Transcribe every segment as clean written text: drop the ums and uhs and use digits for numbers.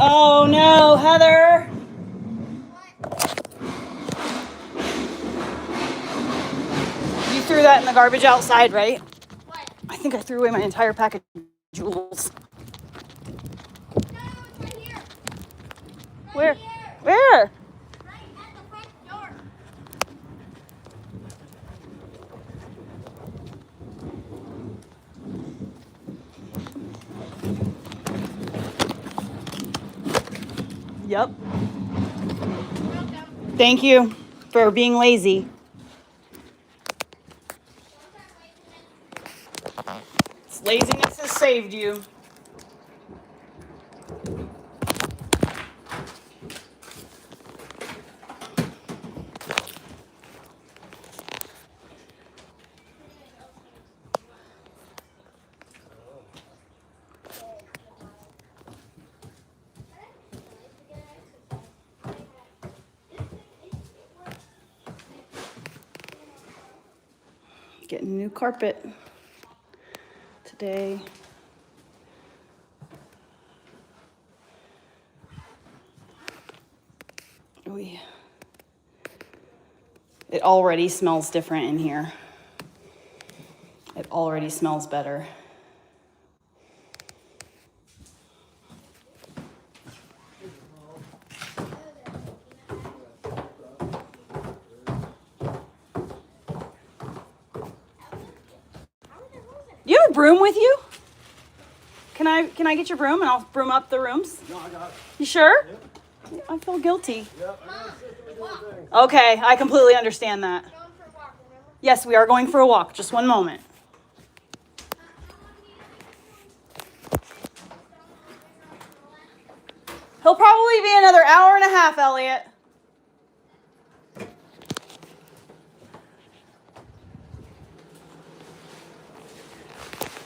Oh no, Heather. You threw that in the garbage outside, right? What? I think I threw away my entire pack of jewels. No, it's right here. Right Where? here. Where? Right at the front door. Yep. Welcome. Thank you for being lazy. Laziness has saved you. Getting new carpet today. Oh yeah. It already smells different in here. It already smells better. You have a broom with you? Can I get your broom and I'll broom up the rooms? No, I got it. You sure? Yep. I feel guilty. Yep, I got a system and everything. Okay, I completely understand that. Going for a walk, remember? Yes, we are going for a walk. Just one moment. He'll probably be another hour and a half, Elliot.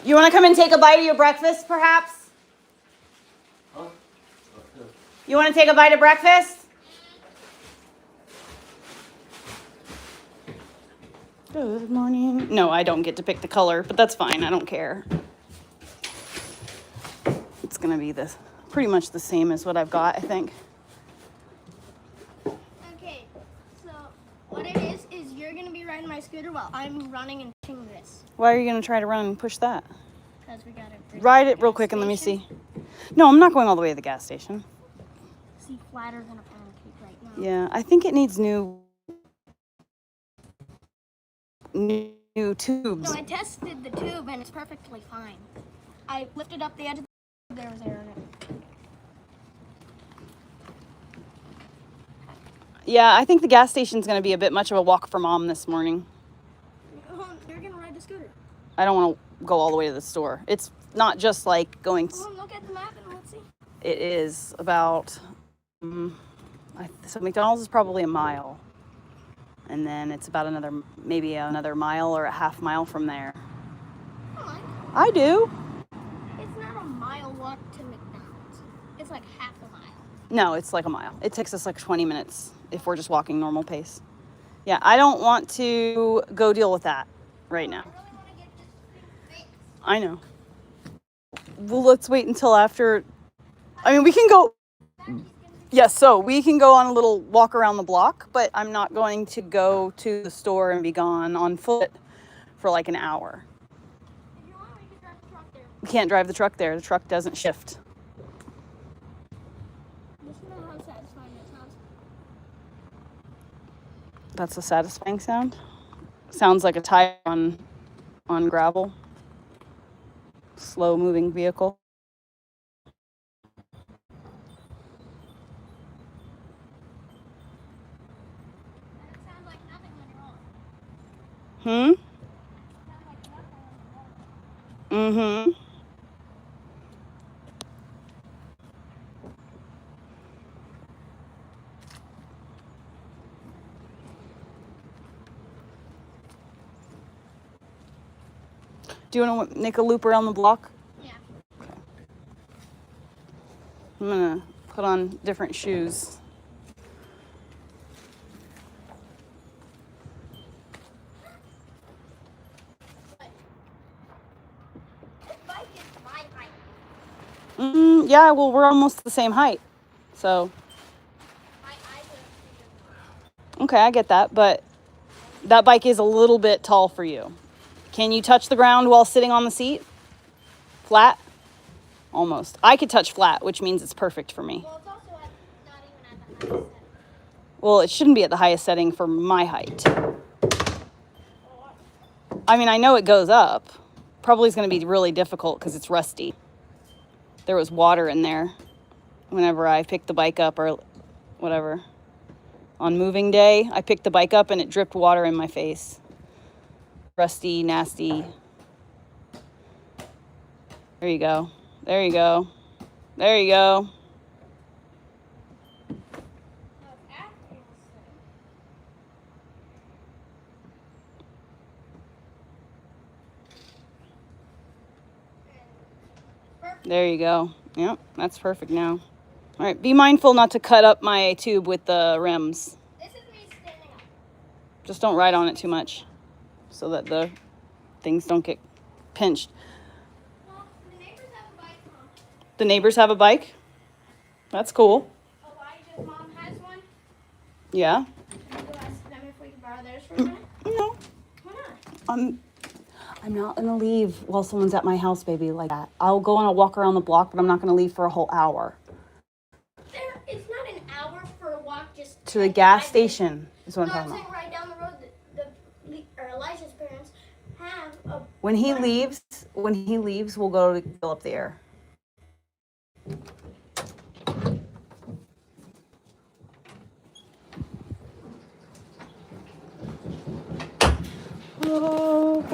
You want to come and take a bite of your breakfast, perhaps? Huh? You want to take a bite of breakfast? Good morning. No, I don't get to pick the color, but that's fine. I don't care. It's going to be pretty much the same as what I've got, I think. Okay, so what it is you're going to be riding my scooter while I'm running and pushing this. Why are you going to try to run and push that? Because we got to Ride it real quick and let me see. No, I'm not going all the way to the gas station. See, flatter than a pancake right now. Yeah, I think it needs new tubes. No, I tested the tube and it's perfectly fine. I lifted up the edge of the tube, there was air in it. Yeah, I think the gas station's going to be a bit much of a walk for Mom this morning. You're going to ride the scooter. I don't want to go all the way to the store. It's not just like going. Come on, look at the map and let's see. It is about. So McDonald's is probably a mile, and then it's about maybe another mile or a half mile from there. Come on. I do. It's not a mile walk to McDonald's. It's like half a mile. No, it's like a mile. It takes us like 20 minutes if we're just walking normal pace. Yeah, I don't want to go deal with that right now. I really want to get this thing fixed. I know. Well, let's wait until after. I mean, we can go. Yes, so we can go on a little walk around the block, but I'm not going to go to the store and be gone on foot for like an hour. If you want, we can drive the truck there. We can't drive the truck there. The truck doesn't shift. Listen to how satisfying that sounds. That's a satisfying sound. Sounds like a tire on gravel. Slow moving vehicle. And it sounds like nothing when you're on. Hmm? It sounds like nothing when you're on. Mm-hmm. Do you want to make a loop around the block? Yeah. Okay. I'm going to put on different shoes. This bike is my height. Yeah, well, we're almost the same height. So, I okay, I get that, but that bike is a little bit tall for you. Can you touch the ground while sitting on the seat? Flat? Almost. I could touch flat, which means it's perfect for me. well, it's also not even at the highest setting. Well, it shouldn't be at the highest setting for my height. I mean, I know it goes up. Probably is going to be really difficult because it's rusty. There was water in there whenever I picked the bike up or whatever. On moving day, I picked the bike up and it dripped water in my face. Rusty, nasty. There you go. There you go. There you go. There you go. Yep, that's perfect now. All right, be mindful not to cut up my tube with the rims. This is me standing up. Just don't ride on it too much so that the things don't get pinched. Well, the neighbors have a bike, Mom. The neighbors have a bike? That's cool. Elijah's mom has one. Yeah. Can you ask them if we can borrow theirs for a minute? No. Why not? I'm not gonna leave while someone's at my house, baby, like that. I'll go on a walk around the block, but I'm not gonna leave for a whole hour. It's not an hour for a walk just To the gas station is what I'm No, talking I'm saying about. right down the road. Elijah's parents have a. When he leaves, we'll go to fill up the air. Oh,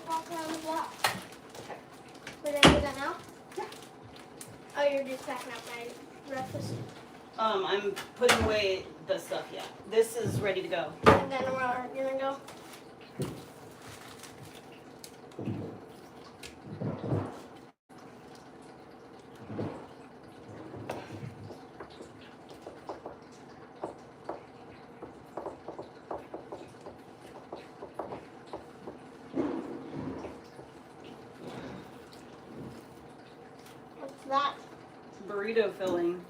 Walk around the block. We're gonna do that now? Yeah. Oh, you're just packing up my breakfast. I'm putting away the stuff, yeah. This is ready to go. And then we're gonna go. What's that? Burrito filling.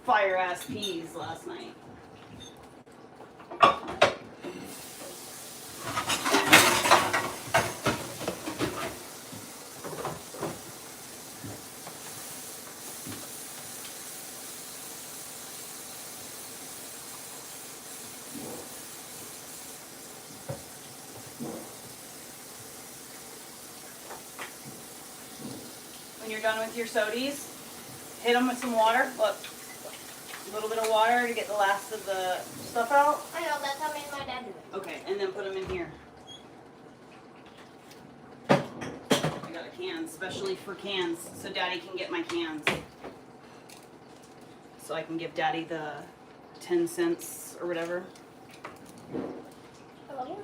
fire ass peas last night. When you're done with your sodies, hit them with some water. Look, a little bit of water to get the last of the stuff out. I know, that's how me and my dad do it. Okay, and then put them in here. I got a can, especially for cans, so Daddy can get my cans. So I can give Daddy the 10 cents or whatever. I love you.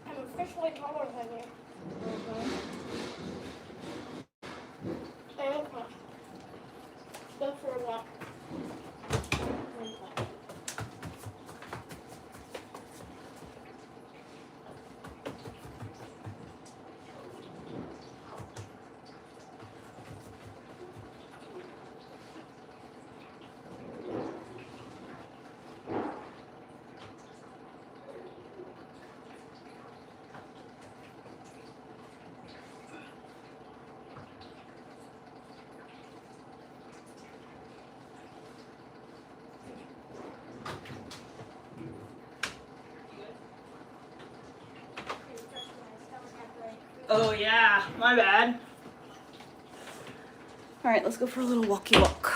I'm officially taller than you. Okay. Go for a walk. Oh yeah, my bad. All right, let's go for a little walkie walk.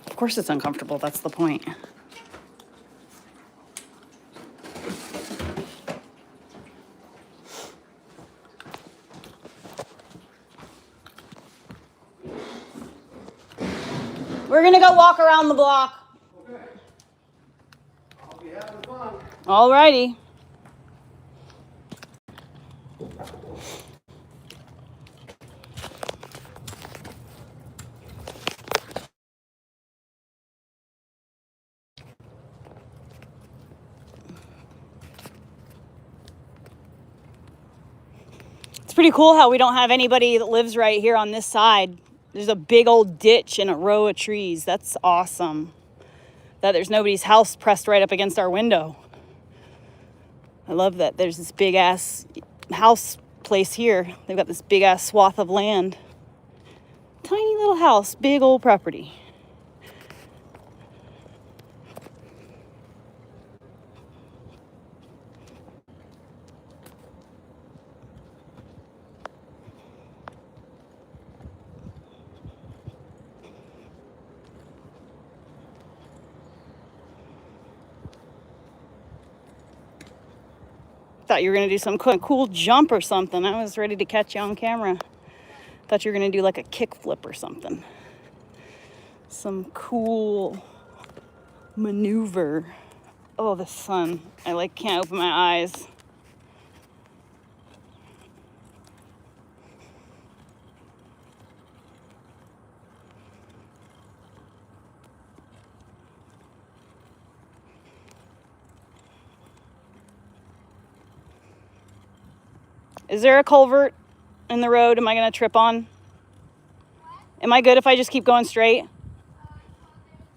Of course it's uncomfortable, that's the point. We're gonna go walk around the block. Okay. I'll be having fun. All righty. It's pretty cool how we don't have anybody that lives right here on this side. There's a big old ditch and a row of trees. That's awesome. That there's nobody's house pressed right up against our window. I love that there's this big ass house place here. They've got this big ass swath of land. Tiny little house, big old property. Thought you were gonna do some cool jump or something. I was ready to catch you on camera. Thought you were gonna do like a kick flip or something. Some cool maneuver. Oh, the sun. I can't open my eyes. Is there a culvert in the road? Am I gonna trip on? Am I good if I just keep going straight?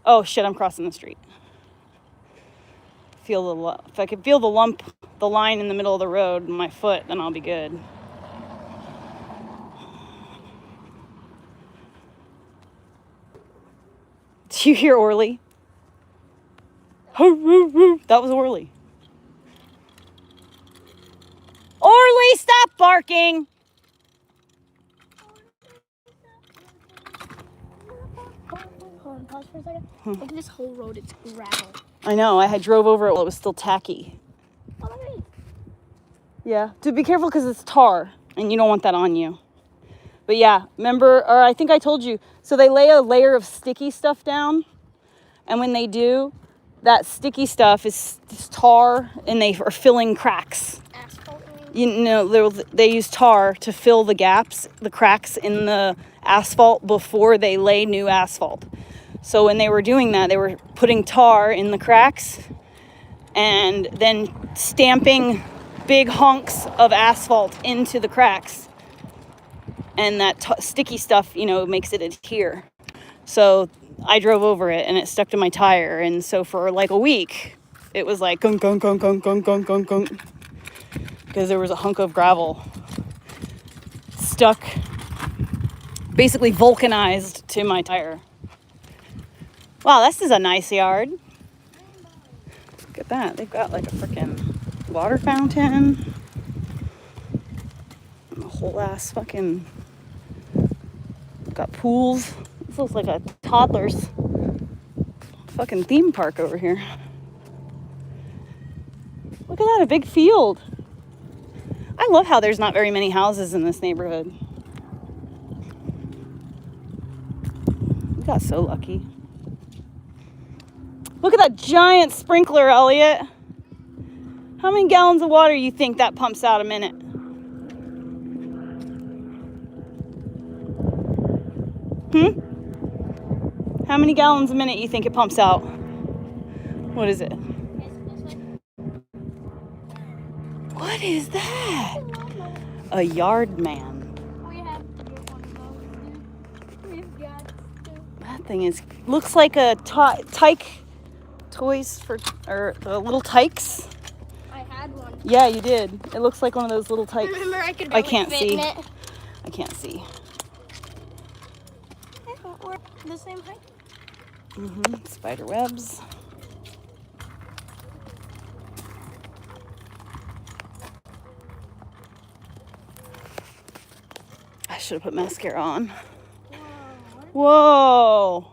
Oh shit, I'm crossing the street. If I can feel the line in the middle of the road in my foot, then I'll be good. Did you hear Orly? That was Orly. Orly, stop barking! Hold on, pause for a second. Look at this whole road, it's gravel. I know, I drove over it while it was still tacky. Oh, look at it. Yeah, dude, be careful because it's tar and you don't want that on you. But yeah, remember, or I think I told you, so they lay a layer of sticky stuff down, and when they do, that sticky stuff is tar and they are filling cracks. Asphalt, You know, they use tar to fill the gaps, the cracks in the asphalt before they lay new asphalt. So when they were doing that, they were putting tar in the cracks and then stamping big hunks of asphalt into the cracks. And that sticky stuff, makes it adhere. So I drove over it and it stuck to my tire. And so for like a week, it was like gunk, gunk, gunk, gunk, gunk, gunk, gunk, gunk. Because there was a hunk of gravel stuck, basically vulcanized to my tire. Wow, this is a nice yard. Look at that. They've got like a freaking water fountain. And a whole ass fucking... Got pools. This looks like a toddler's fucking theme park over here. Look at that, a big field. I love how there's not very many houses in this neighborhood. We got so lucky. Look at that giant sprinkler, Elliot. How many gallons of water do you think that pumps out a minute? How many gallons a minute you think it pumps out? What is it? What is that? A yard man. We have to get one of those, dude. We've got to. That thing looks like a tyke toys or the little tykes. I had one. Yeah, you did. It looks like one of those little tykes. Remember, I could I barely can't fit see. in it. I can't see. We're the same height. Spider webs. I should have put mascara on. Whoa.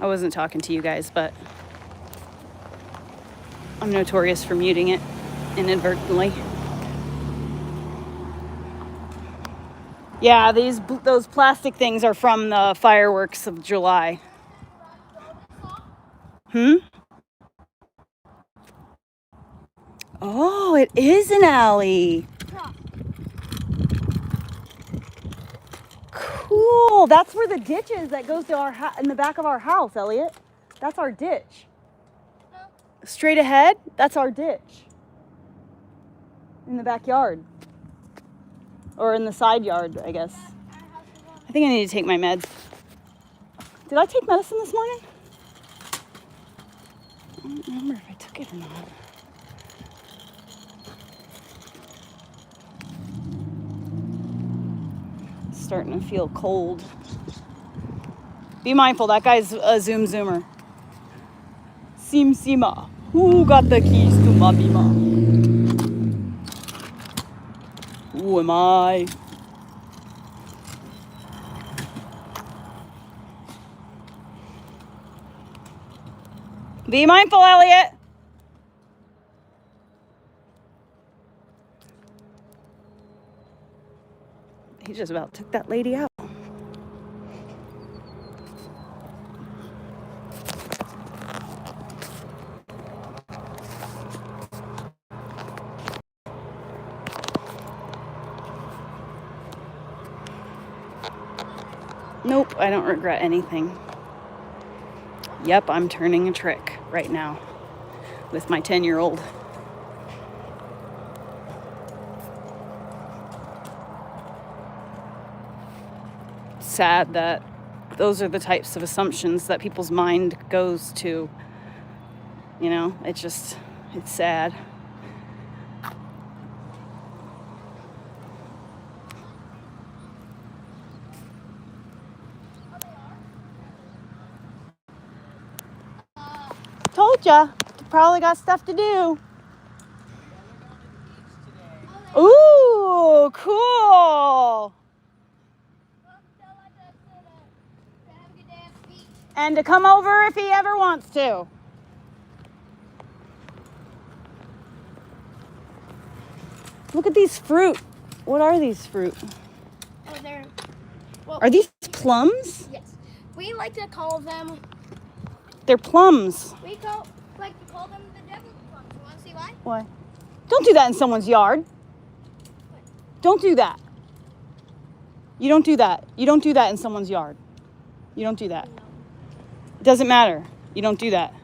I wasn't talking to you guys, but I'm notorious for muting it inadvertently. Yeah, those plastic things are from the fireworks of July. Oh, it is an alley. Cool. That's where the ditch is that goes to in the back of our house, Elliot. That's our ditch. No. Straight ahead, that's our ditch. In the backyard. Or in the side yard, I guess. I think I need to take my meds. Did I take medicine this morning? I don't remember if I took it or not. It's starting to feel cold. Be mindful, that guy's a zoomer. Sim Sima. Who got the keys to Bima. Who am I? Be mindful, Elliot. He just about took that lady out. Nope, I don't regret anything. Yep, I'm turning a trick right now with my 10-year-old. Sad that those are the types of assumptions that people's mind goes to. You know, it's sad. Told ya, probably got stuff to do. Ooh, cool. And to come over if he ever wants to. Look at these fruit. What are these fruit? Oh, they're... Well, are these plums? Yes. We like to call them... They're plums. We like to call them the devil's plums. You want to see why? Why? Don't do that in someone's yard. What? Don't do that. You don't do that. You don't do that in someone's yard. You don't do that. No. It doesn't matter. You don't do that.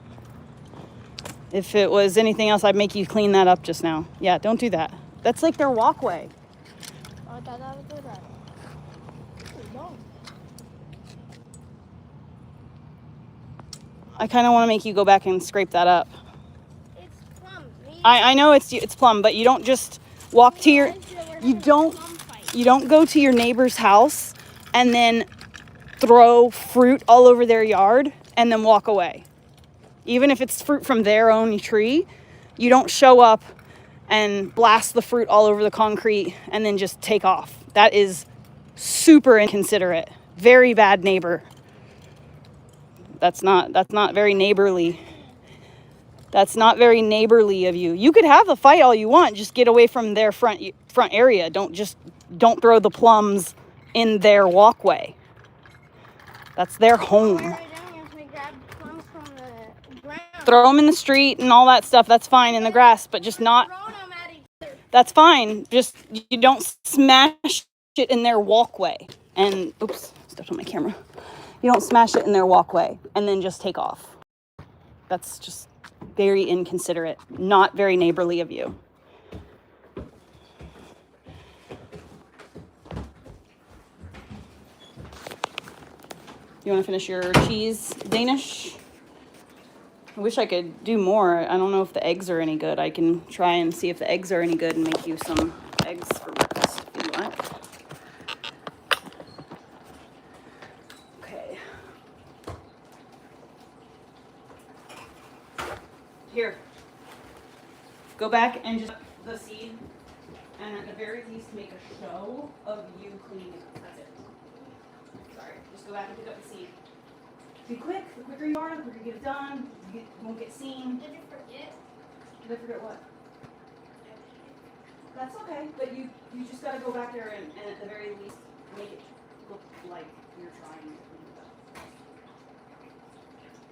If it was anything else, I'd make you clean that up just now. Yeah, don't do that. That's like their walkway. Oh, I thought that was good. No. I kind of want to make you go back and scrape that up. It's plum. I know it's plum, but you don't just walk to your... You don't go to your neighbor's house and then throw fruit all over their yard and then walk away. Even if it's fruit from their own tree, you don't show up and blast the fruit all over the concrete and then just take off. That is super inconsiderate. Very bad neighbor. That's not very neighborly. That's not very neighborly of you. You could have the fight all you want. Just get away from their front area. Don't throw the plums in their walkway. That's their home. Throw them in the street and all that stuff. That's fine in the grass, but just not. That's fine. Just you don't smash it in their walkway. And oops, stepped on my camera. You don't smash it in their walkway and then just take off. That's just very inconsiderate. Not very neighborly of you. You want to finish your cheese Danish? I wish I could do more. I don't know if the eggs are any good. I can try and see if the eggs are any good and make you some eggs for breakfast if you want. Okay. Here. Go back and just the seed, and at the very least make a show of you cleaning it up. That's it. Sorry. Just go back and pick up the seed. Be quick. The quicker you are, the quicker you get it done. You won't get seen. Did you forget? Did I forget what? That's okay, but you just gotta go back there and at the very least make it look like you're trying to clean it up. Just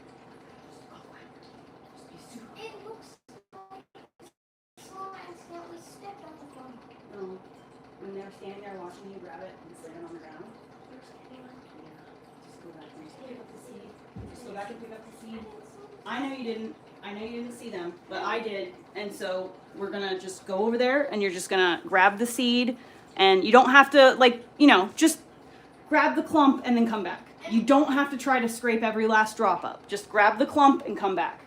go away. Just be super. It looks like slow and slowly stepped on the phone. No. When they're standing there watching you grab it and slam it on the ground. Just go back and pick up the seed. Just go back and pick up the seed. I know you didn't. I know you didn't see them, but I did. And so we're gonna just go over there and you're just gonna grab the seed, and you don't have to, like, just grab the clump and then come back. You don't have to try to scrape every last drop up. Just grab the clump and come back.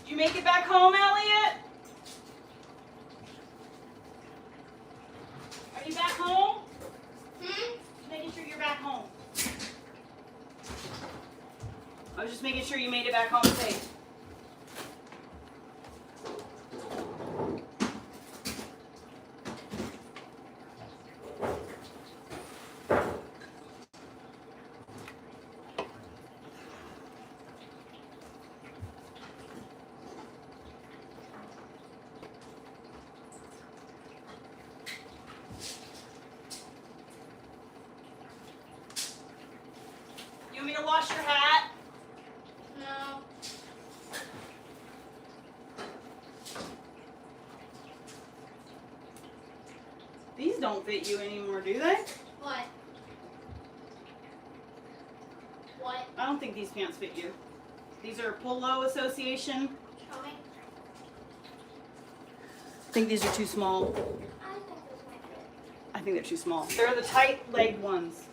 Did you make it back home, Elliot? Are you back home? Making sure you're back home. I was just making sure you made it back home safe. You want me to wash your hat? No. These don't fit you anymore, do they? What? What? I don't think these pants fit you. These are Polo Association. Show me. I think these are too small. I think this might fit. I think they're too small. They're the tight leg ones.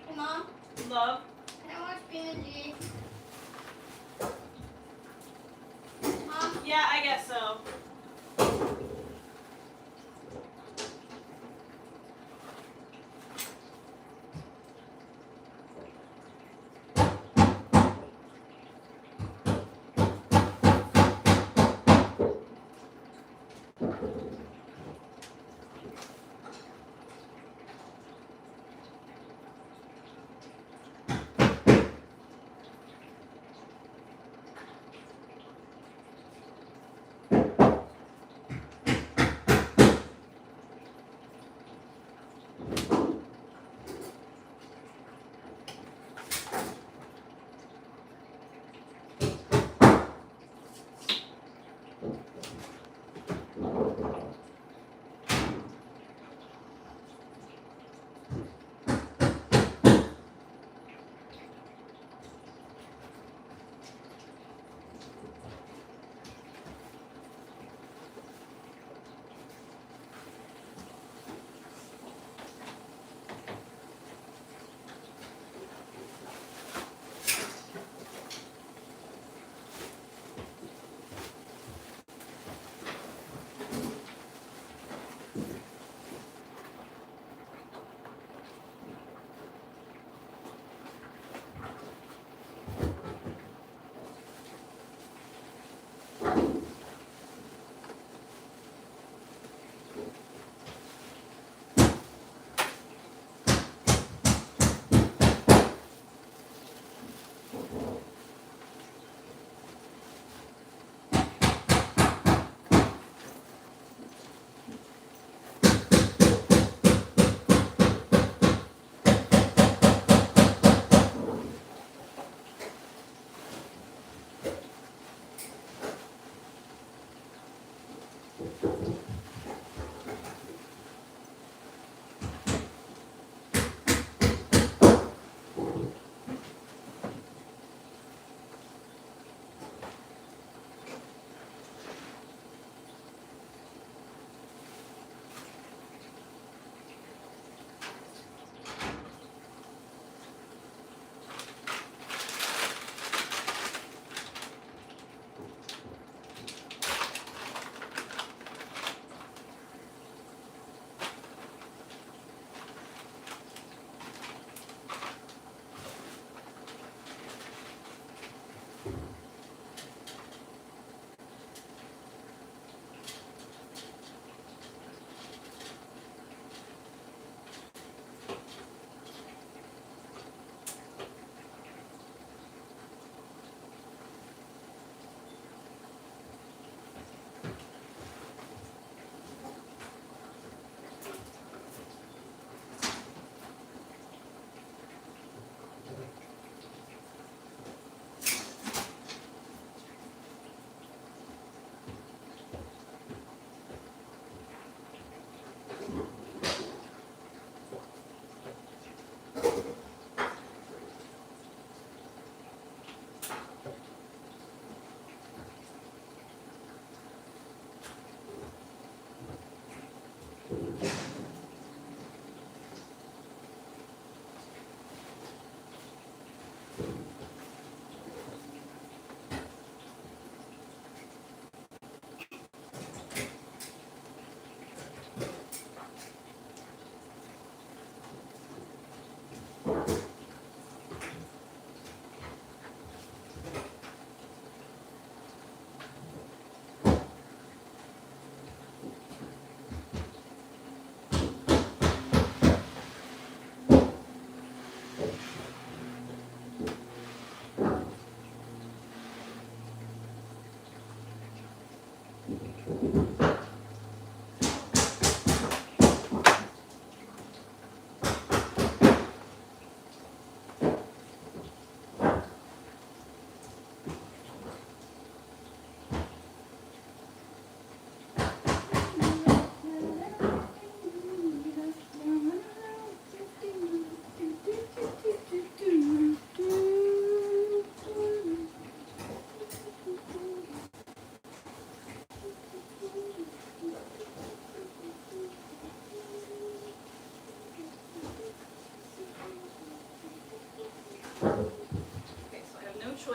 Hey, Mom, Love. can I watch BMG? Mom? Yeah, I guess so.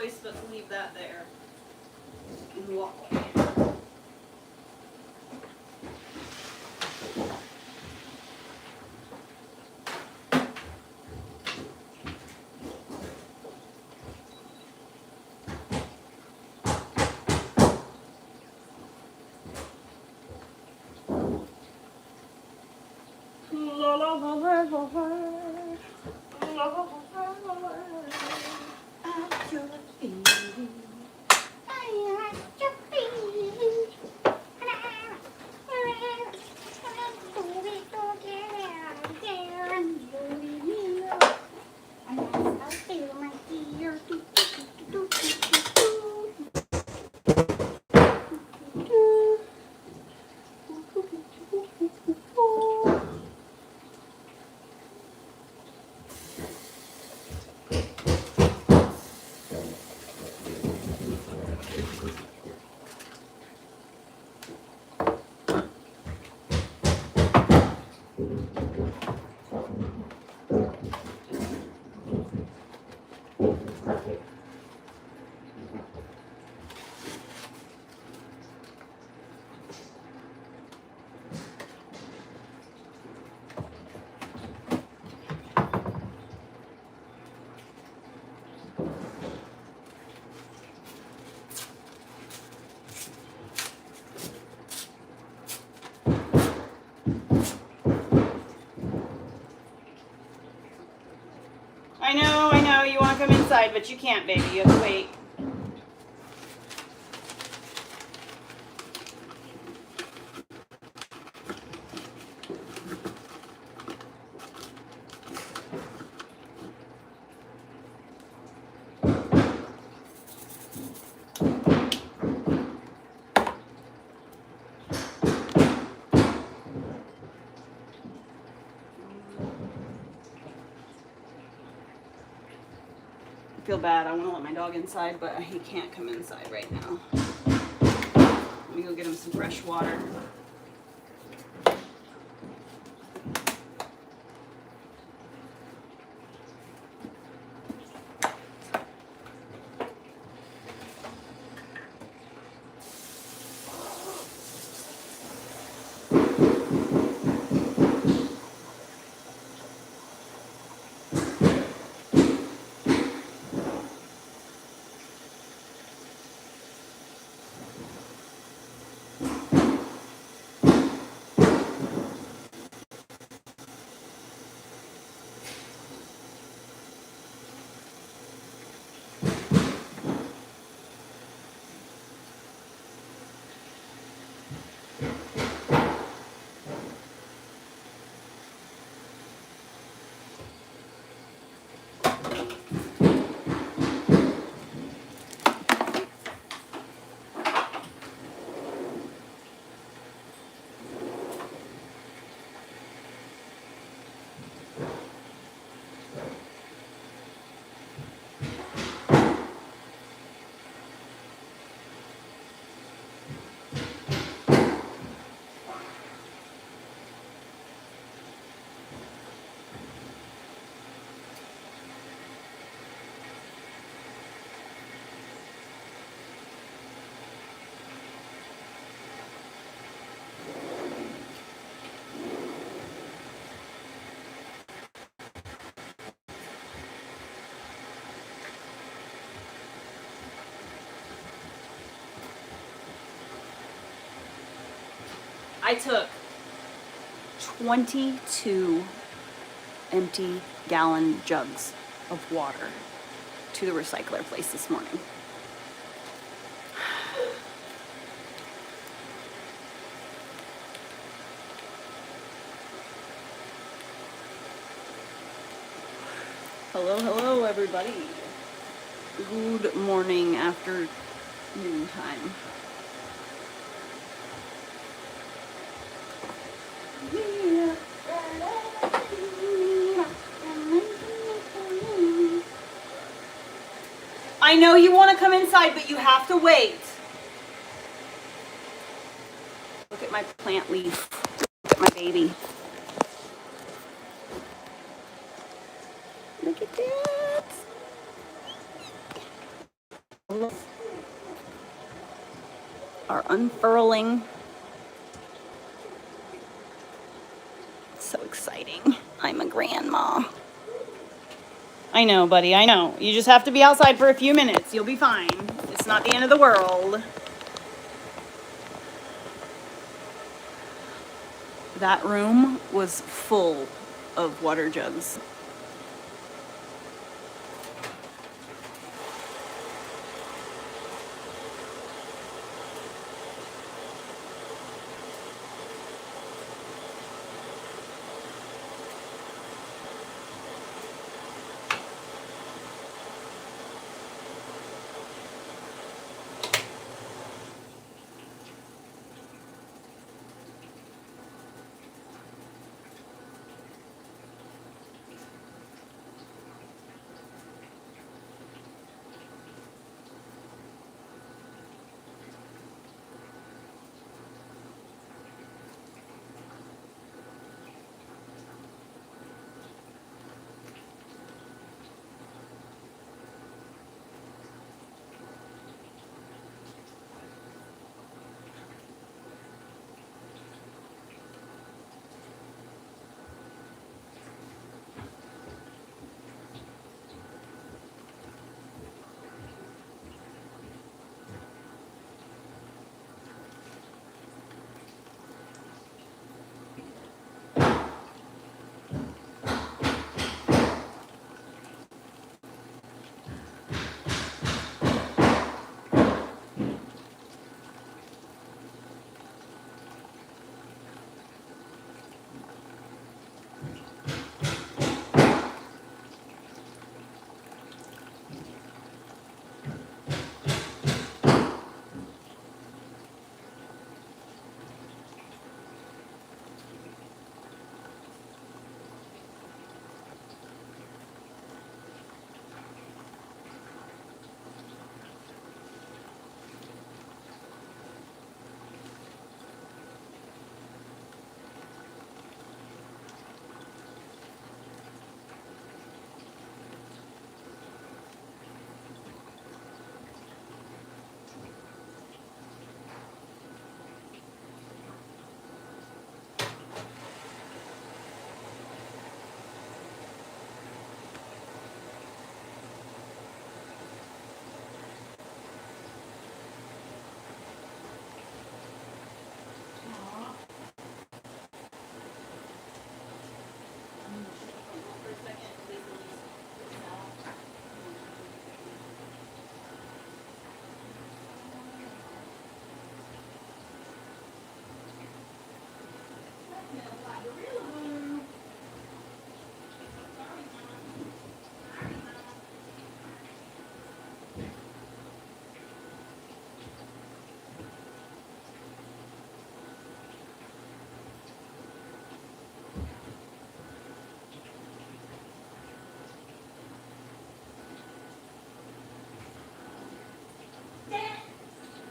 choice but to leave that there and walk away. La la la la la la. At your feet. I know, you want to come inside, but you can't, baby, you have to wait. I feel bad, I want to let my dog inside, but he can't come inside right now. Let me go get him some fresh water. I took 22 empty gallon jugs of water to the recycler place this morning. Hello, everybody. Good morning, afternoon time. I know you want to come inside, but you have to wait. Look at my plant leaf. Look at my baby. Look at that. are unfurling. It's so exciting. I'm a grandma. I know, buddy, I know. You just have to be outside for a few minutes. You'll be fine. It's not the end of the world. That room was full of water jugs.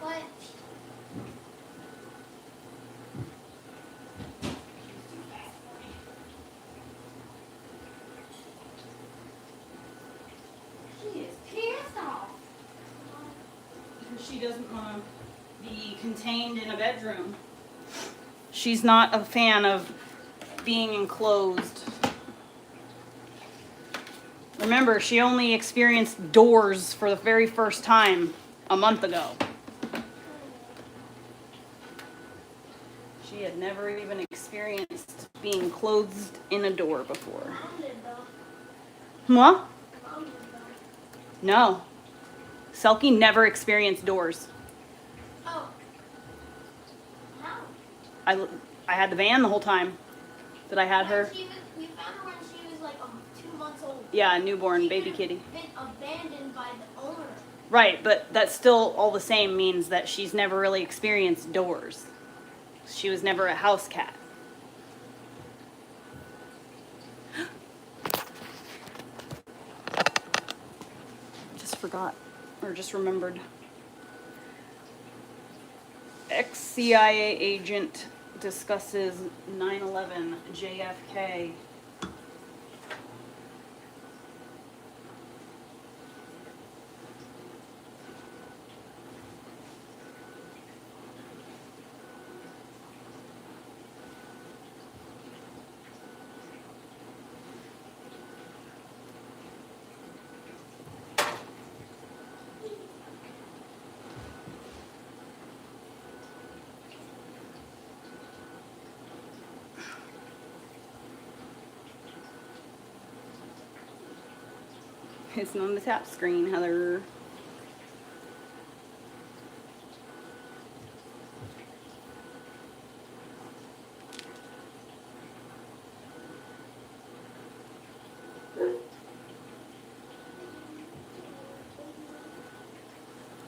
What? She is pissed off. Because she doesn't want to be contained in a bedroom. She's not a fan of being enclosed. Remember, she only experienced doors for the very first time a month ago. She had never even experienced being clothed in a door before. Mom did though. What? Mom did though. No. Selkie never experienced doors. Oh. How? I had the van the whole time that I had her. We found her when she was like 2 months old. Yeah, a newborn She baby could kitty. have been abandoned by the owner. Right, but that still all the same means that she's never really experienced doors. She was never a house cat. Just forgot, or just remembered. Ex-CIA agent discusses 9/11 JFK. It's not a tap screen, Heather.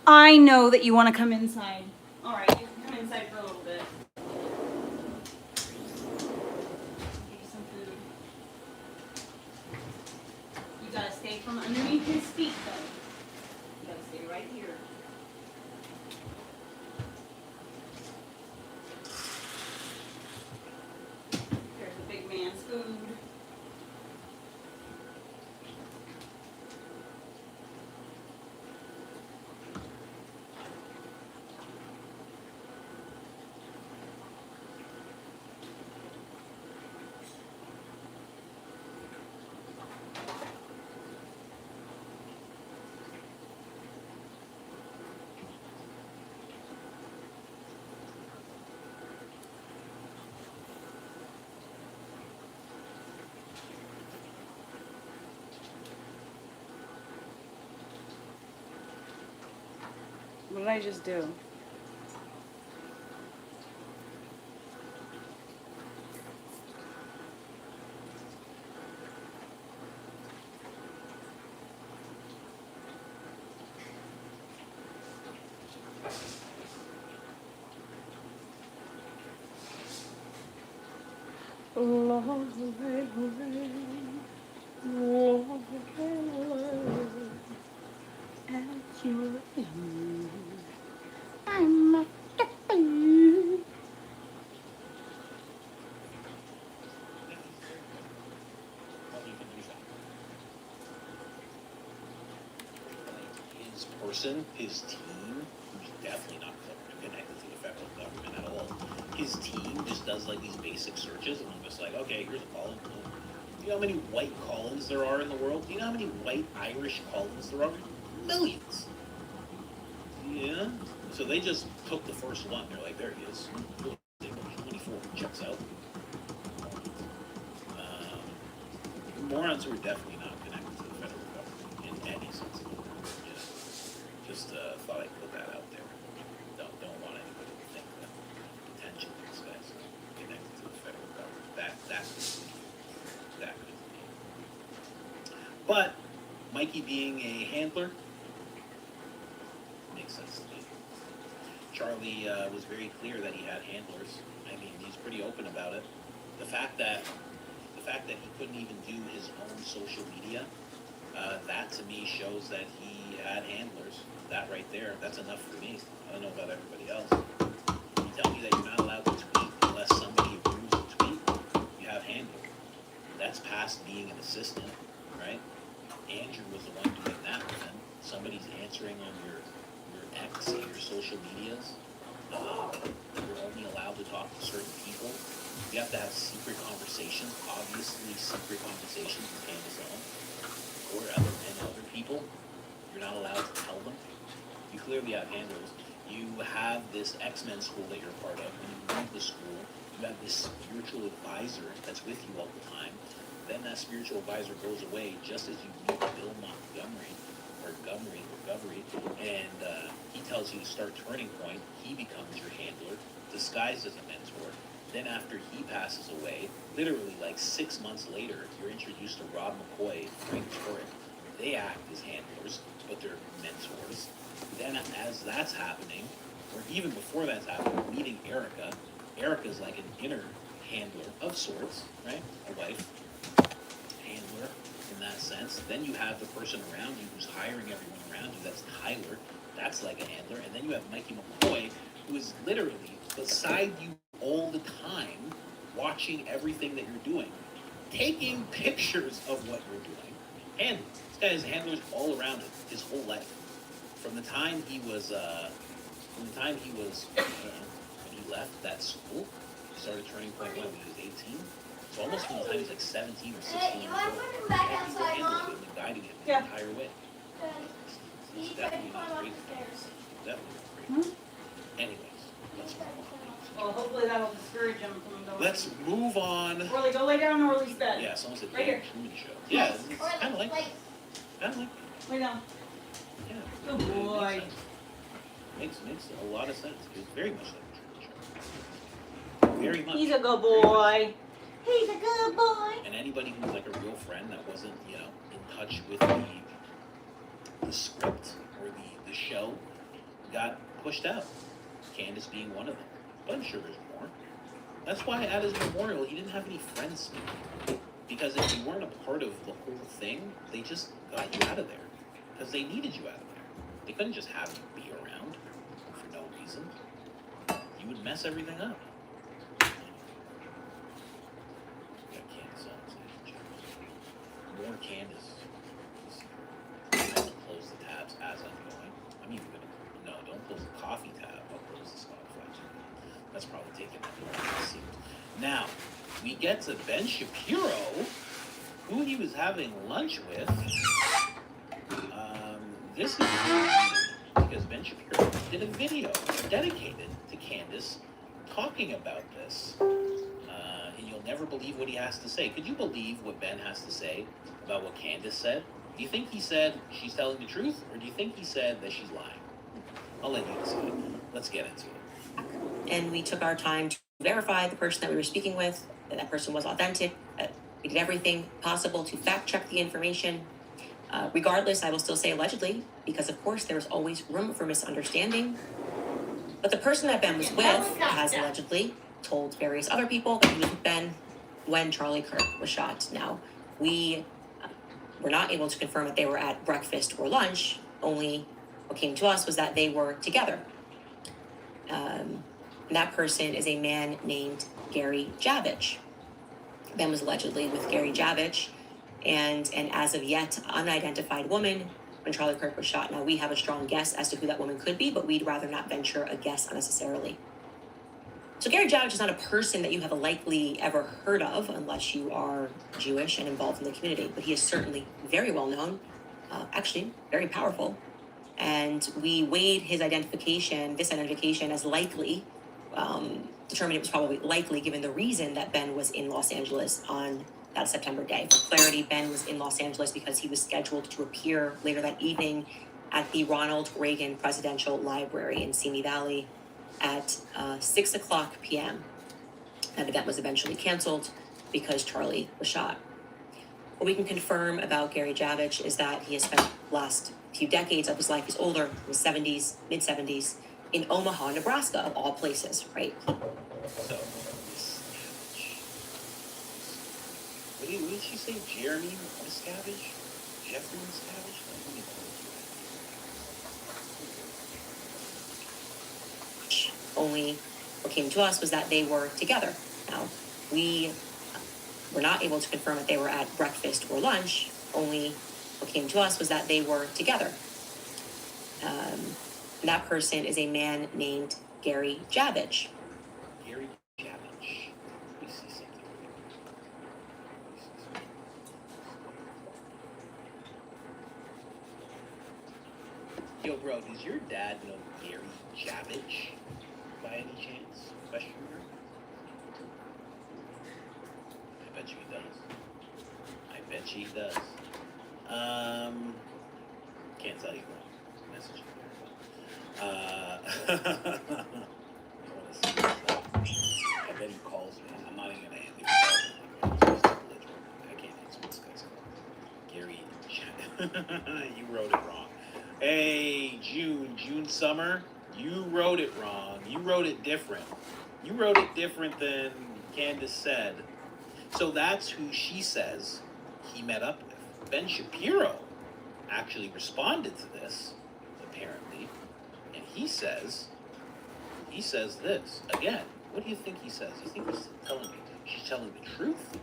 I know that you want to come inside. All right, you can come inside for a little bit. Give you some food. You gotta stay from underneath his feet, though. You gotta stay right here. There's the big man's food. What did I just do? I'm a His person, his team, who's definitely not connected to the federal government at all, his team just does like these basic searches and I'm just like, okay, here's a Collins. Do you know how many white Collins there are in the world? Do you know how many white Irish Collins there are? Millions. Yeah. So they just took the first one. They're like, there he is. 24 checks out. Morons who are definitely not connected to the federal government in any sense of the word. Just thought I'd put that out there. Don't want anybody to think that potentially this guy's connected to the federal government. That could be. But Mikey being a handler makes sense to me. Charlie was very clear that he had handlers. I mean, he's pretty open about it. The fact that he couldn't even do his own social media, that to me shows that he had handlers. That right there, that's enough for me. I don't know about everybody else. You tell me that you're not allowed to tweet unless somebody approves the tweet, you have handlers. That's past being an assistant, right? Andrew was the one doing that with him. Somebody's answering on your X and your social medias. You're only allowed to talk to certain people. You have to have secret conversations, obviously secret conversations with Candace Owen or other people. You're not allowed to tell them. You clearly have handlers. You have this X-Men school that you're a part of. When you leave the school, you have this spiritual advisor that's with you all the time. Then that spiritual advisor goes away just as you meet Bill Montgomery, and he tells you to start Turning Point. He becomes your handler, disguised as a mentor. Then after he passes away, literally like 6 months later, you're introduced to Rob McCoy, Frank Turek. They act as handlers, but they're mentors. Then as that's happening, or even before that's happening, meeting Erica. Erica's like an inner handler of sorts, right? A wife handler in that sense. Then you have the person around you who's hiring everyone around you. That's Tyler. That's like a handler. And then you have Mikey McCoy, who is literally beside you all the time, watching everything that you're doing, taking pictures of what you're doing. Handlers. This guy has handlers all around him his whole life. From the time he was, when he left that school, he started Turning Point when he was 18. So almost from the time he was like 17 or 16 Hey, you want to put him back outside, Mom? He's been guiding him Yeah. the entire way. He It's tried to definitely climb not up great. the stairs. Definitely not great. Anyways, let's move on. Well, hopefully that'll discourage him from going. Let's move on. Orly, go lay down in Orly's bed. Yeah, it's almost a Right here. Truman show. Yeah, it's Or kind of like like I like it. Lay down. Yeah. Good it boy. Makes a lot of sense. It's very much like a church. Very much. He's a good boy. He's a good boy. And anybody who's like a real friend that wasn't, you know, in touch with the script or the show got pushed out. Candace being one of them. But I'm sure there's more. That's why at his memorial he didn't have any friends speak. Because if you weren't a part of the whole thing, they just got you out of there. Because they needed you out of there. They couldn't just have you be around for no reason. You would mess everything up. Got Candace on stage. More Candace. I have to close the tabs as I'm going. I'm even gonna, no, don't close the coffee tab. I'll close the Spotify tab. That's probably taking that long to see. Now, we get to Ben Shapiro, who he was having lunch with. This is weird because Ben Shapiro did a video dedicated to Candace talking about this. And you'll never believe what he has to say. Could you believe what Ben has to say about what Candace said? Do you think he said she's telling the truth, or do you think he said that she's lying? I'll let you decide. Let's get into it. And we took our time to verify the person that we were speaking with, that that person was authentic, that we did everything possible to fact check the information. Regardless, I will still say allegedly, because of course there is always room for misunderstanding. But the person that Ben was with has allegedly told various other people that he was with Ben when Charlie Kirk was shot. Now, we were not able to confirm that they were at breakfast or lunch, only what came to us was that they were together. And that person is a man named Gary Javich. Ben was allegedly with Gary Javich and an as of yet unidentified woman when Charlie Kirk was shot. Now, we have a strong guess as to who that woman could be, but we'd rather not venture a guess unnecessarily. So Gary Javich is not a person that you have likely ever heard of unless you are Jewish and involved in the community, but he is certainly very well known, actually very powerful. And we weighed his identification, this identification, as likely, determined it was probably likely given the reason that Ben was in Los Angeles on that September day. For clarity, Ben was in Los Angeles because he was scheduled to appear later that evening at the Ronald Reagan Presidential Library in Simi Valley at 6 o'clock p.m. That event was eventually canceled because Charlie was shot. What we can confirm about Gary Javich is that he has spent the last few decades of his life, he's older, in his 70s, mid-70s, in Omaha, Nebraska, of all places, right? So, what did she say? Jeremy Miscavige? Jeffrey Miscavige? Let me Only what came to us was that they were together. Now, we were not able to confirm that they were at breakfast or lunch. Only what came to us was that they were together. And that person is a man named Gary Javich. Gary Javich. Let me see something. Yo, bro, does your dad know Gary Javich by any chance? Question mark? I bet you he does. I bet you he does. Can't tell you what message. I want to see this. I bet he calls me. I'm not even gonna answer. I can't answer this guy's call. Gary, you wrote it wrong. Hey, June Summer, you wrote it wrong. You wrote it different. You wrote it different than Candace said. So that's who she says he met up with. Ben Shapiro actually responded to this, apparently, and he says this. Again, what do you think he says? You think she's telling the truth?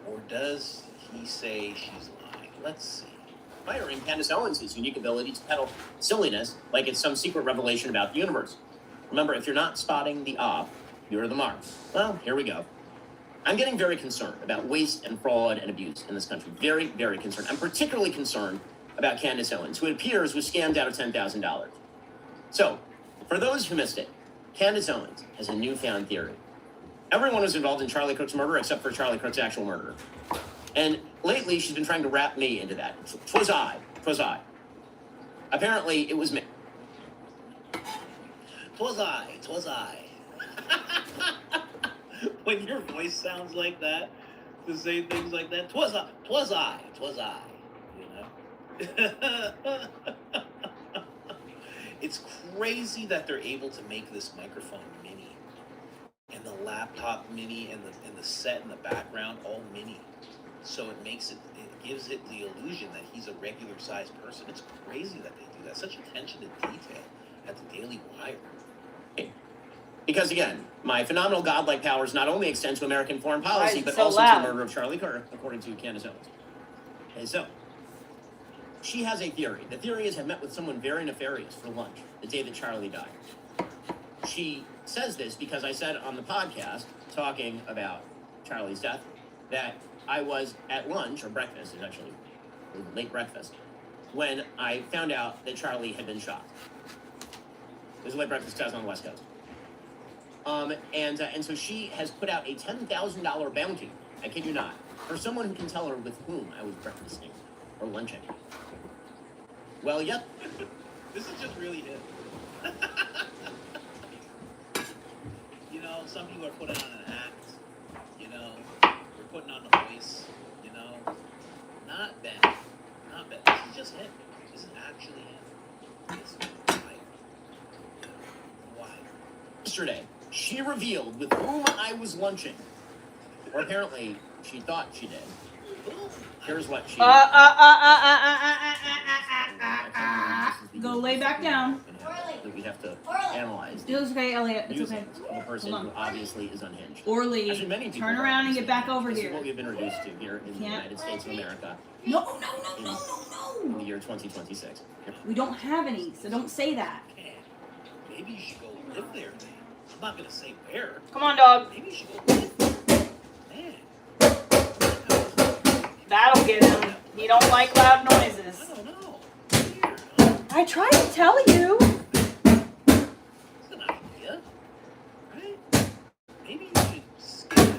Or does he say she's lying? Let's see. Admiring Candace Owens' unique ability to peddle silliness like it's some secret revelation about the universe. Remember, if you're not spotting the op, you're the mark. Well, here we go. I'm getting very concerned about waste and fraud and abuse in this country. Very, very concerned. I'm particularly concerned about Candace Owens, who it appears was scammed out of $10,000. So, for those who missed it, Candace Owens has a newfound theory. Everyone was involved in Charlie Kirk's murder except for Charlie Kirk's actual murderer. And lately, she's been trying to wrap me into that. Twas I. Apparently, it was me. Twas I. When your voice sounds like that, to say things like that, twas I. You know? It's crazy that they're able to make this microphone mini, and the laptop mini, and the set in the background all mini. So it gives it the illusion that he's a regular sized person. It's crazy that they do that. Such attention to detail at the Daily Wire. Because again, my phenomenal godlike powers not only extend to American foreign policy, but so also loud? to the murder of Charlie Kirk, according to Candace Owens. Okay, so she has a theory. The theory is I met with someone very nefarious for lunch the day that Charlie died. She says this because I said on the podcast, talking about Charlie's death, that I was at lunch, or breakfast, actually, late breakfast, when I found out that Charlie had been shot. It was a late breakfast because I was on the West Coast. And so she has put out a $10,000 bounty, I kid you not, for someone who can tell her with whom I was breakfasting or lunching. Well, yep. This is just really him. You know, some people are putting on an act. You know, we're putting on the voice. You know, not Ben. This is just him. This is actually him. It's wild. Yesterday, she revealed with whom I was lunching. Or apparently, she thought she did. Here's what she... Go lay back down. We have to analyze. It's okay, Elliot. It's okay. A person who obviously is unhinged. Orly, Actually, many people turn around and get back over this here. is what we've been introduced to here in the United States of America No. in the year 2026. We don't have any, so don't say that. Man, maybe you should go live there, man. I'm not gonna say where. Come on, dog. Maybe you should go live there. Man. That'll get him. He don't like loud noises. I don't know. Weird. I tried to tell you. It's an idea, right? Maybe you should skip out.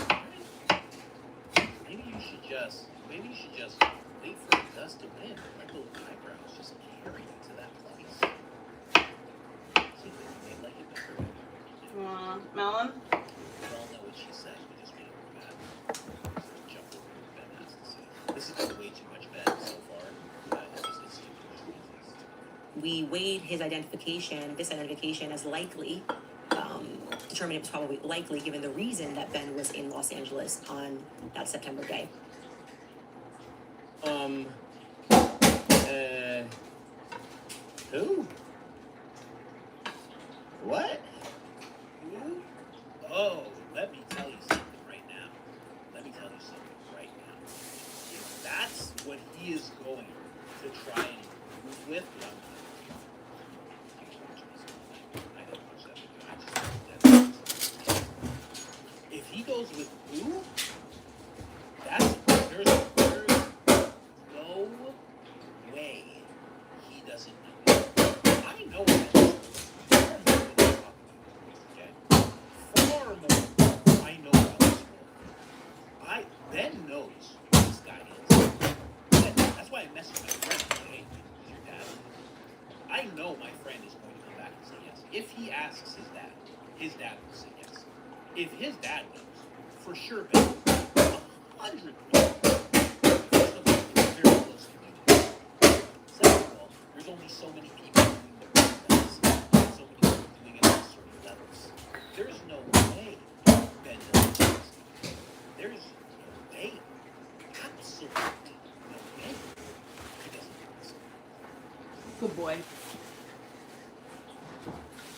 Right? Maybe you should just wait for the dust to win. Let those eyebrows just carry you to that place. See if they may like it better. Melon? We all know what she said. We just made her bad. Jump over what Ben has to say. This has been way too much Ben so far. It's too much. We weighed his this identification as likely, determined it was probably likely given the reason that Ben was in Los Angeles on that September day. Who? What? Who? Oh, let me tell you something right now. If that's what he is going to try and move with, if he goes with who, there's no way he doesn't know. I know it. Okay? Far more I know about this world. Ben knows who this guy is. That's why I messaged my friend. Hey, is your dad? I know my friend is going to come back and say yes. If he asks his dad will say yes. If his dad knows, for sure, Ben, 100%. First of all, it's a very close community. Second of all, there's only so many people doing the work that is, so many people doing it at certain levels. There's no way Ben doesn't know this. There's no way. Absolutely no way he doesn't know this. Good boy.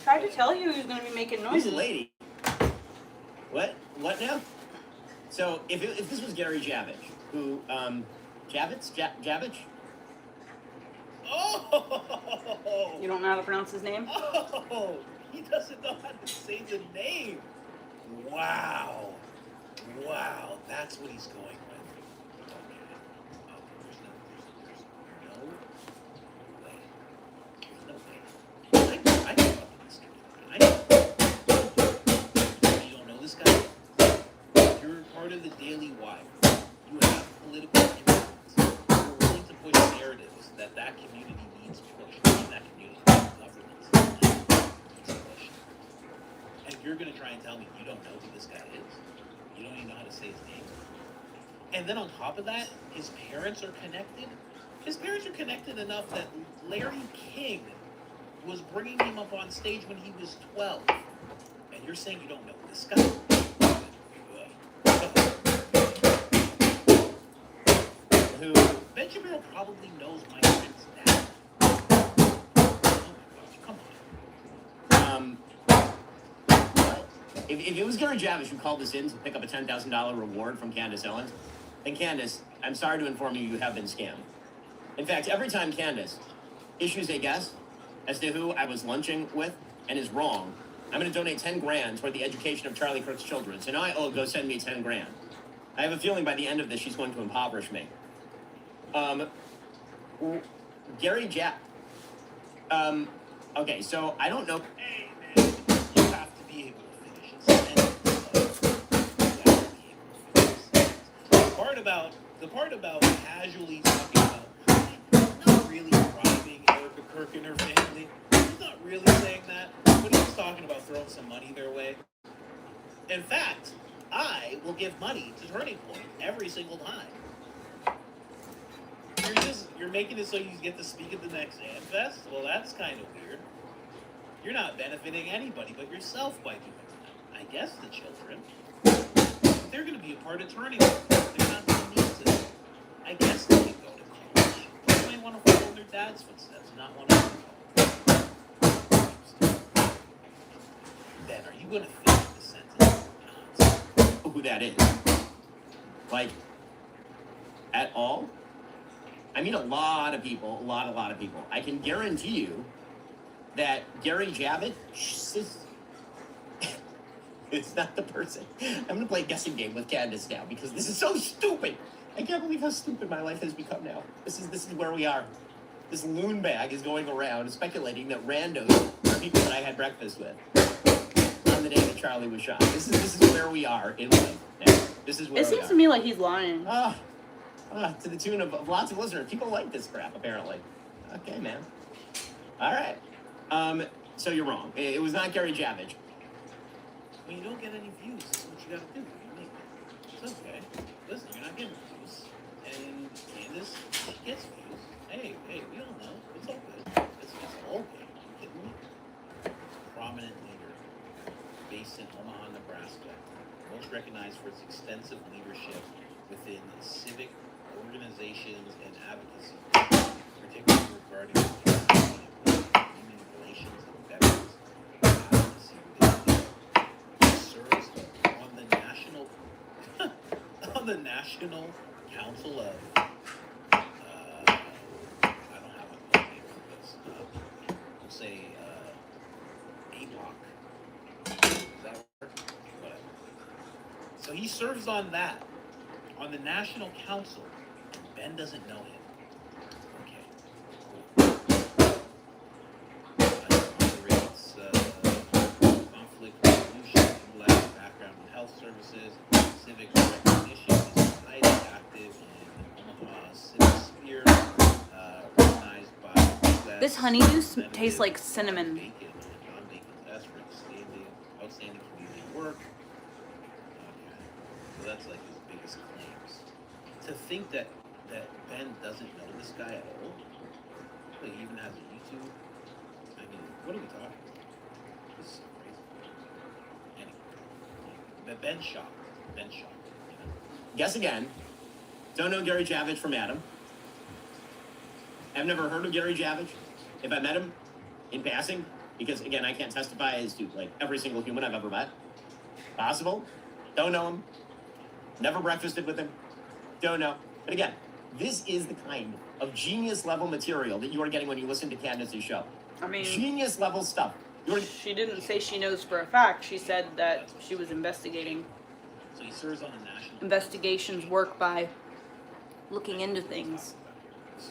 Tried to tell you he was going to be making This noises. lady. What now? So if this was Gary Javich, who Javich? Oh! You don't know how to pronounce his name? Oh! He doesn't know how to say the name. Wow. That's what he's going with. Okay. There's no way. I know about this guy. I know. You don't know this guy? You're part of the Daily Wire. that community needs push. That community, government needs push. And you're going to try and tell me you don't know who this guy is? You don't even know how to say his name? And then on top of that, his parents are connected. His parents are connected enough that Larry King was bringing him up on stage when he was 12. And you're saying you don't know this guy? Who? Ben Shapiro probably knows my friend's dad. Oh my gosh, come on. If it was Gary Javish who called us in to pick up a $10,000 reward from Candace Owens, then Candace, I'm sorry to inform you, you have been scammed. In fact, every time Candace issues a guess as to who I was lunching with and is wrong, I'm going to donate 10 grand toward the education of Charlie Kirk's children. So now I owe go send me 10 grand. I have a feeling by the end of this, she's going to impoverish me. Gary okay, so I don't know. Hey, man, you have to be able to finish a sentence. You have to be able to finish a sentence. The part about casually talking about not really driving Erica Kirk and her family, he's not really saying that, but he's talking about throwing some money their way. In fact, I will give money to Turning Point every single time. You're making it so you get to speak at the next AmFest? Well, that's kind of weird. You're not benefiting anybody but yourself by doing that. I guess the children. They're going to be a part of Turning Point. They're not going to need to. I guess they can go to college. They might want to follow their dad's footsteps and not want to go to college. Ben, are you going to finish the sentence? Who that is. Like, at all? I mean, a lot of people. I can guarantee you that Gary Javits is not the person. I'm going to play a guessing game with Candace now because this is so stupid. I can't believe how stupid my life has become now. This is where we are. This loon bag is going around speculating that randos are people that I had breakfast with on the day that Charlie was shot. This is where we are in life now. This is where It we are. seems to me like he's lying. To the tune of lots of listeners. People like this crap, apparently. Okay, man. All right. So you're wrong. It was not Gary Javish. When you don't get any views, that's what you gotta do. It's okay. Listen, you're not getting views. And Candace, she gets views. Hey, we all know. It's all good. It's all good. Are you kidding me? Prominent leader based in Omaha, Nebraska. Most recognized for its extensive leadership within civic organizations and advocacy, particularly regarding human relations and veterans advocacy. He serves on the National Council of I don't have a name for this. We'll say APOC. Does that work? Whatever. So he serves on that, on the National Council. Ben doesn't know him. Okay. Operates conflict resolution, utilizes background in health services, civic recognition, is highly active in Omaha civic sphere, recognized by US This honeydew tastes like cinnamon. Bacon, John Bacon's S for outstanding community work. Okay. So that's like his biggest claims. To think that Ben doesn't know this guy at all, like he even has a YouTube. I mean, what are we talking about? This is so crazy. Anyway, Ben's shocked. You know? Guess again. Don't know Gary Javish from Adam. I've never heard of Gary Javish. If I met him in passing, because again, I can't testify as to like every single human I've ever met. Possible. Don't know him. Never breakfasted with him. Don't know. But again, this is the kind of genius level material that you are getting when you listen to Candace's show. I mean, Genius level stuff. she didn't say she knows for a fact. She said that she was investigating. So he serves on the national. Investigations work by looking into things.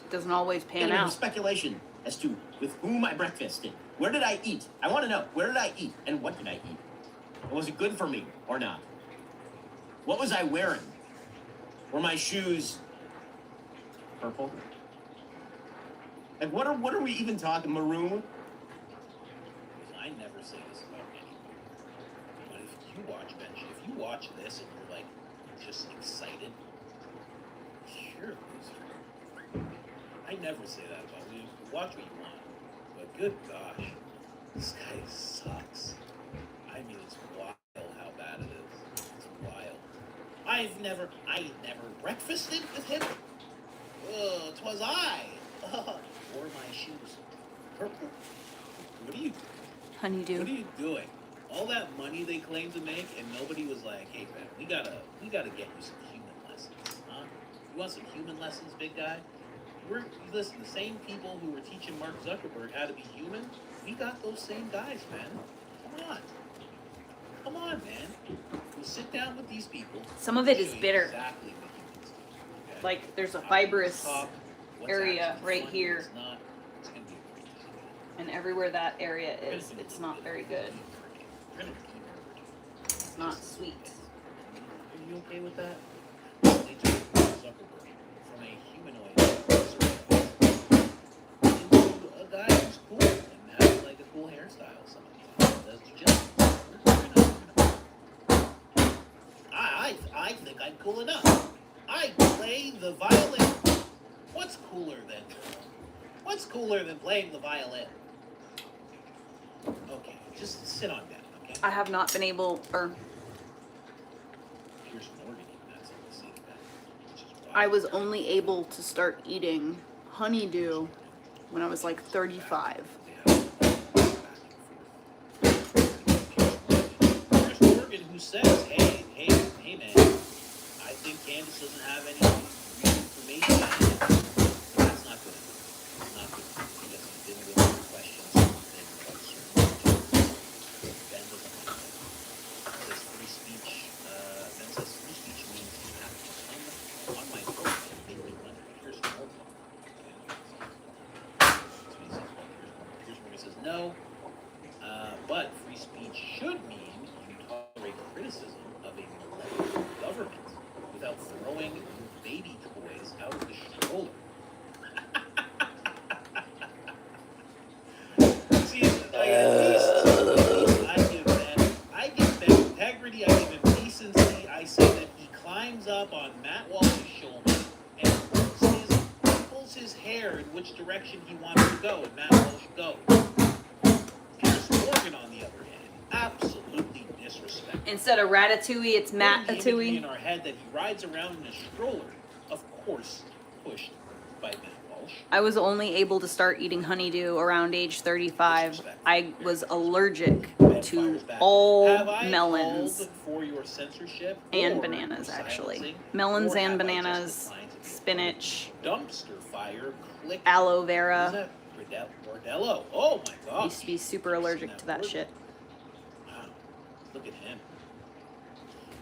Doesn't always pan out. Speculation as to with whom I breakfasted. Where did I eat? I want to know. Where did I eat? And what did I eat? And was it good for me or not? What was I wearing? Were my shoes purple? Like, what are we even talking? Maroon? I never say this about anyone, but if you watch Benji, if you watch this and you're like just excited, you're a loser. I never say that about you. Watch what you want, but good gosh, this guy sucks. I mean, it's wild how bad it is. It's wild. I never breakfasted with him. 'Twas I. Wore my shoes purple. What are you? Honeydew. What are you doing? All that money they claim to make, and nobody was like, "Hey, man, we gotta get you some human lessons, huh? You want some human lessons, big guy? Listen, the same people who were teaching Mark Zuckerberg how to be human, we got those same guys, man. Come on, man. We'll sit down with these people. Some of it show is you bitter. Exactly what humans do, okay? Like there's a How fibrous to talk, what's area actually right funny, here. what's not. It's gonna be a great decision. And everywhere that area is, it's not very good. It's not sweet. Are you okay with that? They took Zuckerberg from a humanoid into a guy who's cool and has like a cool hairstyle. Some of these does just. I think I'm cool enough. I play the violin. What's cooler than playing the violin? Okay, just sit on down, okay? I have not been able, or Here's Morgan even has something to say to that, which is wild. I was only able to start eating honeydew when I was like 35. There's Morgan who says, hey man, I think Candace doesn't have any real information on it. That's not good. It's not good because he didn't really answer questions. Ben doesn't like that. Says free speech. Ben says free speech means you have to come on my boat and make me money. Here's more. Here's where he says no. But free speech should mean you tolerate criticism of a malevolent government without throwing baby toys out of the stroller. See, like, at least I give Ben integrity, I give him decency. I say that he climbs up on Matt Walsh's shoulder and pulls his hair in which direction he wants to go, and Matt Walsh goes. Pierce Morgan, on the other hand, absolutely disrespectful. Instead of ratatouille, it's Putting the imagery in matatouille. our head that he rides around in a stroller, of course, pushed by Matt Walsh. I was only able to start eating honeydew around age 35. I was allergic Ben to fires back. all Have I melons called for your censorship and or bananas, your actually. silencing, Melons or and have I just bananas, declined to be spinach, dumpster fire, click. aloe What is vera. that? Bordello. Oh my I gosh. used to be super allergic to that shit. Wow. Look at him.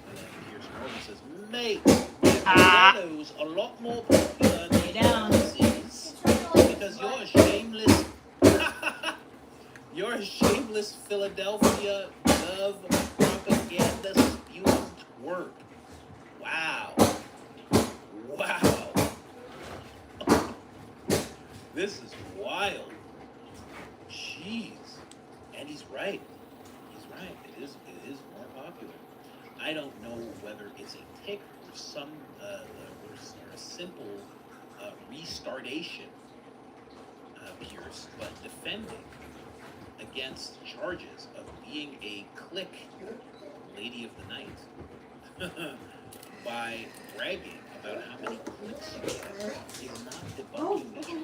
And then Pierce Morgan says, mate, Bordello's a lot more popular than down. yours is because you're a shameless you're a shameless Philadelphia Dove propaganda spewing twerp. Wow. This is wild. Jeez. And he's right. He's right. It is more popular. I don't know whether it's a tick or some or a simple restartation, Pierce, but defending against charges of being a click lady of the night by bragging about how many clicks you get is not debunking the charge.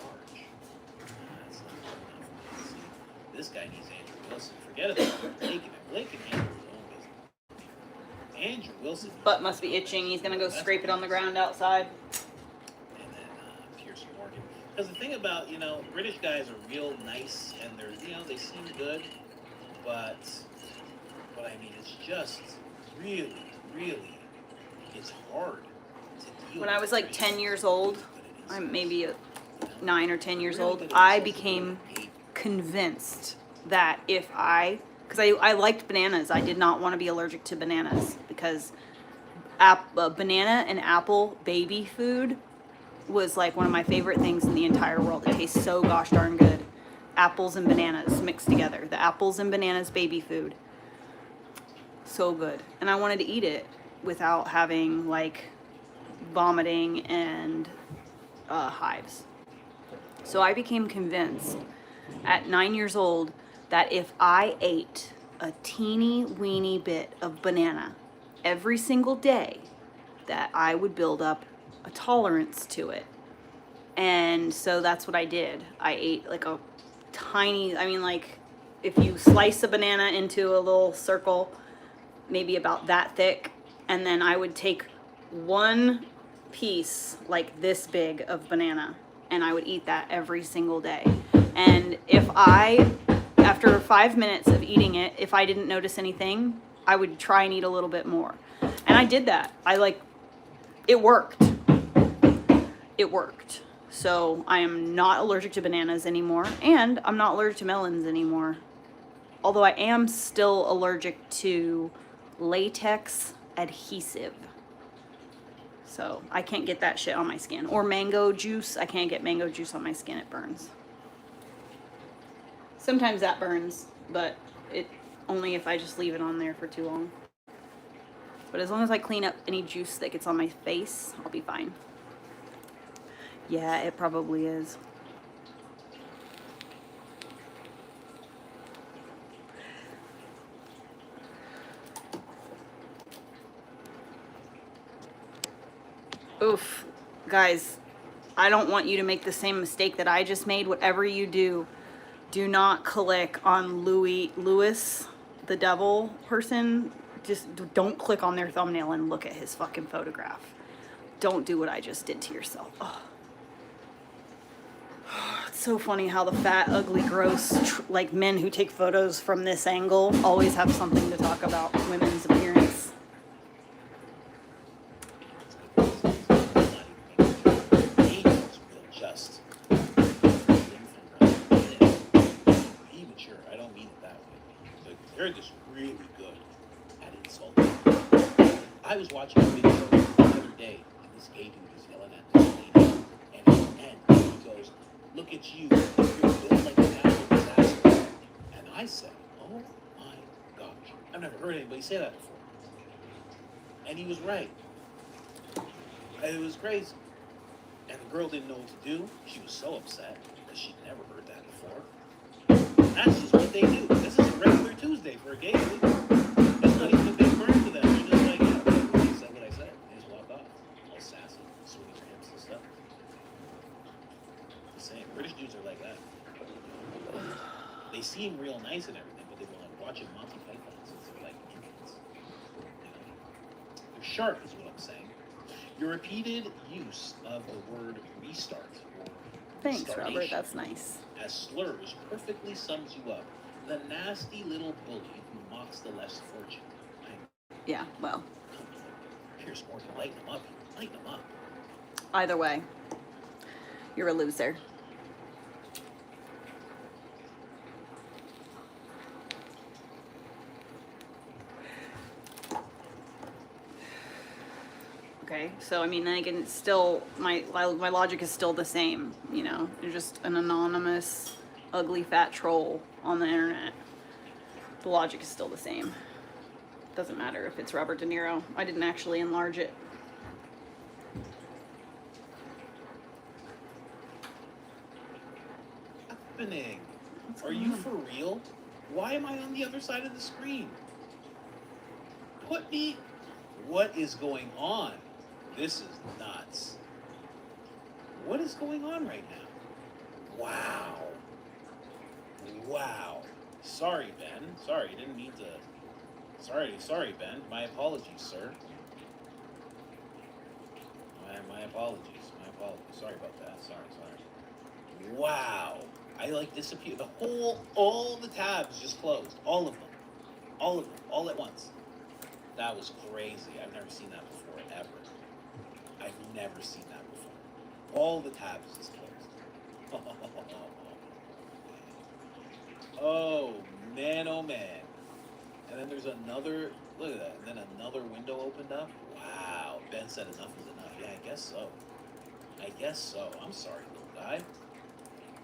That's not enough. See, this guy needs Andrew Wilson. Forget about Blake can handle his own business. Andrew Wilson. Butt must be itching. He's gonna go scrape it on the ground outside. And then Pierce Morgan. Because the thing about, British guys are real nice and they're, they seem good, but I mean, it's just really, really, it's hard to deal When I was like 10 years old, I'm maybe 9 or 10 years old, Really I good became behavior. convinced that because I liked bananas, I did not want to be allergic to bananas because banana and apple baby food was like one of my favorite things in the entire world. It tastes so gosh darn good. Apples and bananas mixed together. The apples and bananas baby food. So good. And I wanted to eat it without having like vomiting and hives. So I became convinced at 9 years old that if I ate a teeny weeny bit of banana every single day, that I would build up a tolerance to it. And so that's what I did. I ate like a tiny, I mean, like if you slice a banana into a little circle, maybe about that thick, and then I would take one piece like this big of banana, and I would eat that every single day. And if I, after 5 minutes of eating it, if I didn't notice anything, I would try and eat a little bit more. And I did that. It worked. It worked. So I am not allergic to bananas anymore, and I'm not allergic to melons anymore. Although I am still allergic to latex adhesive. So I can't get that shit on my skin. Or mango juice. I can't get mango juice on my skin. It burns. Sometimes that burns, but it only if I just leave it on there for too long. But as long as I clean up any juice that gets on my face, I'll be fine. Yeah, it probably is. Oof, guys, I don't want you to make the same mistake that I just made. Whatever you do, do not click on Lewis, the devil person. Just don't click on their thumbnail and look at his fucking photograph. Don't do what I just did to yourself. Oh. It's so funny how the fat, ugly, gross, like men who take photos from this angle always have something to talk about women's appearance. Just immature. I don't mean it that way. But they're just really good at insulting. I was watching a video the other day, and this gay dude was yelling at this lady, and at the end, he goes, "Look at you, you're built like an apple disaster." And I said, "Oh my gosh, I've never heard anybody say that before." And he was right. It was crazy. And the girl didn't know what to do. She was so upset because she'd never heard that before. That's just what they do. This is a regular Tuesday for a gay dude. That's not even a big burn to them. They're just like, yeah, I said what I said. They just walk off. All sassy, swinging their hips and stuff. The same. British dudes are like that. They seem real nice and everything, but they've been like watching Monty Python since they're like infants. You know? They're sharp is what I'm saying. Your repeated use of the word restart or Thanks, Robert. restartation That's nice. as slurs perfectly sums you up. The nasty little bully who mocks the less fortunate. Yeah, well, Pierce Morgan, lighten them up. Lighten them up. either way, you're a loser. Okay, so I mean, then again, it's still my logic is still the same. You know, you're just an anonymous, ugly, fat troll on the internet. The logic is still the same. Doesn't matter if it's Robert De Niro. I didn't actually enlarge it. Happening? Are you for real? Why am I on the other side of the screen? Put me. What is going on? This is nuts. What is going on right now? Wow. Wow. Sorry, Ben. Sorry, I didn't mean to. Sorry, Ben. My apologies, sir. My apologies. My apologies. Sorry about that. Sorry. Wow. I like disappeared. All the tabs just closed. All of them. All at once. That was crazy. I've never seen that before, ever. I've never seen that before. All the tabs just closed. Oh, man, oh, man. And then there's another, look at that. And then another window opened up. Wow. Ben said enough is enough. Yeah, I guess so. I guess so. I'm sorry, little guy.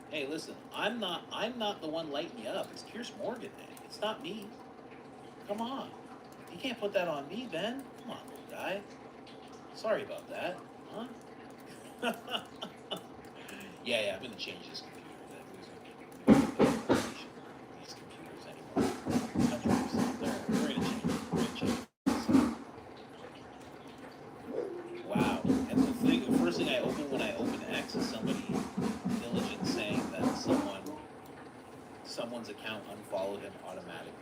Hey, listen, I'm not the one lighting you up. It's Pierce Morgan, man. It's not me. Come on. You can't put that on me, Ben. Come on, little guy. Sorry about that. Huh? Yeah, I'm gonna change this computer. These computers anymore. 100%. We're gonna change it. We're gonna change it. Wow. And the first thing I open when I open X is somebody diligent saying that someone's account unfollowed him automatically.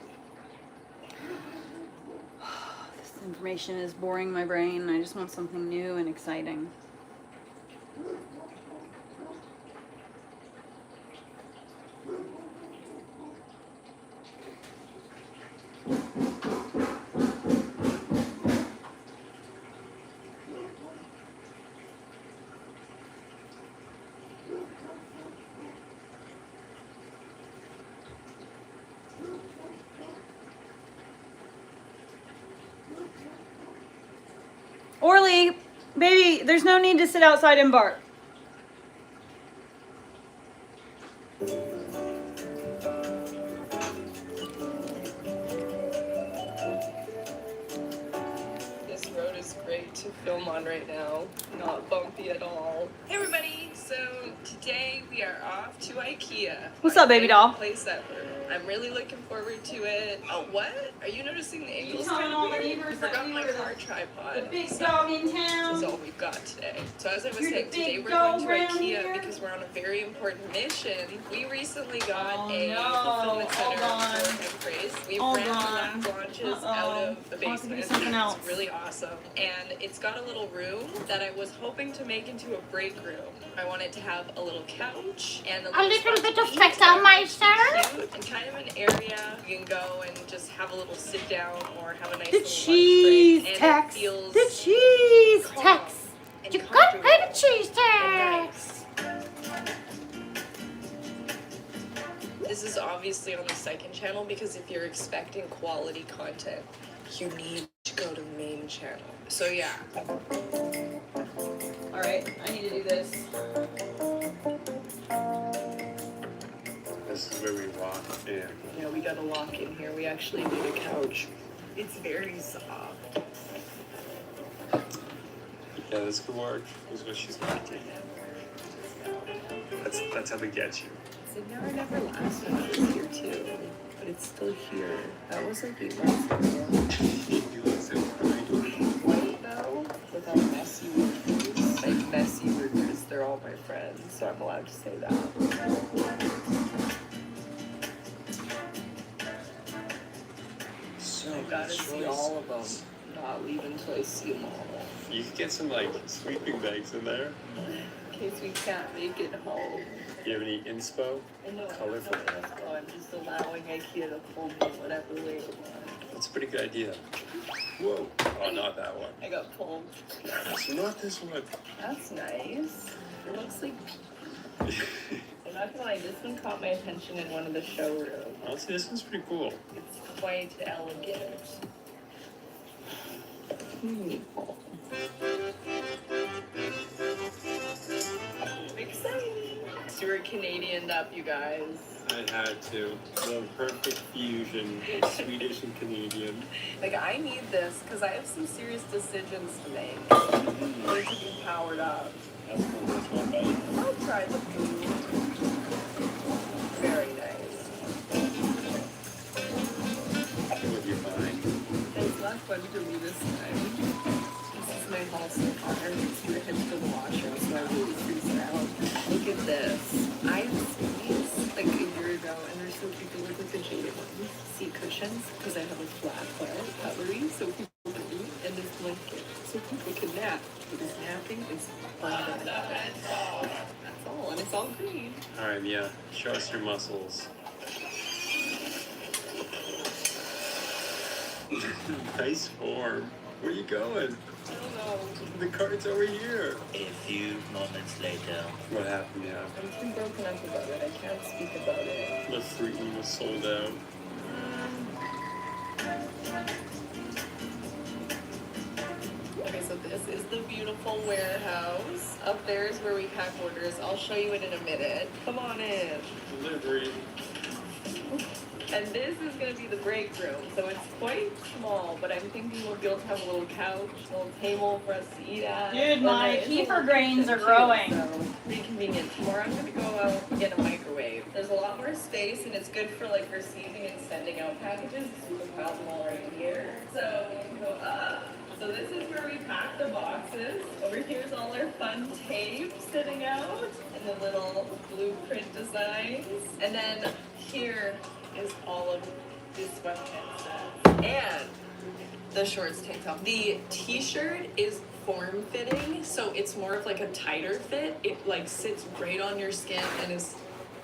This information is boring my brain. I just want something new and exciting. Orly, baby, there's no need to sit outside and bark. This road is great to film on right now. Not bumpy at all. Hey everybody! So today we are off to IKEA. What's My up, baby favorite doll? Place ever. I'm really looking forward to it. Oh, what? Are you noticing the angles telling kind all of the weird? I neighbors that forgot we my were car the tripod. big So dog in this is town. all we've got today. So as I was You're the saying, today big we're going dog to around IKEA here? because we're on a very important mission. We recently got Oh, a no. fulfillment center Hold on. for Embrace. We Hold ran the on. lab launches Uh-oh. out of the I'll have to do basement. something else. It's really awesome. And it's got a little room that I was hoping to make into a break room. I wanted to have a little couch and a little little spot bit to of eat, Texelmeister. cute, and kind of an area you can go and just have a little sit down or have a nice The little cheese, lunch break. Tex. And it feels The cheese, calm Tex. and You got comfortable baby cheese, and Tex. nice. This is obviously on the second channel because if you're expecting quality content, you need to go to the main channel. So yeah. All right, I need to do this. This is where we walk in. Yeah, we got a lock in here. We actually need a couch. It's very soft. Yeah, this could work. This is what she's liking. That's how they get you. So never last when I was here too. But it's still here. That was like 8 months ago. You look so pretty. White though, without messy roofers. Like messy roofers, they're all my friends, so I'm allowed to say that. So I gotta see all of them. Not leave until I see them all. You could get some like sleeping bags in there. In case we can't make it home. Do you have any inspo? I know. Colorful. I'm just allowing IKEA to pull me whatever way it wants. That's a pretty good idea. Whoa. Oh, not that one. I got pulled. So not this one. That's nice. It looks like. I'm not gonna lie, this one caught my attention in one of the showrooms. Honestly, this one's pretty cool. It's quite elegant. Exciting! So we're Canadianed up, you guys. I had to. The perfect fusion of Swedish and Canadian. Like, I need this because I have some serious decisions to make. I need to be powered up. That's cool. This one, buddy. I'll try the food. Very nice. It would be fine. It's not fun for me this time. This is my haul so far. I'm just gonna head to the washroom, so I really freeze out. Look at this. I have seen these like a year ago, and they're so cute. They look like the jaded ones. Seat cushions, because I have a flat cutlery, so people can eat, and this blanket, so people can nap. Because napping is fun. That's all, and it's all green. All right, Mia. Show us your muscles. Nice form. Where are you going? I don't know. The cart's over here. A few moments later. What happened, yeah? I'm too broken up about it. I can't speak about it. The fruit one was sold out. Okay, so this is the beautiful warehouse up there's where we pack orders. I'll show you it in a minute. Come on in. Delivery. And this is going to be the break room. So it's quite small, but I'm thinking we'll be able to have a little couch, a little table for us to eat at. Dude, And my there is a kefir little grains kitchen are too, growing. So pretty convenient. Tomorrow I'm going to go out and get a microwave. There's a lot more space, and it's good for like receiving and sending out packages. So we can pile them all right here. So we can go up. So this is where we pack the boxes. Over here's all our fun tape sitting out and the little blueprint designs. And then here is all of this sweatpants sets. And the shorts tank top. The t-shirt is form fitting, so it's more of like a tighter fit. It like sits right on your skin and is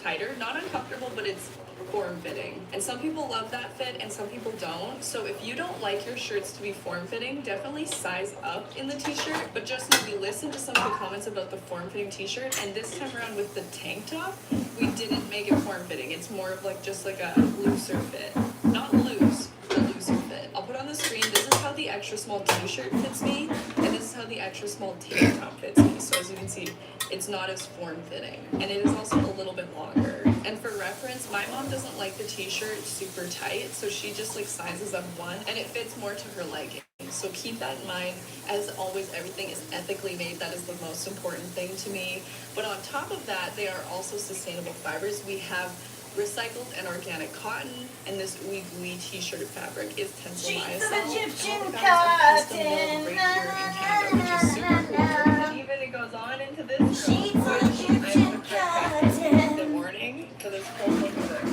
tighter. Not uncomfortable, but it's form fitting. And some people love that fit and some people don't. So if you don't like your shirts to be form fitting, definitely size up in the t-shirt. But just know we listened to some of the comments about the form fitting t-shirt, and this time around with the tank top, we didn't make it form fitting. It's more of like just like a looser fit. Not loose, but looser fit. I'll put on the screen. This is how the extra small t-shirt fits me, and this is how the extra small tank top fits me. So as you can see, it's not as form fitting, and it is also a little bit longer. And for reference, my mom doesn't like the t-shirt super tight, so she just like sizes up one, and it fits more to her liking. So keep that in mind. As always, everything is ethically made. That is the most important thing to me. But on top of that, they are also sustainable fibers. We have recycled and organic cotton, and this ooey gooey t-shirt fabric is tencel Sheets of lyocell. Egyptian And all the fabrics are custom milled cotton. right here in Canada, which is super cool. And even it goes on into this room, Sheets of which I'm the Egyptian correct height in the cotton. morning for this whole look of this.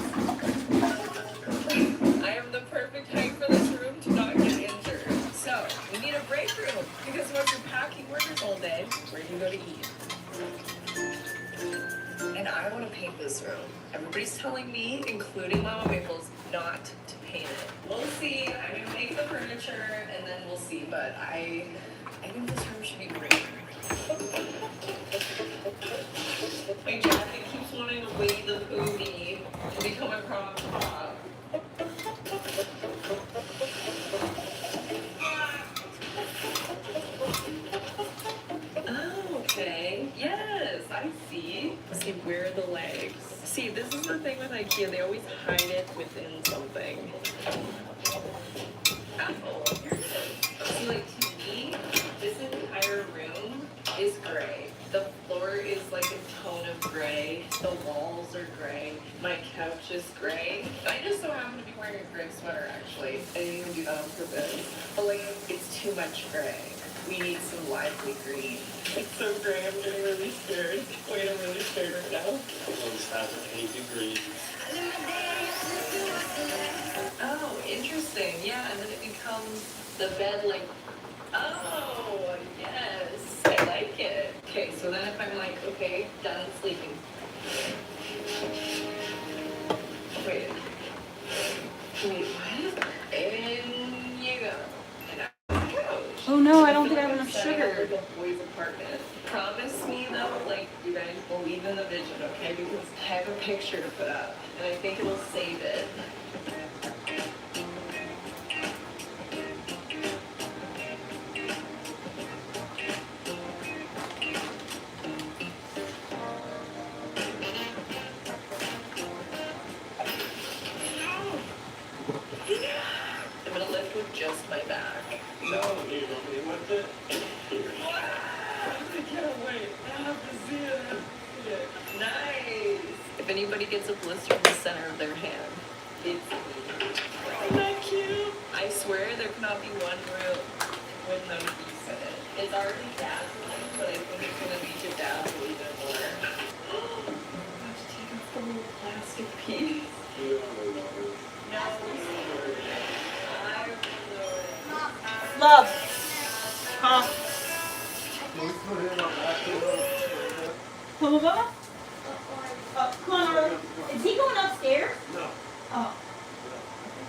I am the perfect height for this room to not get injured. So we need a break room because once you're packing orders all day, where do you go to eat? And I want to paint this room. Everybody's telling me, including Mama Maples, not to paint it. We'll see. I'm gonna make the furniture and then we'll see. But I think this room should be green. My jacket keeps wanting to weigh the booty and become a crop top. Oh, okay. Yes, I see. See, where are the legs? See, this is the thing with IKEA. They always hide it within something. Ow. See, like, to me, this entire room is gray. The floor is like a tone of gray. The walls are gray. My couch is gray. I just so happen to be wearing a gray sweater, actually. I didn't even do that on purpose. But, like, it's too much gray. We need some lively green. It's so gray, I'm getting really scared. Wait, I'm really scared right now. Always have an 8 degree. Oh, interesting. Yeah, and then it becomes the bed like, oh, yes. I like it. Okay, so then if I'm like, okay, done sleeping. Wait. Wait, what? In you go. And I'm on the couch. Oh no, I don't feel think I have I'm enough setting up sugar. like a boy's apartment. Promise me though, like you guys believe in the vision, okay? Because I have a picture to put up, and I think it'll save it. I'm gonna lift with just my back. No, you don't need with it. I can't wait. I have to see it. Nice. If anybody gets a blister in the center of their hand, it's me. Isn't that cute? I swear there cannot be one room with no piece in it. It's already dazzling, but I think it's gonna be to dazzle even more. I have to take off the little plastic piece. You don't know. No. I know it. Love. Huh? Can we put him on back to the... Come on, Bubba. Come on, Arlo. Is he going upstairs? No. Oh.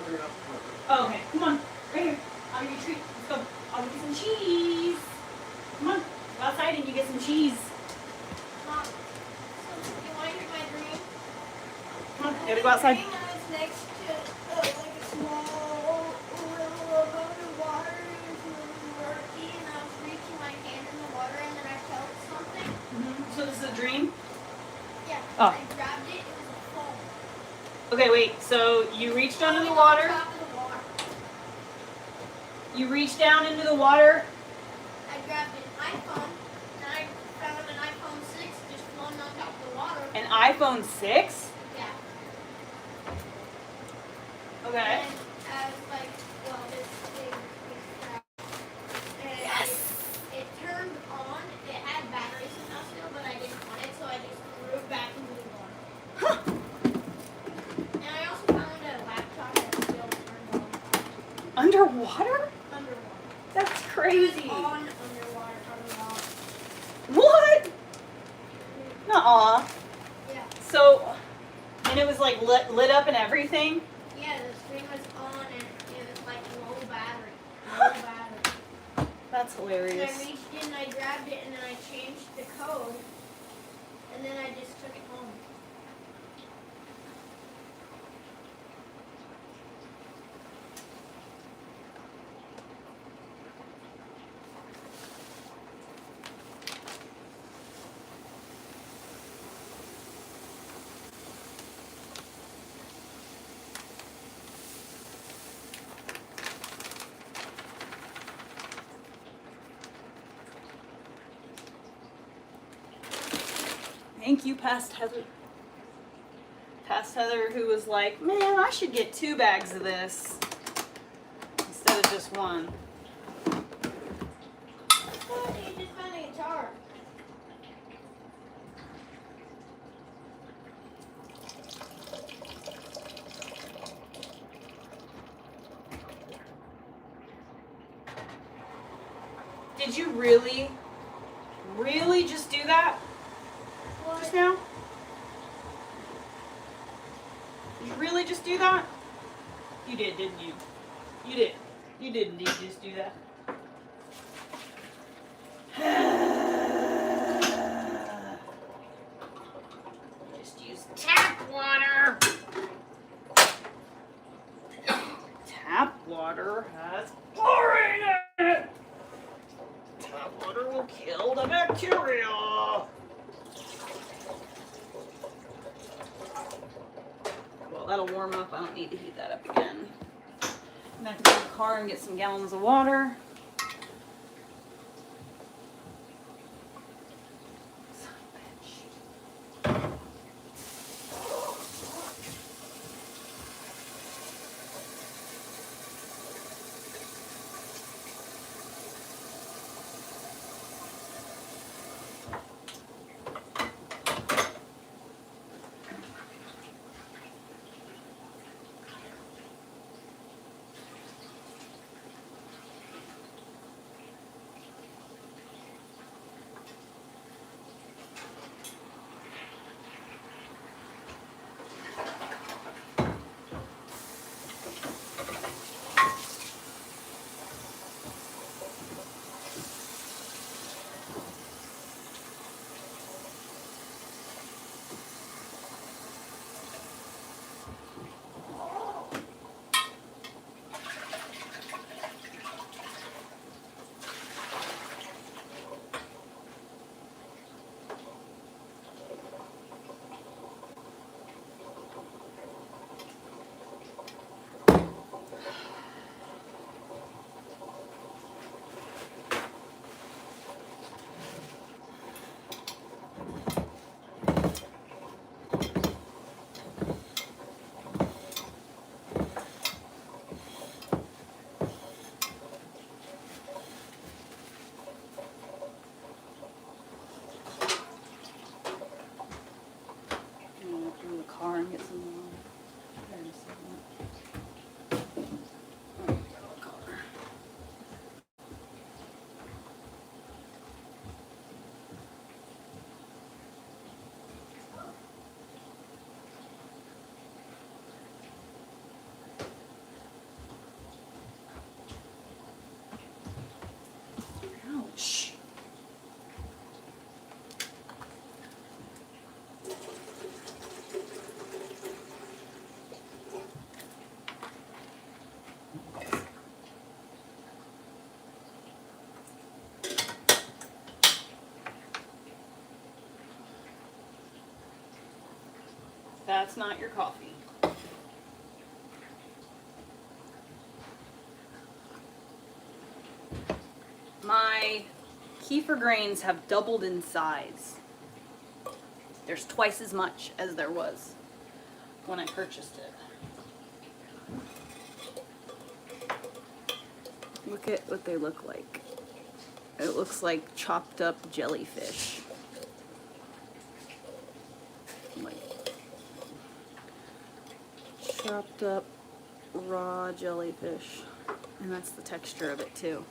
Put it up front. Oh, okay. Come on. Right here. I'll give you a treat. Let's go. I'll give you some cheese. Come on. Go outside and you get some cheese. Mom, so you want to hear my dream? Come on. Gotta go outside. My dream is next to like a small little abode of water. It was really murky, and I was reaching my hand in the water, and then I felt something. is a dream? Yeah. Oh. I grabbed it. It was a phone. Okay, wait. So you reached under the On water. top of the water. You reached down into the water. I grabbed an iPhone, and I found an iPhone 6 just floating on top of the water. An iPhone 6? Yeah. Okay. And I was like, well, this thing is crap. And it turned on. It had batteries somehow still, but I didn't want it, so I just threw it back into the water. Huh. And I also found a laptop that still turned on Underwater? underwater. That's It was crazy. on underwater, turned on. What? Nuh-uh. Yeah. So, and it was like lit up and everything? Yeah, the screen was on and it was like low battery. Low battery. That's And I hilarious. reached in, I grabbed it, and then I changed the code. And then I just took it home. Thank you, Past Heather. Past Heather, who was like, man, I should get 2 bags of this instead of just one. What? You just found a guitar. Did you really just do that just What? now? Did you really just do that? You did, didn't you? You did. You did indeed just do that. Just use tap water. Tap water has chlorine in it. Tap water will kill the bacteria. Well, that'll warm up. I don't need to heat that up again. I'm gonna have to go to the car and get some gallons of water. Son of a bitch. That's not your coffee. My kefir grains have doubled in size. There's twice as much as there was when I purchased it. Look at what they look like. It looks like chopped up jellyfish. Like chopped up raw jellyfish. And that's the texture of it too.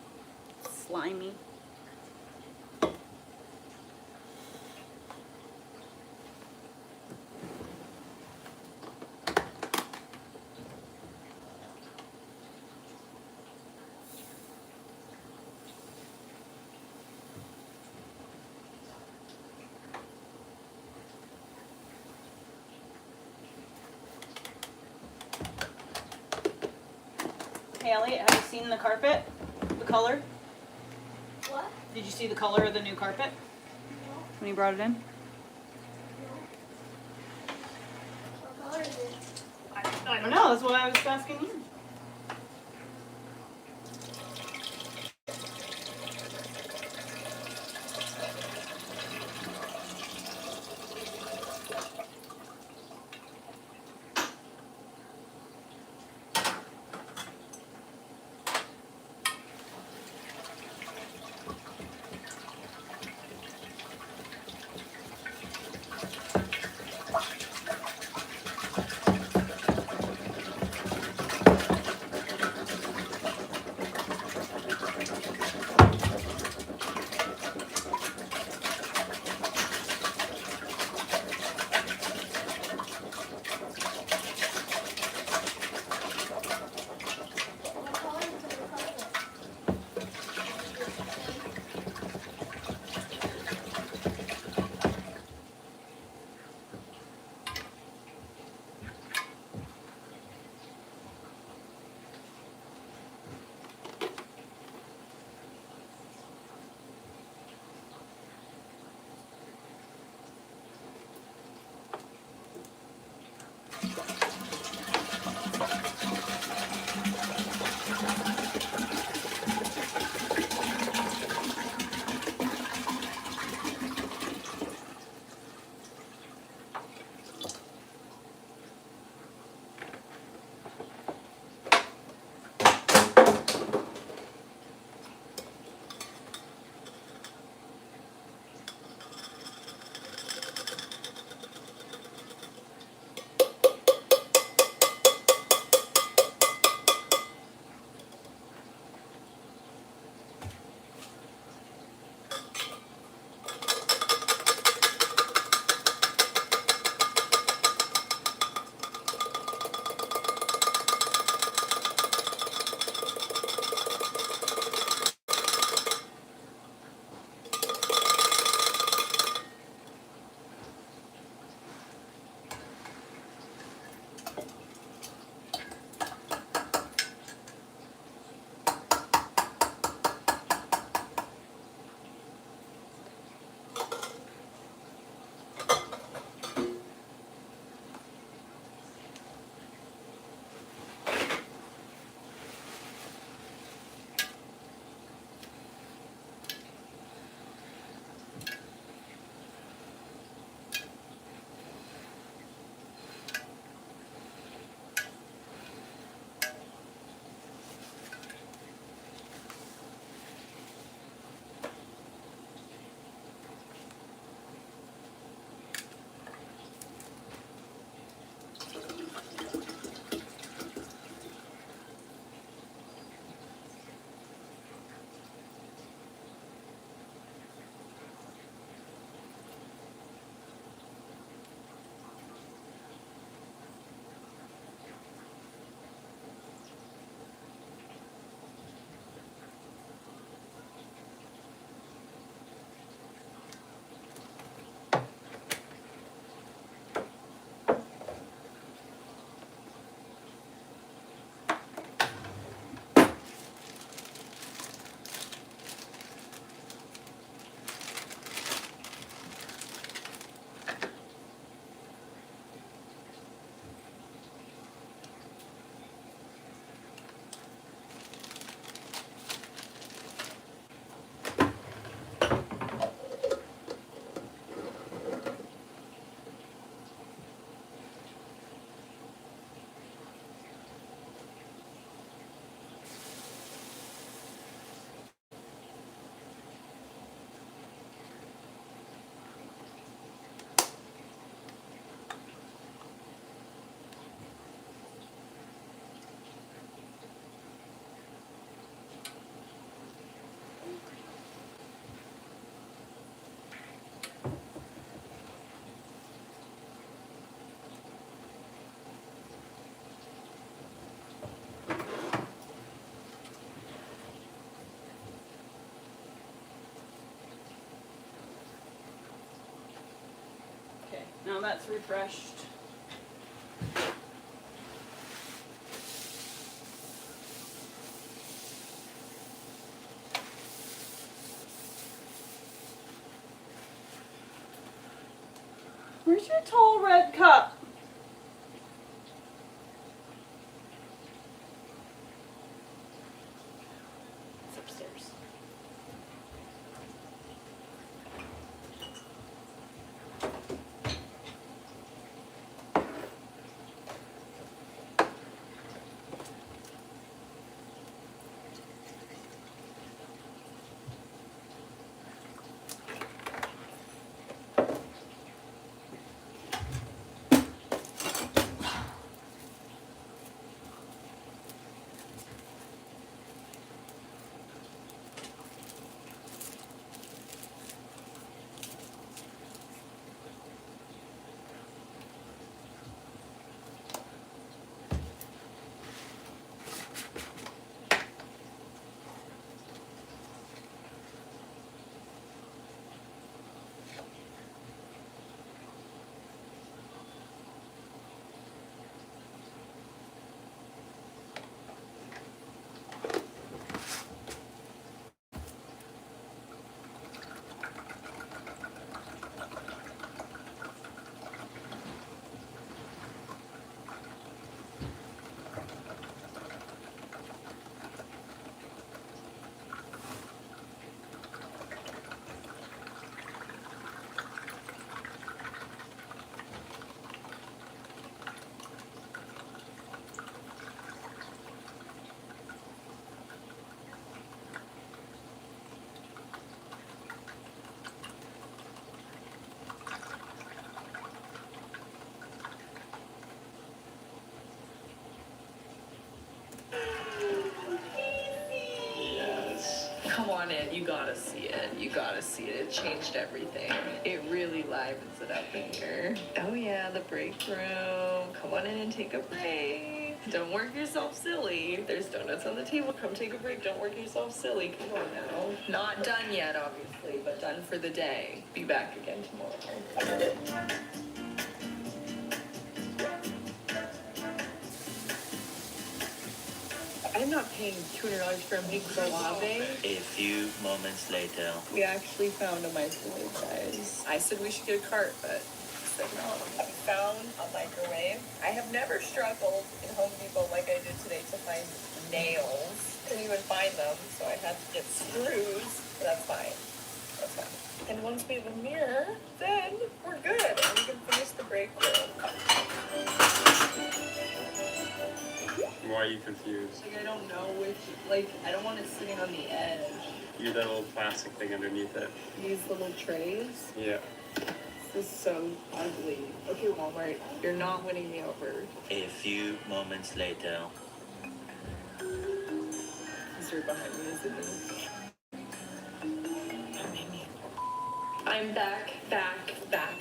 Slimy. Hey Elliot, have you seen the carpet? The color? What? Did you see the color of the new carpet No. when you brought it in? No. What color is it? I don't know, that's what I was asking you. Now that's refreshed. Where's your tall red cup? It's upstairs. Yes. Come on in, you gotta see it. You gotta see it. It changed everything. It really livens it up in here. Oh yeah, the break room. Come on in and take a break. Don't work yourself silly. There's donuts on the table. Come take a break. Don't work yourself silly. Come on now. Not done yet, obviously, but done for the day. Be back again tomorrow. I'm not paying $200 for a microwave. A few moments later. We actually found a microwave, guys. I said we should get a cart, but he said no. We found a microwave. I have never struggled in Home Depot like I did today to find nails. Couldn't even find them, so I had to get screws. But that's fine. That's fine. And once we have a mirror, then we're good. And we can finish the break room. Why are you confused? Like, I don't know which, like, I don't want it sitting on the edge. You that little plastic thing underneath it. These little trays. Yeah. This is so ugly. Okay, Walmart, you're not winning me over. A few moments later. He's right behind me, isn't he? I'm back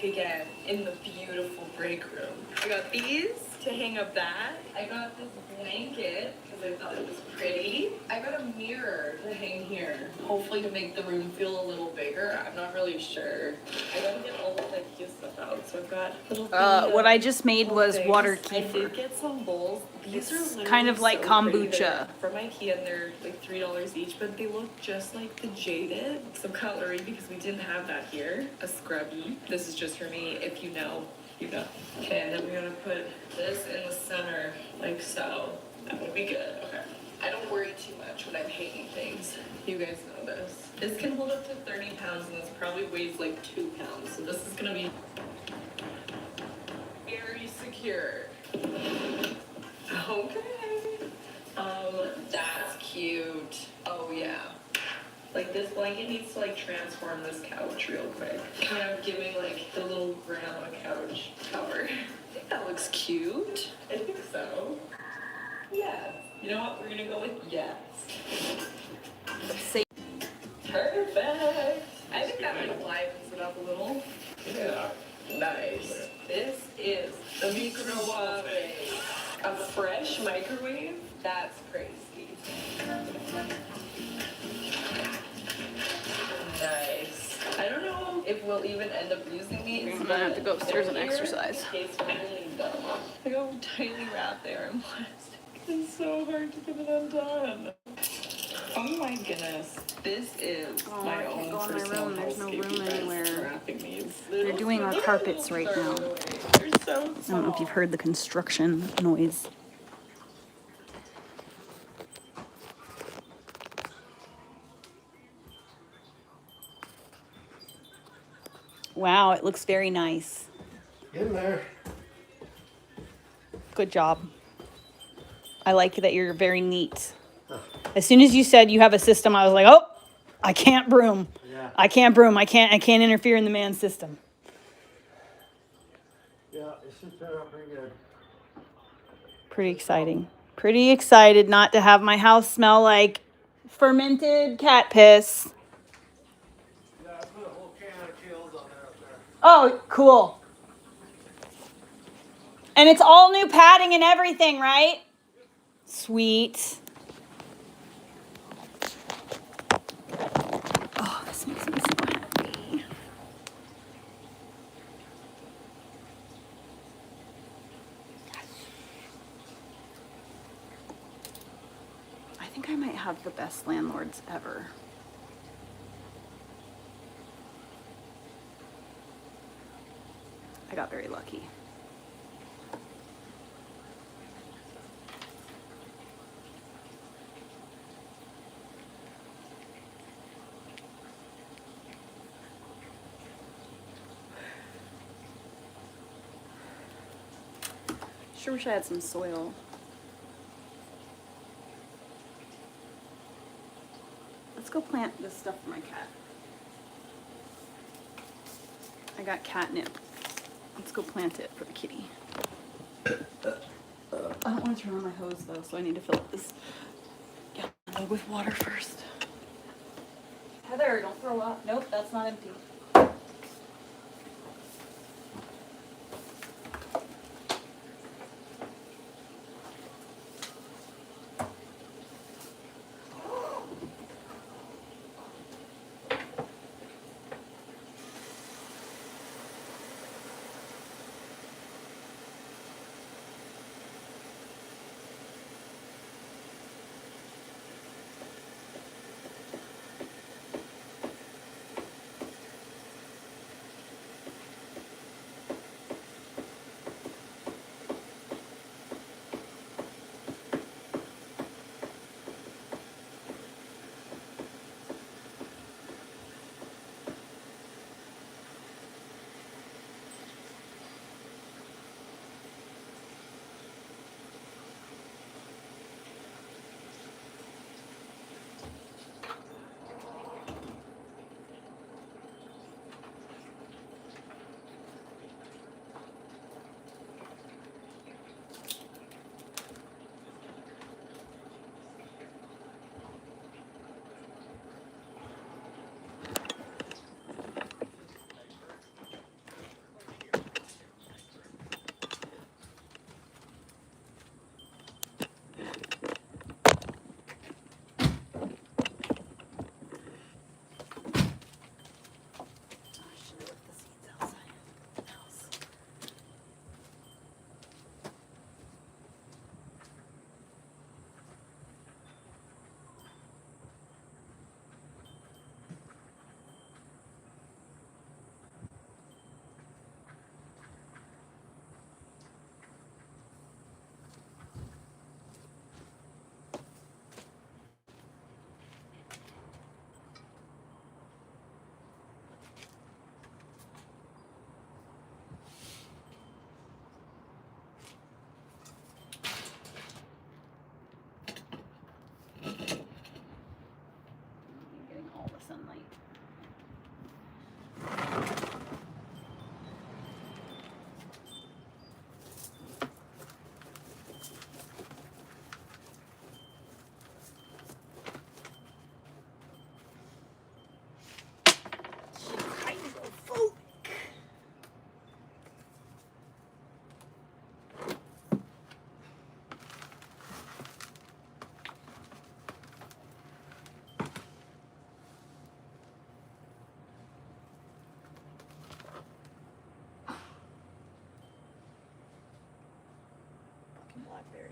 again in the beautiful break room. I got these to hang up that. I got this blanket because I thought it was pretty. I got a mirror to hang here, hopefully to make the room feel a little bigger. I'm not really sure. I gotta get all of that cute stuff out. So I've got little What I just made was things. water I kefir. did get some bowls. These are literally kind of like so pretty. kombucha. They're from IKEA and they're like $3 each, but they look just like the Jaded. Some cutlery because we didn't have that here. A scrubby. This is just for me. If you know, you know. Okay, and then we're gonna put this in the center like so. That would be good. Okay. I don't worry too much when I'm hanging things. You guys know this. This can hold up to 30 pounds and this probably weighs like 2 pounds. So this is gonna be very secure. Okay. That's cute. Oh yeah. Like this blanket needs to like transform this couch real quick. Kind of giving like the little grandma couch cover. I think that looks cute. I think so. Yes. You know what? We're gonna go with yes. Say Perfect. I think that like livens it up a little. Yeah. Nice. This is the microwave. A fresh microwave? That's crazy. Nice. I don't know if we'll even end up using these. I'm gonna have to go upstairs and they're here exercise. in case we need them. Look how tightly wrapped they are in plastic. It's so hard to get it undone. Oh my goodness. This is Oh, I my can't own go in my personal room. There's no hellscape, room you guys, anywhere. wrapping these. They're doing our carpets right now. They're so I don't know if you've heard the construction noise. Wow, it looks very nice. In there. Good job. I like that you're very neat. As soon as you said you have a system, I was like, oh, I can't broom. Yeah. I can't broom. I can't interfere in the man's system. Yeah, it should turn out pretty good. Pretty exciting. Pretty excited not to have my house smell like fermented cat piss. Yeah, I put a whole can of kills on there up there. Oh, cool. And it's all new padding and everything, right? Sweet. Oh, this makes me so happy. I think I might have the best landlords ever. I got very lucky. Sure wish I had some soil. Let's go plant this stuff for my cat. I got catnip. Let's go plant it for the kitty. I don't want to turn on my hose though, so I need to fill up this gallon mug with water first. Heather, don't throw up. Nope, that's not empty. blackberries.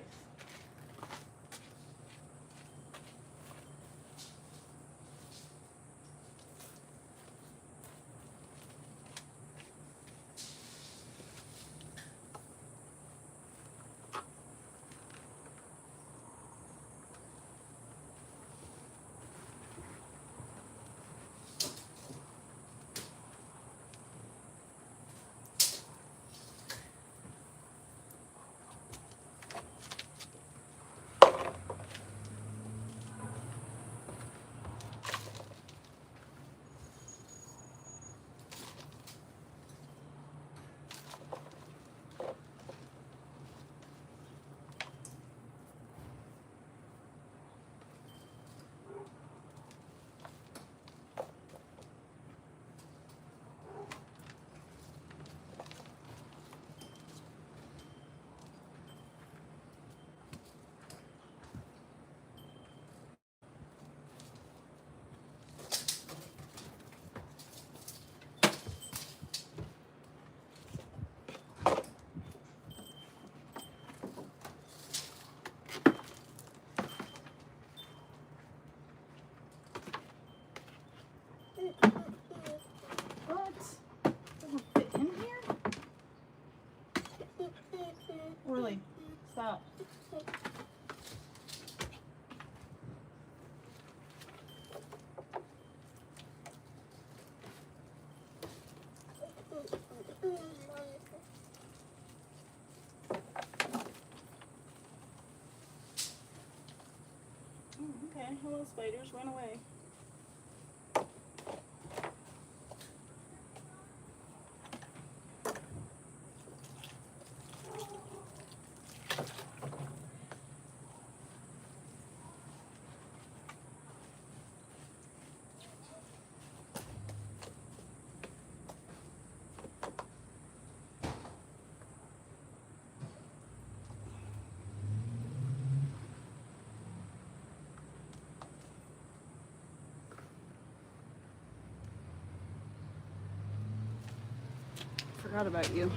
What? Doesn't fit in here? Really? Stop. Okay, hello spiders, run away. Forgot about you.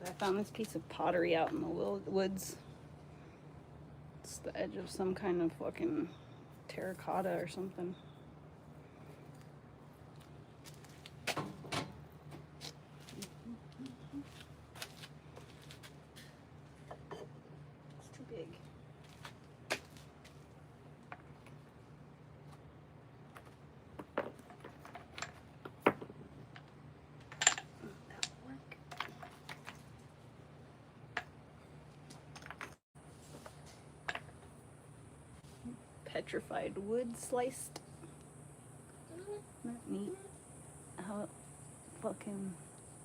I found this piece of pottery out in the woods. It's the edge of some kind of fucking terracotta or something. It's too big. That'll work. Petrified wood sliced. Isn't that neat? How it fucking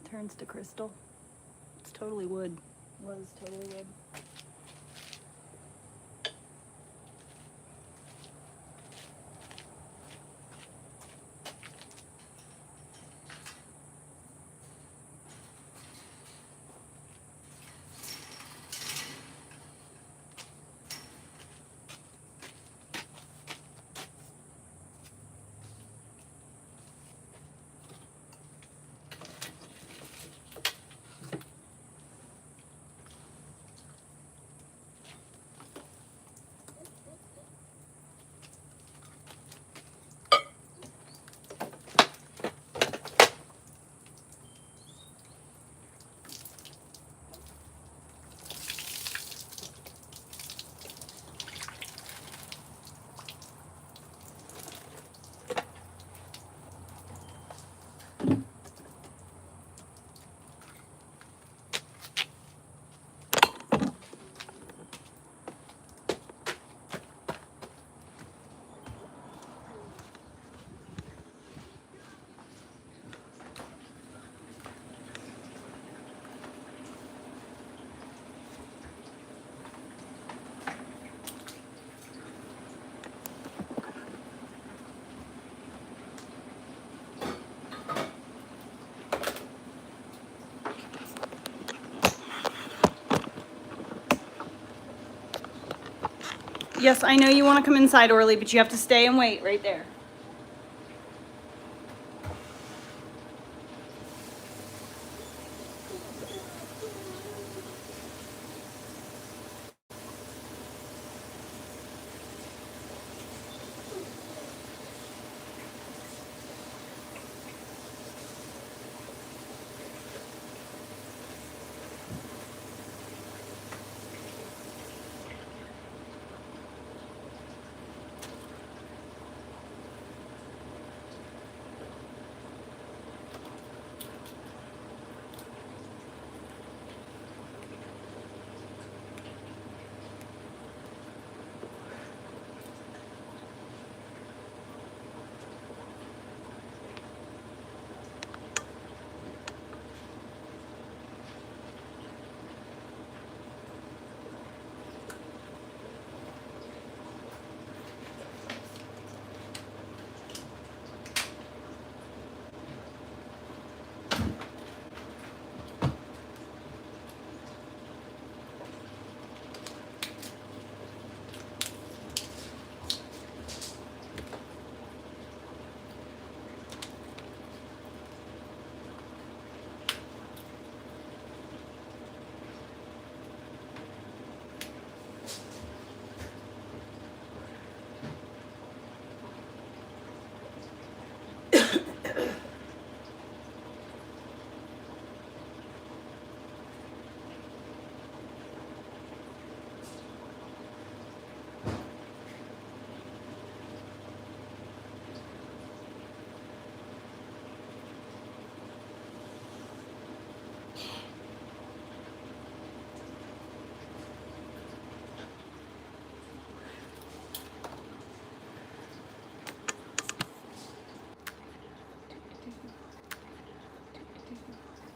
turns to crystal. It's totally wood. Was totally wood. Yes, I know you want to come inside, Orly, but you have to stay and wait right there.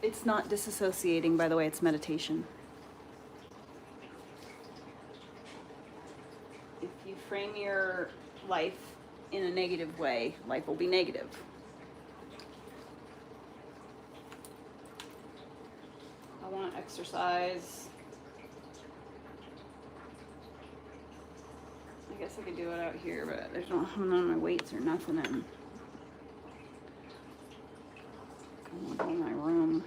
It's not disassociating, by the way, it's meditation. If you frame your life in a negative way, life will be negative. I want to exercise. I guess I could do it out here, but there's none of my weights or nothing in. I want to be in my room.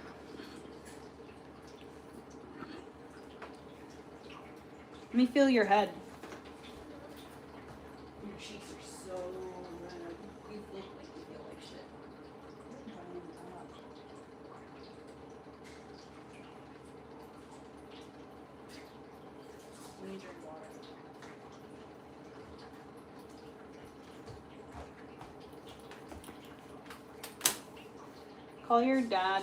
Let me feel your head. Your cheeks are so red. You look like you feel like shit. Let me drink water. Call your dad.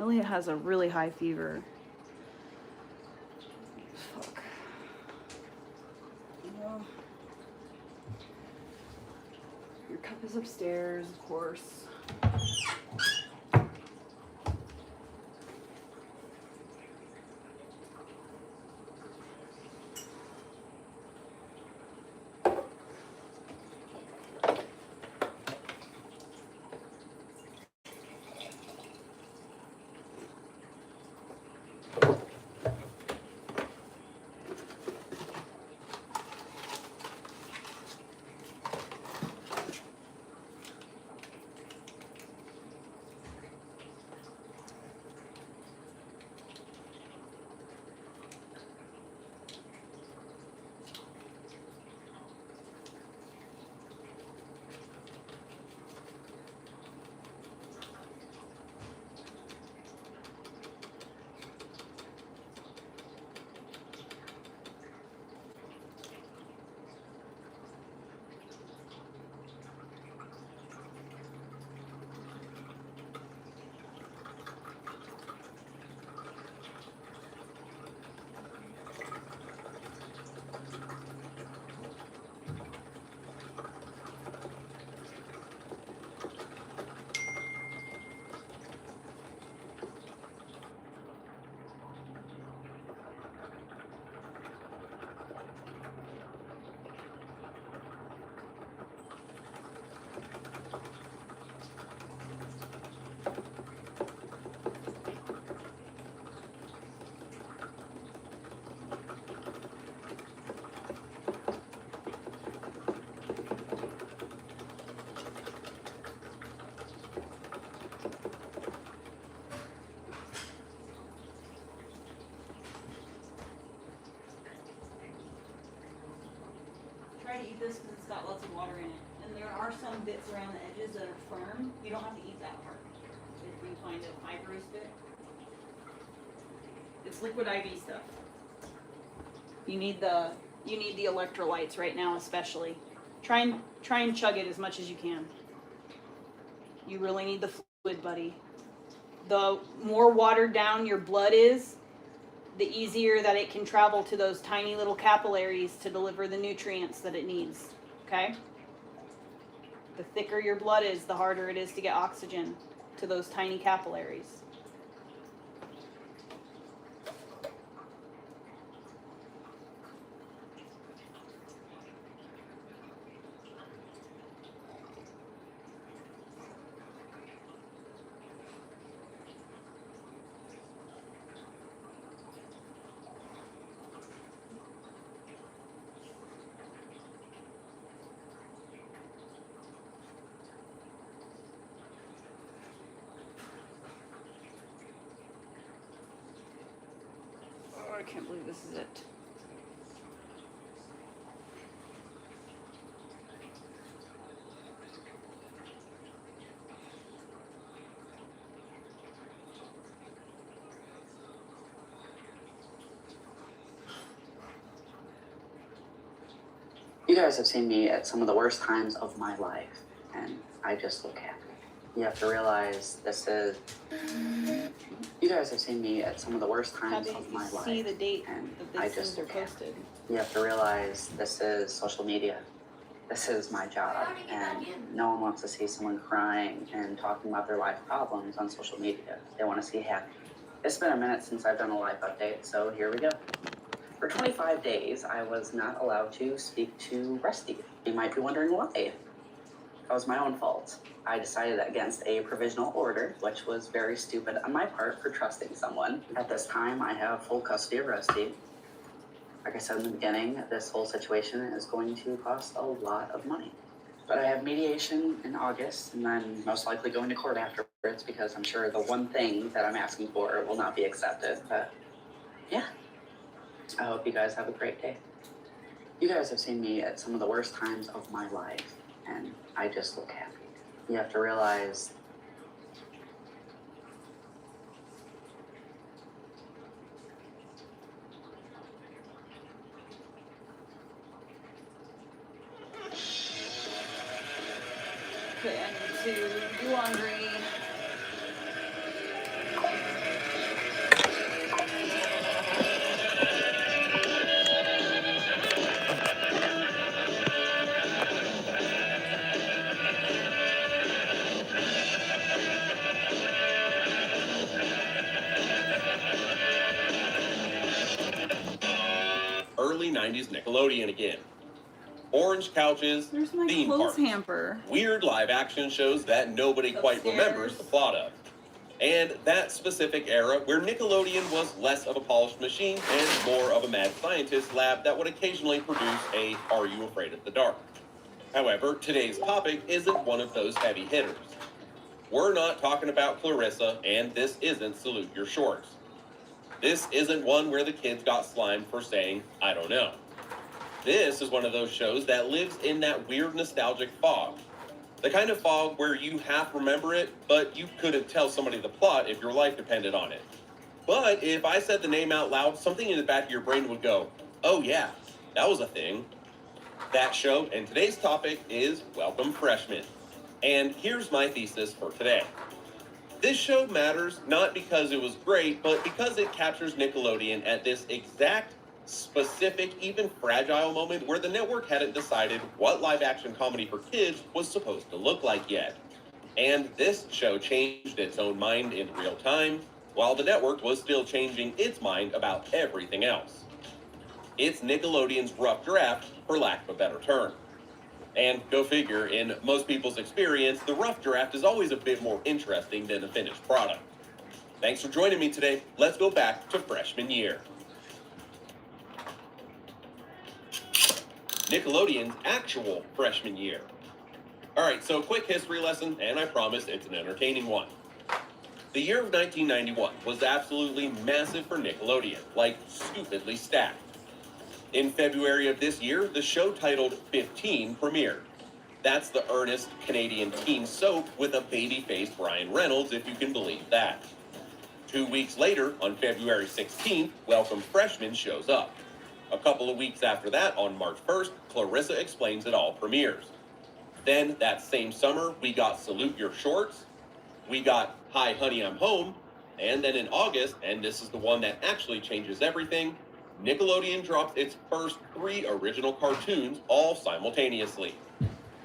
Elliot has a really high fever. Fuck. Well, your cup is upstairs, of course. Try to eat this because it's got lots of water in it. And there are some bits around the edges that are firm. You don't have to eat that part. If you find a fibrous bit. It's liquid IV stuff. You need the electrolytes right now, especially. Try and chug it as much as you can. You really need the fluid, buddy. The more watered down your blood is, the easier that it can travel to those tiny little capillaries to deliver the nutrients that it needs, okay? The thicker your blood is, the harder it is to get oxygen to those tiny capillaries. Oh, I can't believe this is it. You guys have seen me at some of the worst times of my life, and I just look happy. You have to realize this is... You guys have seen me at some of the worst times of my life. See the date and that I these just things are look happy. posted. You have to realize this is social media. This is my job, and no one wants to see someone crying and talking about their life problems on social media. They want to see happy. It's been a minute since I've done a life update, so here we go. For 25 days, I was not allowed to speak to Rusty. You might be wondering why. That was my own fault. I decided against a provisional order, which was very stupid on my part for trusting someone. At this time, I have full custody of Rusty. Like I said in the beginning, this whole situation is going to cost a lot of money. But I have mediation in August, and then most likely going to court afterwards because I'm sure the one thing that I'm asking for will not be accepted. But yeah, I hope you guys have a great day. You guys have seen me at some of the worst times of my life, and I just look happy. You have to realize Okay, I need to do laundry. early 90s Nickelodeon again. Orange couches, There's my theme clothes parks, hamper. weird live action shows that nobody quite Upstairs. remembers the plot of. And that specific era where Nickelodeon was less of a polished machine and more of a mad scientist lab that would occasionally produce a Are You Afraid of the Dark? However, today's topic isn't one of those heavy hitters. We're not talking about Clarissa, and this isn't Salute Your Shorts. This isn't one where the kids got slimed for saying, I don't know. This is one of those shows that lives in that weird nostalgic fog. The kind of fog where you half remember it, but you couldn't tell somebody the plot if your life depended on it. But if I said the name out loud, something in the back of your brain would go, oh yeah, that was a thing. That show and today's topic is Welcome Freshmen. And here's my thesis for today. This show matters not because it was great, but because it captures Nickelodeon at this exact, specific, even fragile moment where the network hadn't decided what live-action comedy for kids was supposed to look like yet. And this show changed its own mind in real time, while the network was still changing its mind about everything else. It's Nickelodeon's rough draft, for lack of a better term. And go figure, in most people's experience, the rough draft is always a bit more interesting than the finished product. Thanks for joining me today. Let's go back to freshman year. Nickelodeon's actual freshman year. Alright, so quick history lesson, and I promise it's an entertaining one. The year of 1991 was absolutely massive for Nickelodeon, like stupidly stacked. In February of this year, the show titled 15 premiered. That's the earnest Canadian teen soap with a baby-faced Ryan Reynolds, if you can believe that. 2 weeks later, on February 16th, Welcome Freshmen shows up. A couple of weeks after that, on March 1st, Clarissa Explains It All premieres. Then, that same summer, we got Salute Your Shorts, we got Hi Honey I'm Home, and then in August, and this is the one that actually changes everything, Nickelodeon dropped its first 3 original cartoons all simultaneously.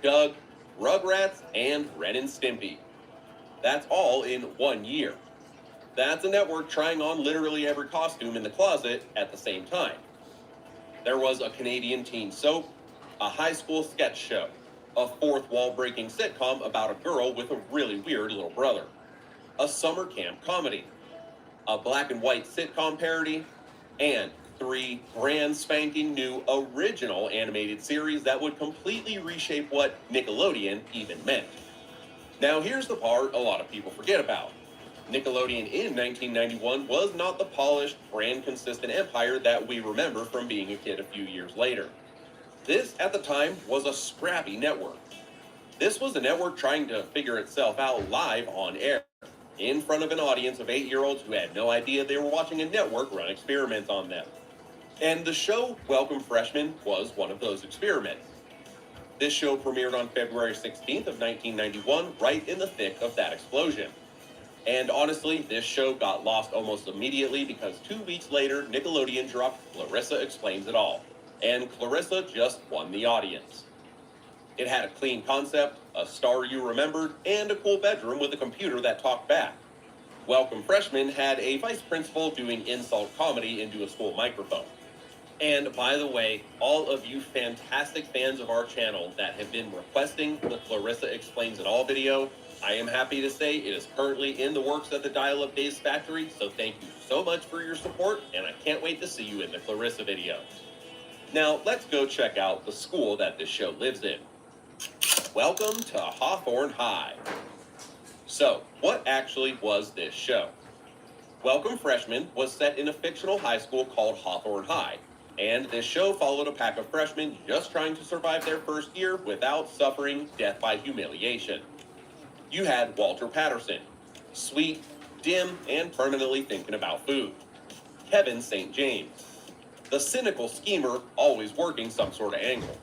Doug, Rugrats, and Ren and Stimpy. That's all in 1 year. That's a network trying on literally every costume in the closet at the same time. There was a Canadian teen soap, a high school sketch show, a fourth wall-breaking sitcom about a girl with a really weird little brother, a summer camp comedy, a black and white sitcom parody, and 3 brand spanking new original animated series that would completely reshape what Nickelodeon even meant. Now here's the part a lot of people forget about. Nickelodeon in 1991 was not the polished, brand consistent empire that we remember from being a kid a few years later. This, at the time, was a scrappy network. This was a network trying to figure itself out live on air, in front of an audience of 8-year-olds who had no idea they were watching a network run experiments on them. And the show, Welcome Freshmen, was one of those experiments. This show premiered on February 16th of 1991, right in the thick of that explosion. And honestly, this show got lost almost immediately because 2 weeks later, Nickelodeon dropped Clarissa Explains It All. And Clarissa just won the audience. It had a clean concept, a star you remembered, and a cool bedroom with a computer that talked back. Welcome Freshmen had a vice principal doing insult comedy into a school microphone. And by the way, all of you fantastic fans of our channel that have been requesting the Clarissa Explains It All video, I am happy to say it is currently in the works at the Dial Up Days factory, so thank you so much for your support, and I can't wait to see you in the Clarissa video. Now, let's go check out the school that this show lives in. Welcome to Hawthorne High. So, what actually was this show? Welcome Freshmen was set in a fictional high school called Hawthorne High, and this show followed a pack of freshmen just trying to survive their first year without suffering death by humiliation. You had Walter Patterson, sweet, dim, and permanently thinking about food. Kevin St. James, the cynical schemer always working some sort of angle.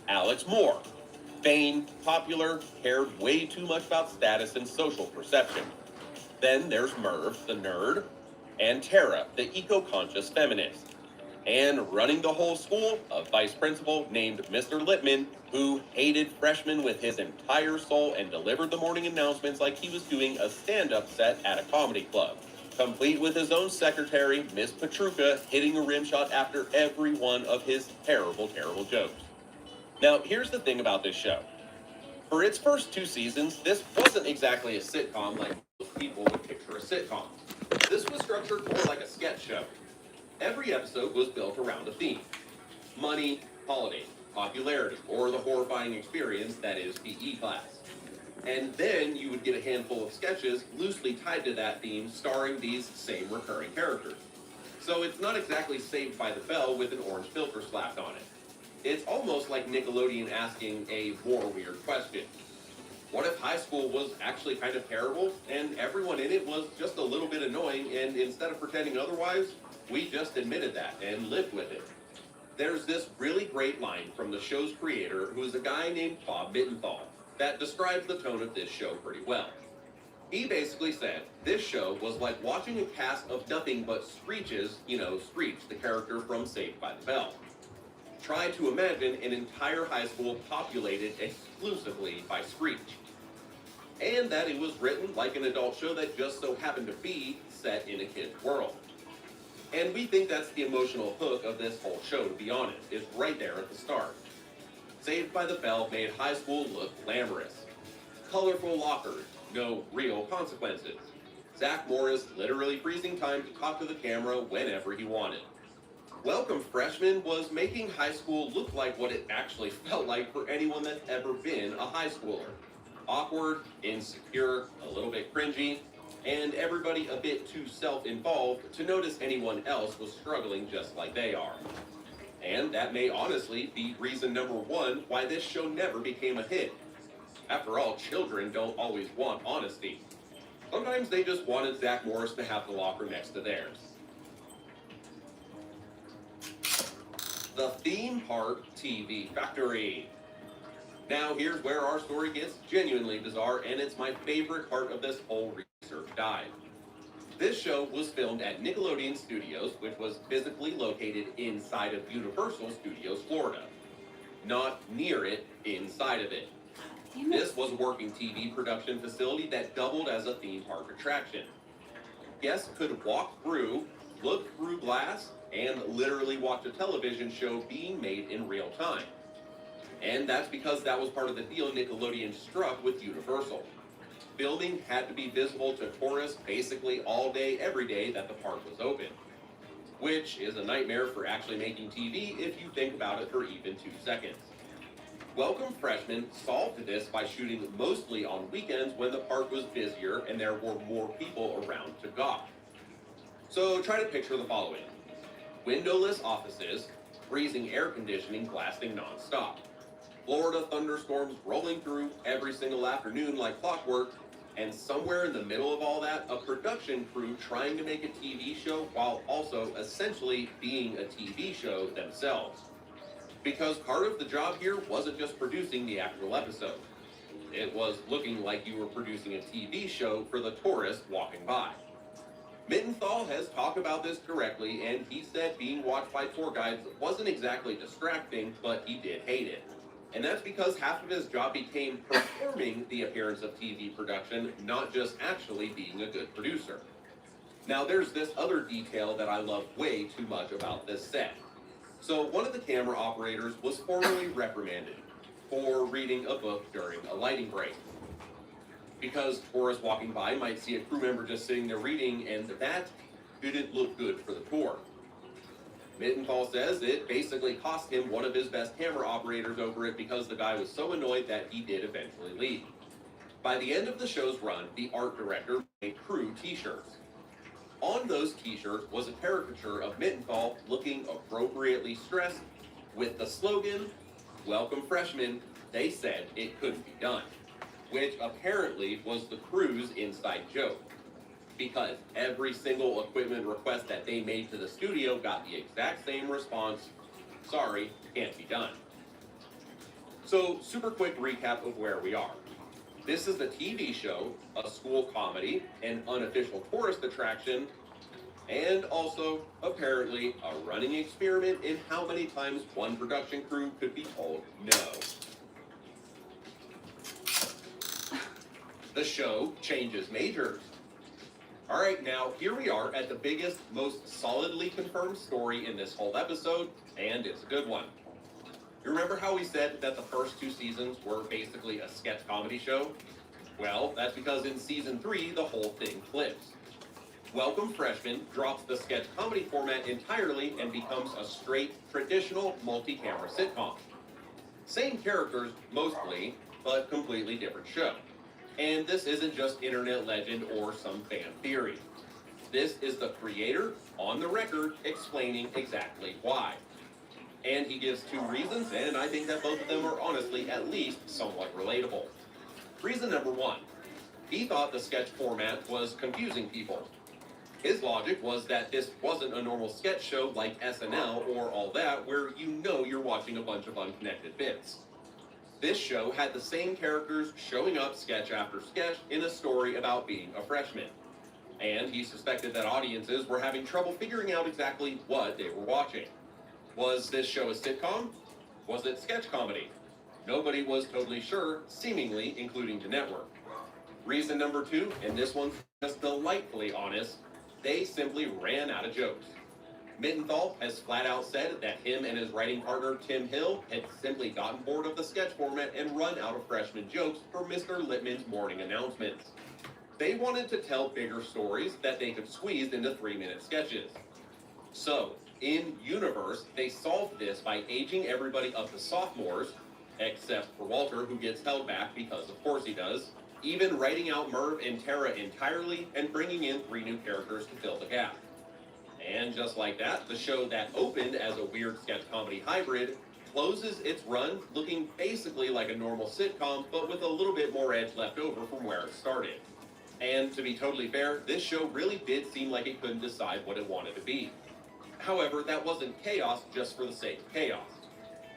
Alex Moore, vain, popular, cared way too much about status and social perception. Then there's Merv, the nerd, and Tara, the eco-conscious feminist. And running the whole school, a vice principal named Mr. Littman, who hated freshmen with his entire soul and delivered the morning announcements like he was doing a stand-up set at a comedy club. complete with his own secretary, Miss Petruka, hitting a rim shot after every one of his terrible, terrible jokes. Now, here's the thing about this show. For its first 2 seasons, this wasn't exactly a sitcom like most people would picture a sitcom. This was structured more like a sketch show. Every episode was built around a theme. Money, holiday, popularity, or the horrifying experience that is PE class. And then you would get a handful of sketches loosely tied to that theme starring these same recurring characters. So it's not exactly Saved by the Bell with an orange filter slapped on it. It's almost like Nickelodeon asking a more weird question. What if high school was actually kind of terrible and everyone in it was just a little bit annoying, and instead of pretending otherwise, we just admitted that and lived with it? There's this really great line from the show's creator, who is a guy named Bob Mittenthal, that describes the tone of this show pretty well. He basically said this show was like watching a cast of nothing but Screeches, Screech, the character from Saved by the Bell. Try to imagine an entire high school populated exclusively by Screech. And that it was written like an adult show that just so happened to be set in a kid's world. And we think that's the emotional hook of this whole show, to be honest. It's right there at the start. Saved by the Bell made high school look glamorous. Colorful lockers, no real consequences. Zach Morris literally freezing time to talk to the camera whenever he wanted. Welcome Freshman was making high school look like what it actually felt like for anyone that's ever been a high schooler. Awkward, insecure, a little bit cringy, and everybody a bit too self-involved to notice anyone else was struggling just like they are. And that may honestly be reason number 1 why this show never became a hit. After all, children don't always want honesty. Sometimes they just wanted Zach Morris to have the locker next to theirs. The Theme Park TV Factory. Now here's where our story gets genuinely bizarre, and it's my favorite part of this whole research dive. This show was filmed at Nickelodeon Studios, which was physically located inside of Universal Studios, Florida. Not near it, inside of it. This was a working TV production facility that doubled as a theme park attraction. Guests could walk through, look through glass, and literally watch a television show being made in real time. And that's because that was part of the deal Nickelodeon struck with Universal. Filming had to be visible to tourists basically all day, every day that the park was open. Which is a nightmare for actually making TV if you think about it for even 2 seconds. Welcome Freshmen solved this by shooting mostly on weekends when the park was busier and there were more people around to gawk. So try to picture the following. Windowless offices, freezing air conditioning blasting non-stop. Florida thunderstorms rolling through every single afternoon like clockwork, and somewhere in the middle of all that, a production crew trying to make a TV show while also essentially being a TV show themselves. Because part of the job here wasn't just producing the actual episode. It was looking like you were producing a TV show for the tourists walking by. Mittenthal has talked about this directly, and he said being watched by tour guides wasn't exactly distracting, but he did hate it. And that's because half of his job became performing the appearance of TV production, not just actually being a good producer. Now there's this other detail that I love way too much about this set. So one of the camera operators was formally reprimanded for reading a book during a lighting break. Because tourists walking by might see a crew member just sitting there reading, and that didn't look good for the tour. Mittenthal says it basically cost him one of his best camera operators over it because the guy was so annoyed that he did eventually leave. By the end of the show's run, the art director made crew t-shirts. On those t-shirts was a caricature of Mittenthal looking appropriately stressed with the slogan, "Welcome Freshmen, they said it couldn't be done," which apparently was the crew's inside joke. Because every single equipment request that they made to the studio got the exact same response, "Sorry, can't be done." So, super quick recap of where we are. This is a TV show, a school comedy, an unofficial tourist attraction, and also, apparently, a running experiment in how many times one production crew could be told no. The show changes majors. All right, now here we are at the biggest, most solidly confirmed story in this whole episode, and it's a good one. You remember how we said that the first 2 seasons were basically a sketch comedy show? Well, that's because in season 3, the whole thing flips. Welcome Freshman drops the sketch comedy format entirely and becomes a straight, traditional, multi-camera sitcom. Same characters, mostly, but completely different show. And this isn't just internet legend or some fan theory. This is the creator, on the record, explaining exactly why. And he gives 2 reasons, and I think that both of them are honestly at least somewhat relatable. Reason number 1. He thought the sketch format was confusing people. His logic was that this wasn't a normal sketch show like SNL or all that, where you know you're watching a bunch of unconnected bits. This show had the same characters showing up sketch after sketch in a story about being a freshman. And he suspected that audiences were having trouble figuring out exactly what they were watching. Was this show a sitcom? Was it sketch comedy? Nobody was totally sure, seemingly including the network. Reason number 2, and this one's just delightfully honest, they simply ran out of jokes. Mittenthal has flat out said that him and his writing partner Tim Hill had simply gotten bored of the sketch format and run out of freshman jokes for Mr. Lippman's morning announcements. They wanted to tell bigger stories that they could squeeze into 3-minute sketches. So, in universe, they solved this by aging everybody up to sophomores, except for Walter, who gets held back because of course he does, even writing out Merv and Tara entirely and bringing in 3 new characters to fill the gap. And just like that, the show that opened as a weird sketch comedy hybrid closes its run looking basically like a normal sitcom, but with a little bit more edge left over from where it started. And to be totally fair, this show really did seem like it couldn't decide what it wanted to be. However, that wasn't chaos just for the sake of chaos.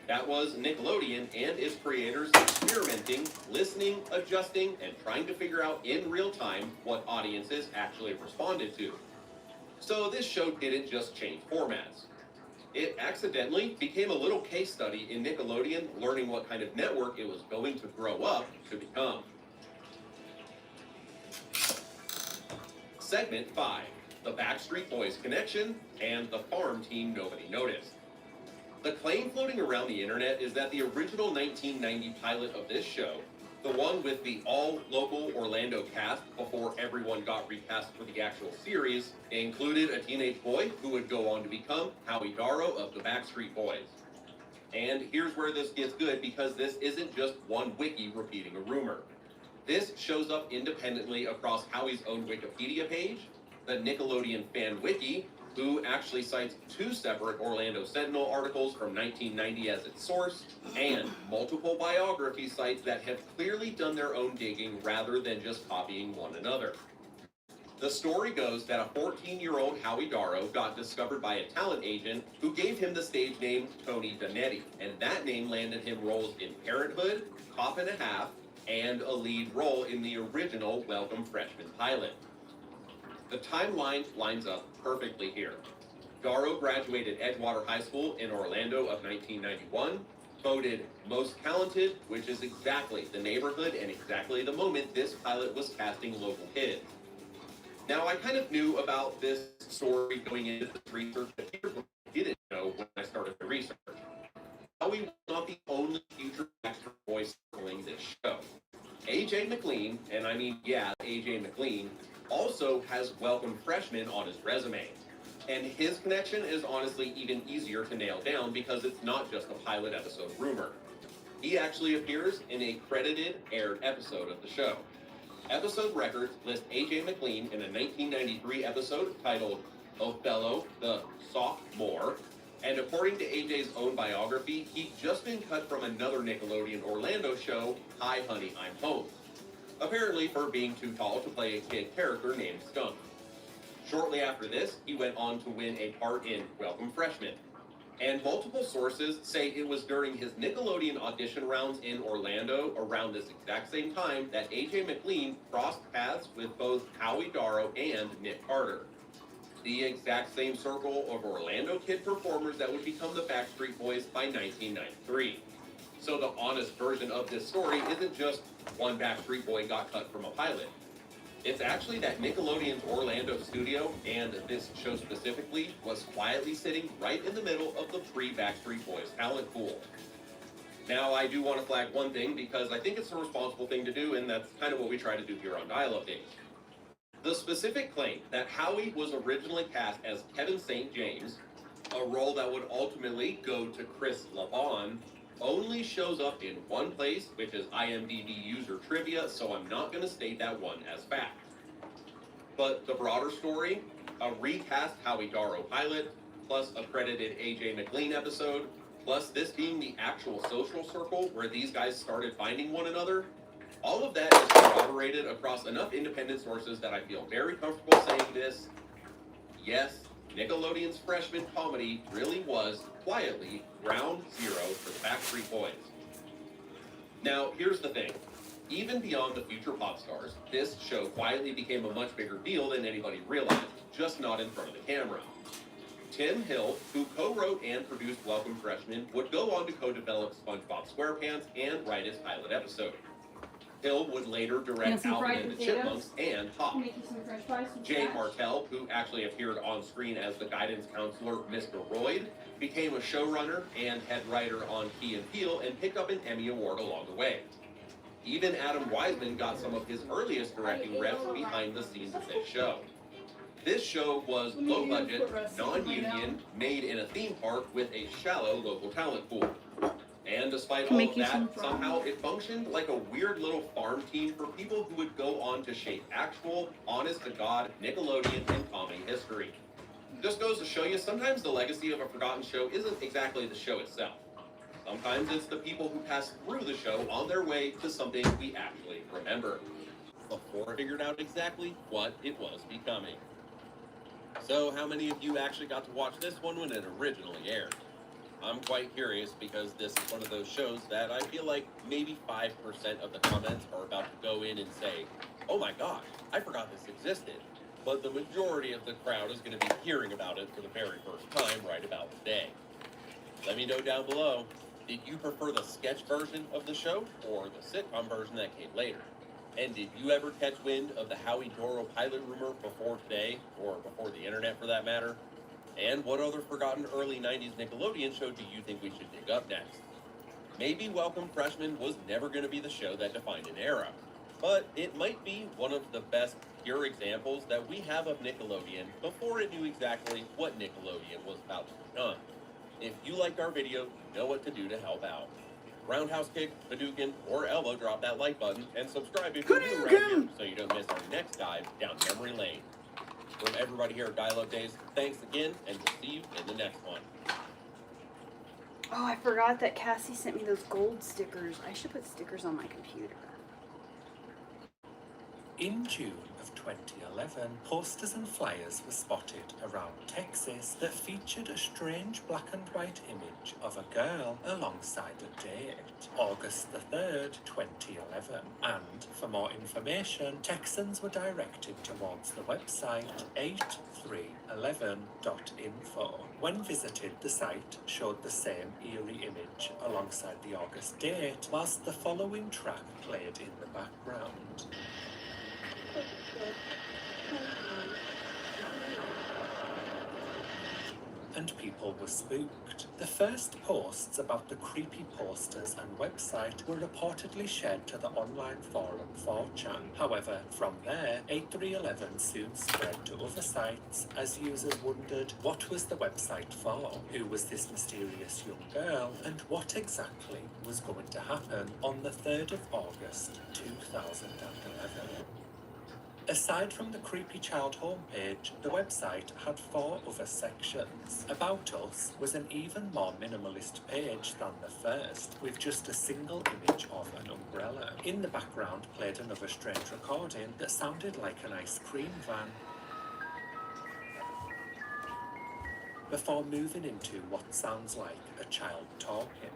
That was Nickelodeon and its creators experimenting, listening, adjusting, and trying to figure out in real time what audiences actually responded to. So this show didn't just change formats. It accidentally became a little case study in Nickelodeon learning what kind of network it was going to grow up to become. Segment 5, the Backstreet Boys connection and the farm team nobody noticed. The claim floating around the internet is that the original 1990 pilot of this show, the one with the all-local Orlando cast before everyone got recast for the actual series, included a teenage boy who would go on to become Howie Darrow of the Backstreet Boys. And here's where this gets good, because this isn't just one wiki repeating a rumor. This shows up independently across Howie's own Wikipedia page, the Nickelodeon fan wiki, who actually cites 2 separate Orlando Sentinel articles from 1990 as its source, and multiple biography sites that have clearly done their own digging rather than just copying one another. The story goes that a 14-year-old Howie Darrow got discovered by a talent agent who gave him the stage name Tony Donetti, and that name landed him roles in Parenthood, Cop and a Half, and a lead role in the original Welcome Freshman pilot. The timeline lines up perfectly here. Darrow graduated Edgewater High School in Orlando of 1991, voted most talented, which is exactly the neighborhood and exactly the moment this pilot was casting local kids. Now, I kind of knew about this story going into this research, but here's what I didn't know when I started the research. Howie was not the only future Backstreet voice circling this show. AJ McLean, and I mean, yeah, AJ McLean, also has Welcome Freshman on his resume. And his connection is honestly even easier to nail down because it's not just a pilot episode rumor. He actually appears in a credited, aired episode of the show. Episode records list AJ McLean in a 1993 episode titled Othello, the Sophomore, and according to AJ's own biography, he'd just been cut from another Nickelodeon Orlando show, Hi Honey, I'm Home, apparently for being too tall to play a kid character named Skunk. Shortly after this, he went on to win a part in Welcome Freshman. And multiple sources say it was during his Nickelodeon audition rounds in Orlando around this exact same time that AJ McLean crossed paths with both Howie Darrow and Nick Carter. The exact same circle of Orlando kid performers that would become the Backstreet Boys by 1993. So the honest version of this story isn't just one Backstreet Boy got cut from a pilot. It's actually that Nickelodeon's Orlando studio, and this show specifically, was quietly sitting right in the middle of the pre-Backstreet Boys talent pool. Now, I do want to flag one thing because I think it's a responsible thing to do, and that's kind of what we try to do here on Dial-Up Days. The specific claim that Howie was originally cast as Kevin St. James, a role that would ultimately go to Chris LaBon, only shows up in one place, which is IMDb user trivia, so I'm not going to state that one as fact. But the broader story, a recast Howie Darrow pilot, plus a credited AJ McLean episode, plus this being the actual social circle where these guys started finding one another, all of that is corroborated across enough independent sources that I feel very comfortable saying this. Yes, Nickelodeon's freshman comedy really was, quietly, ground zero for the Backstreet Boys. Now, here's the thing. Even beyond the future pop stars, this show quietly became a much bigger deal than anybody realized, just not in front of the camera. Tim Hill, who co-wrote and produced Welcome Freshmen, would go on to co-develop SpongeBob SquarePants and write its pilot episode. Hill would later direct Alvin and the Chipmunks and Hop. Jay Martell, who actually appeared on screen as the guidance counselor Mr. Royd, became a showrunner and head writer on Key and Peele and picked up an Emmy Award along the way. Even Adam Wiseman got some of his earliest directing reps behind the scenes of this show. This show was low budget, non-union, made in a theme park with a shallow local talent pool. And despite all of that, somehow it functioned like a weird little farm team for people who would go on to shape actual, honest-to-God Nickelodeon and comedy history. Just goes to show you, sometimes the legacy of a forgotten show isn't exactly the show itself. Sometimes it's the people who pass through the show on their way to something we actually remember, before I figured out exactly what it was becoming. So how many of you actually got to watch this one when it originally aired? I'm quite curious because this is one of those shows that I feel like maybe 5% of the comments are about to go in and say, oh my gosh, I forgot this existed. But the majority of the crowd is going to be hearing about it for the very first time right about today. Let me know down below, did you prefer the sketch version of the show or the sitcom version that came later? And did you ever catch wind of the Howie Doro pilot rumor before today, or before the internet for that matter? And what other forgotten early 90s Nickelodeon show do you think we should dig up next? Maybe Welcome Freshmen was never going to be the show that defined an era, but it might be one of the best pure examples that we have of Nickelodeon before it knew exactly what Nickelodeon was about to become. If you liked our video, you know what to do to help out. Roundhouse kick, Hadouken, or elbow drop that like button, and subscribe if you're new around here so you don't miss our next dive down memory lane. From everybody here at Dial-Up Days, thanks again, and we'll see you in the next one. Oh, I forgot that Cassie sent me those gold stickers. I should put stickers on my computer. In June of 2011, posters and flyers were spotted around Texas that featured a strange black and white image of a girl alongside a date, August the 3rd, 2011. And for more information, Texans were directed towards the website 8311.info. When visited, the site showed the same eerie image alongside the August date, whilst the following track played in the background. And people were spooked. The first posts about the creepy posters and website were reportedly shared to the online forum 4chan. However, from there, 8311 soon spread to other sites as users wondered what was the website for, who was this mysterious young girl, and what exactly was going to happen on the 3rd of August 2011. Aside from the creepy child homepage, the website had 4 other sections. About Us was an even more minimalist page than the first, with just a single image of an umbrella. In the background played another strange recording that sounded like an ice cream van, before moving into what sounds like a child talking.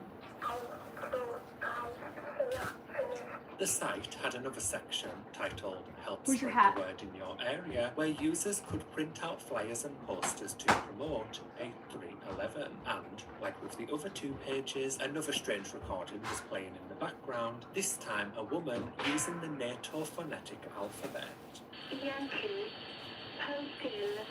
The site had another section titled Help Spread the Word in Your Area, where users could print out flyers and posters to promote 8311. And, like with the other 2 pages, another strange recording was playing in the background, this time a woman using the NATO phonetic alphabet. Yankee, Hotel,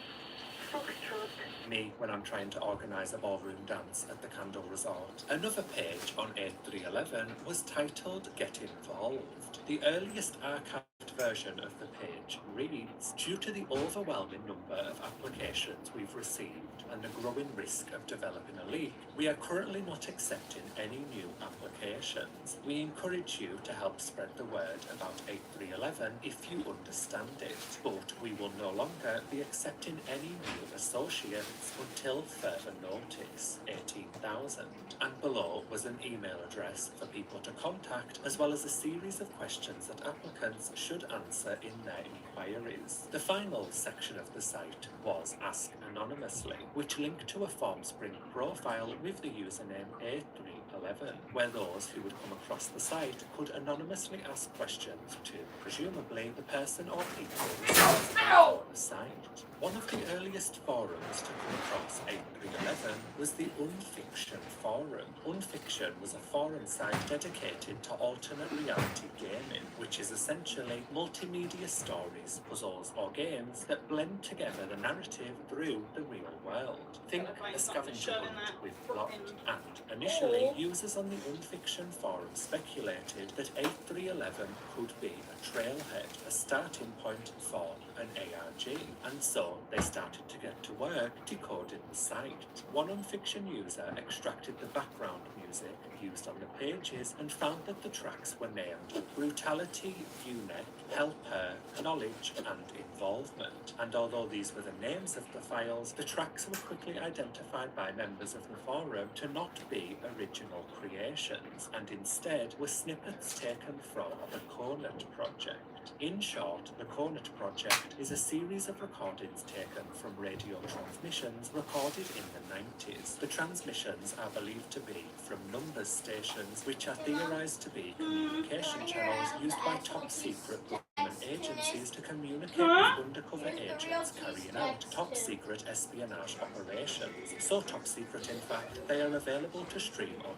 Foxtrot. Me when I'm trying to organise a ballroom dance at the Candle Resort. Another page on 8311 was titled Get Involved. The earliest archived version of the page reads, due to the overwhelming number of applications we've received and the growing risk of developing a leak, we are currently not accepting any new applications. We encourage you to help spread the word about 8311 if you understand it, but we will no longer be accepting any new associates until further notice, 18,000. And below was an email address for people to contact, as well as a series of questions that applicants should answer in their inquiries. The final section of the site was Ask Anonymously, which linked to a FormSpring profile with the username A311, where those who would come across the site could anonymously ask questions to, presumably, the person or people responsible for the site. One of the earliest forums to come across 8311 was the Unfiction forum. Unfiction was a forum site dedicated to alternate reality gaming, which is essentially multimedia stories, puzzles, or games that blend together the narrative through the real world. Think a scavenger hunt with plot. And initially, users on the Unfiction forum speculated that 8311 could be a trailhead, a starting point for an ARG, and so they started to get to work decoding the site. One Unfiction user extracted the background music used on the pages and found that the tracks were named Brutality, Unit, Help Her, Knowledge, and Involvement. And although these were the names of the files, the tracks were quickly identified by members of the forum to not be original creations, and instead were snippets taken from the Cornet project. In short, the Cornet project is a series of recordings taken from radio transmissions recorded in the 90s. The transmissions are believed to be from numbers stations, which are theorized to be communication channels used by top-secret government agencies to communicate with undercover agents carrying out top-secret espionage operations. So top-secret, in fact, they are available to stream on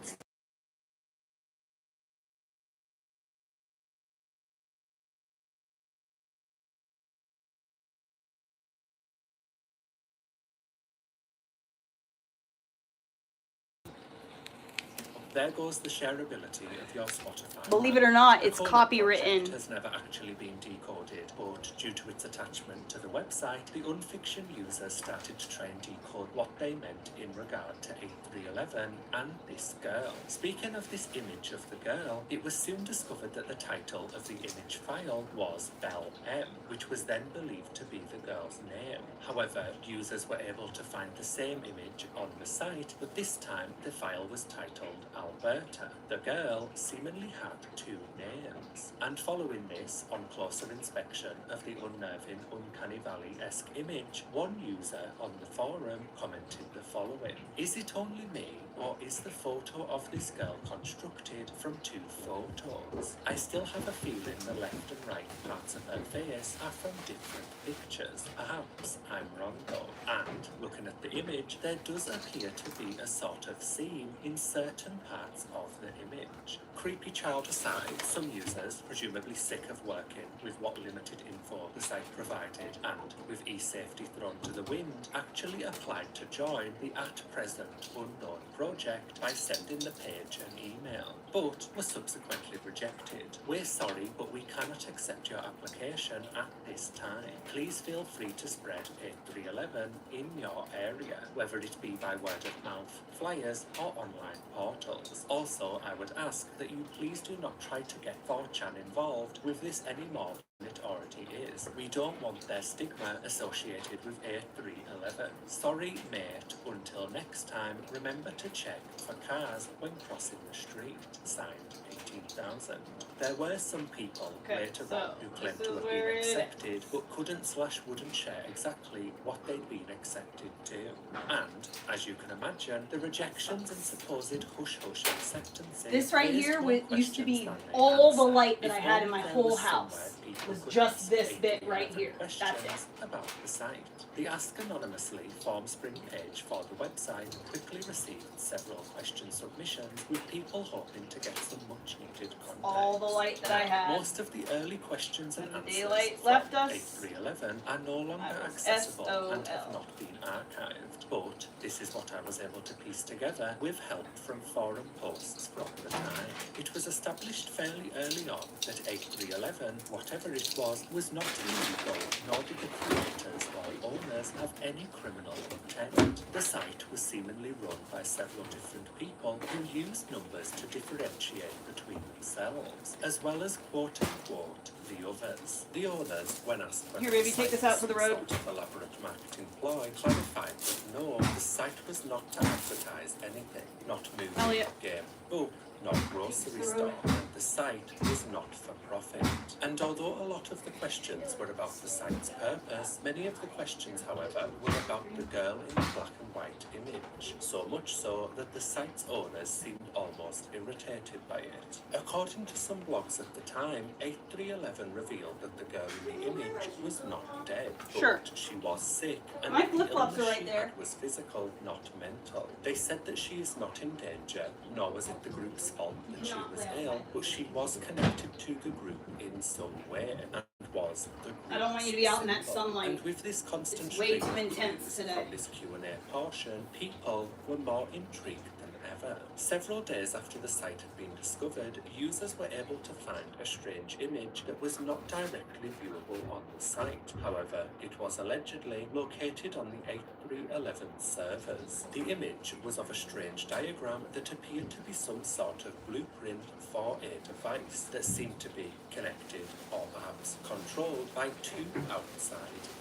There goes the shareability of your Spotify. Believe it or not, The it's Cornet copywritten. project has never actually been decoded, but due to its attachment to the website, the Unfiction users started to try and decode what they meant in regard to 8311 and this girl. Speaking of this image of the girl, it was soon discovered that the title of the image file was Belle M, which was then believed to be the girl's name. However, users were able to find the same image on the site, but this time the file was titled Alberta. The girl seemingly had two names. And following this, on closer inspection of the unnerving Uncanny Valley-esque image, one user on the forum commented the following: "Is it only me, or is the photo of this girl constructed from two photos? I still have a feeling the left and right parts of her face are from different pictures. Perhaps I'm wrong though." And, looking at the image, there does appear to be a sort of seam in certain parts of the image. Creepy child aside, some users, presumably sick of working with what limited info the site provided and with e-safety thrown to the wind, actually applied to join the @present-unknown project by sending the page an email, but was subsequently rejected. "We're sorry, but we cannot accept your application at this time. Please feel free to spread 8311 in your area, whether it be by word of mouth, flyers, or online portals. Also, I would ask that you please do not try to get 4chan involved with this any more than it already is. We don't want their stigma associated with 8311. Sorry, mate. Until next time, remember to check for cars when crossing the street." Signed, 18,000. There were some people later on who claimed to have been accepted, but couldn't/wouldn't share exactly what they'd been accepted to. And, as you can imagine, the rejections and supposed hush-hush acceptances. This right raised here more used to be questions than they all the answered. light that If I had in only my there whole was house. somewhere people Was could just ask this 8 bit to right 11 here. That's it. questions about the site. The Ask Anonymously form spring page for the website quickly received several question submissions, with people hoping to get some much needed context. All the light that I had. Most of the early questions and When the answers daylight from left us, 8311 are no longer I was accessible and SOL. have not been archived. But this is what I was able to piece together with help from forum posts from the time. It was established fairly early on that 8311, whatever it was not illegal, nor did the creators or owners have any criminal intent. The site was seemingly run by several different people who used numbers to differentiate between themselves, as well as quote-unquote the others. The owners, when asked whether Here, baby, the take site this out was to the some road. sort of elaborate marketing ploy, clarified that no, the site was not to advertise anything, not movie, Elliot. game, book, not grocery store, and the site was not for profit. And although a lot of the questions were about the site's purpose, many of the questions, however, were about the girl in the black and white image, so much so that the site's owners seemed almost irritated by it. According to some blogs at the time, 8311 revealed that the girl in the image was not dead, Sure. but she was sick, and My that the flip-flops illness are right she there. had was physical, not mental. They said that she is not in danger, nor was it the group's fault that she was ill, but she was connected to the group in some way, and was the group's I don't want you to be out in that symbol. sunlight. And with this constant It's way stream too of intense clues today. from this Q&A portion, people were more intrigued than ever. Several days after the site had been discovered, users were able to find a strange image that was not directly viewable on the site. However, it was allegedly located on the 8311 servers. The image was of a strange diagram that appeared to be some sort of blueprint for a device that seemed to be connected or perhaps controlled by two outside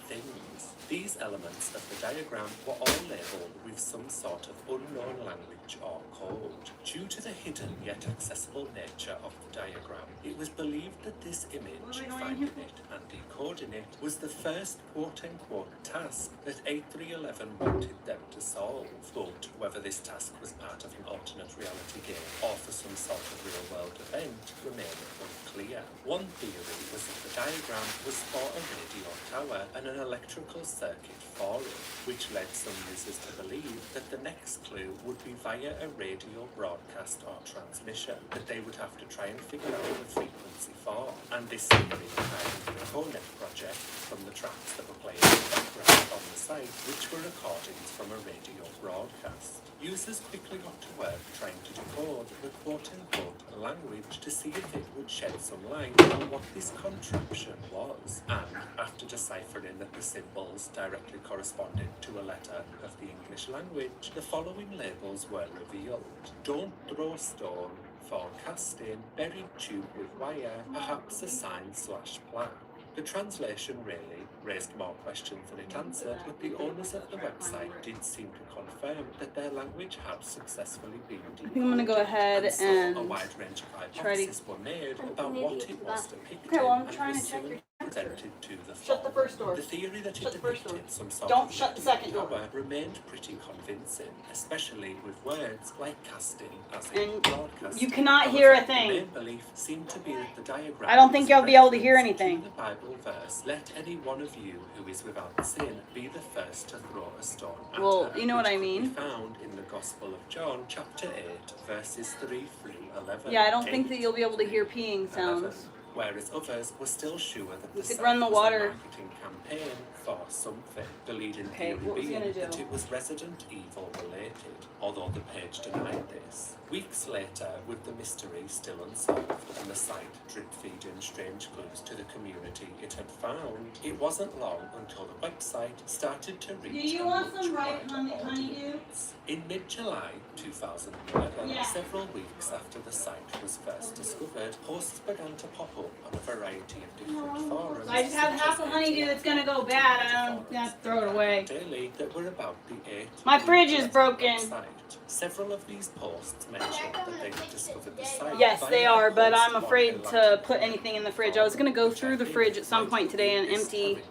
things. These elements of the diagram were all labelled with some sort of unknown language or code. Due to the hidden yet accessible nature of the diagram, it was believed that this image, finding it and decoding it, was the first quote-unquote task that 8311 wanted them to solve. But whether this task was part of an alternate reality game or for some sort of real-world event remained unclear. One theory was that the diagram was for a radio tower and an electrical circuit for it, which led some users to believe that the next clue would be via a radio broadcast or transmission that they would have to try and figure out the frequency for. And this theory tied into the CoNet project from the tracks that were playing in the background on the site, which were recordings from a radio broadcast. Users quickly got to work trying to decode the quote-unquote language to see if it would shed some light on what this contraption was. And after deciphering that the symbols directly corresponded to a letter of the English language, the following labels were revealed. Don't throw stone, for casting, buried tube with wire, perhaps a sign/plaque. The translation really raised more questions than it answered, but the owners of the website did seem to confirm that their language had successfully been decoded. I think I'm gonna go ahead so and a wide range of try to- hypotheses were made about what it was depicting, Okay, well, I'm and trying was to check soon your presented to the Shut the forum. first door. The theory that it Shut the first depicted door. some sort Don't of shut the radio second door. tower remained pretty convincing, especially with words like casting as in And broadcast. you cannot hear a However, thing. The main belief seemed to be that the diagram I don't think was you'll be able to hear reference anything. to the Bible verse, "Let any one of you who is without sin be the first to throw a stone at Well, her," you know what which I could be mean. found in the Gospel of John, chapter 8, verses 3 through 11. Yeah, I don't think that you'll be able to hear peeing sounds. Whereas others were still sure that You the could site run the was water. a marketing campaign for something. The leading Okay, theory what was he being gonna do? that it was Resident Evil related, although the page denied this. Weeks later, with the mystery still unsolved and the site drip-feeding strange clues to the community it had found, it wasn't long until the website started to reach Do you a want much some ripe wider honeydew? audience. In mid-July 2011, Yeah. several weeks after the site was first discovered, posts began to pop up on a variety of different forums. I just have half a honeydew that's gonna go bad. I don't have to throw it away. Daily that were about the 8. My fridge is broken. Website. Several of these posts mentioned that they had discovered the site. Yes, via they a are, but post I'm on afraid a to landing put anything in the fridge. I was gonna go through the fridge at some point today and empty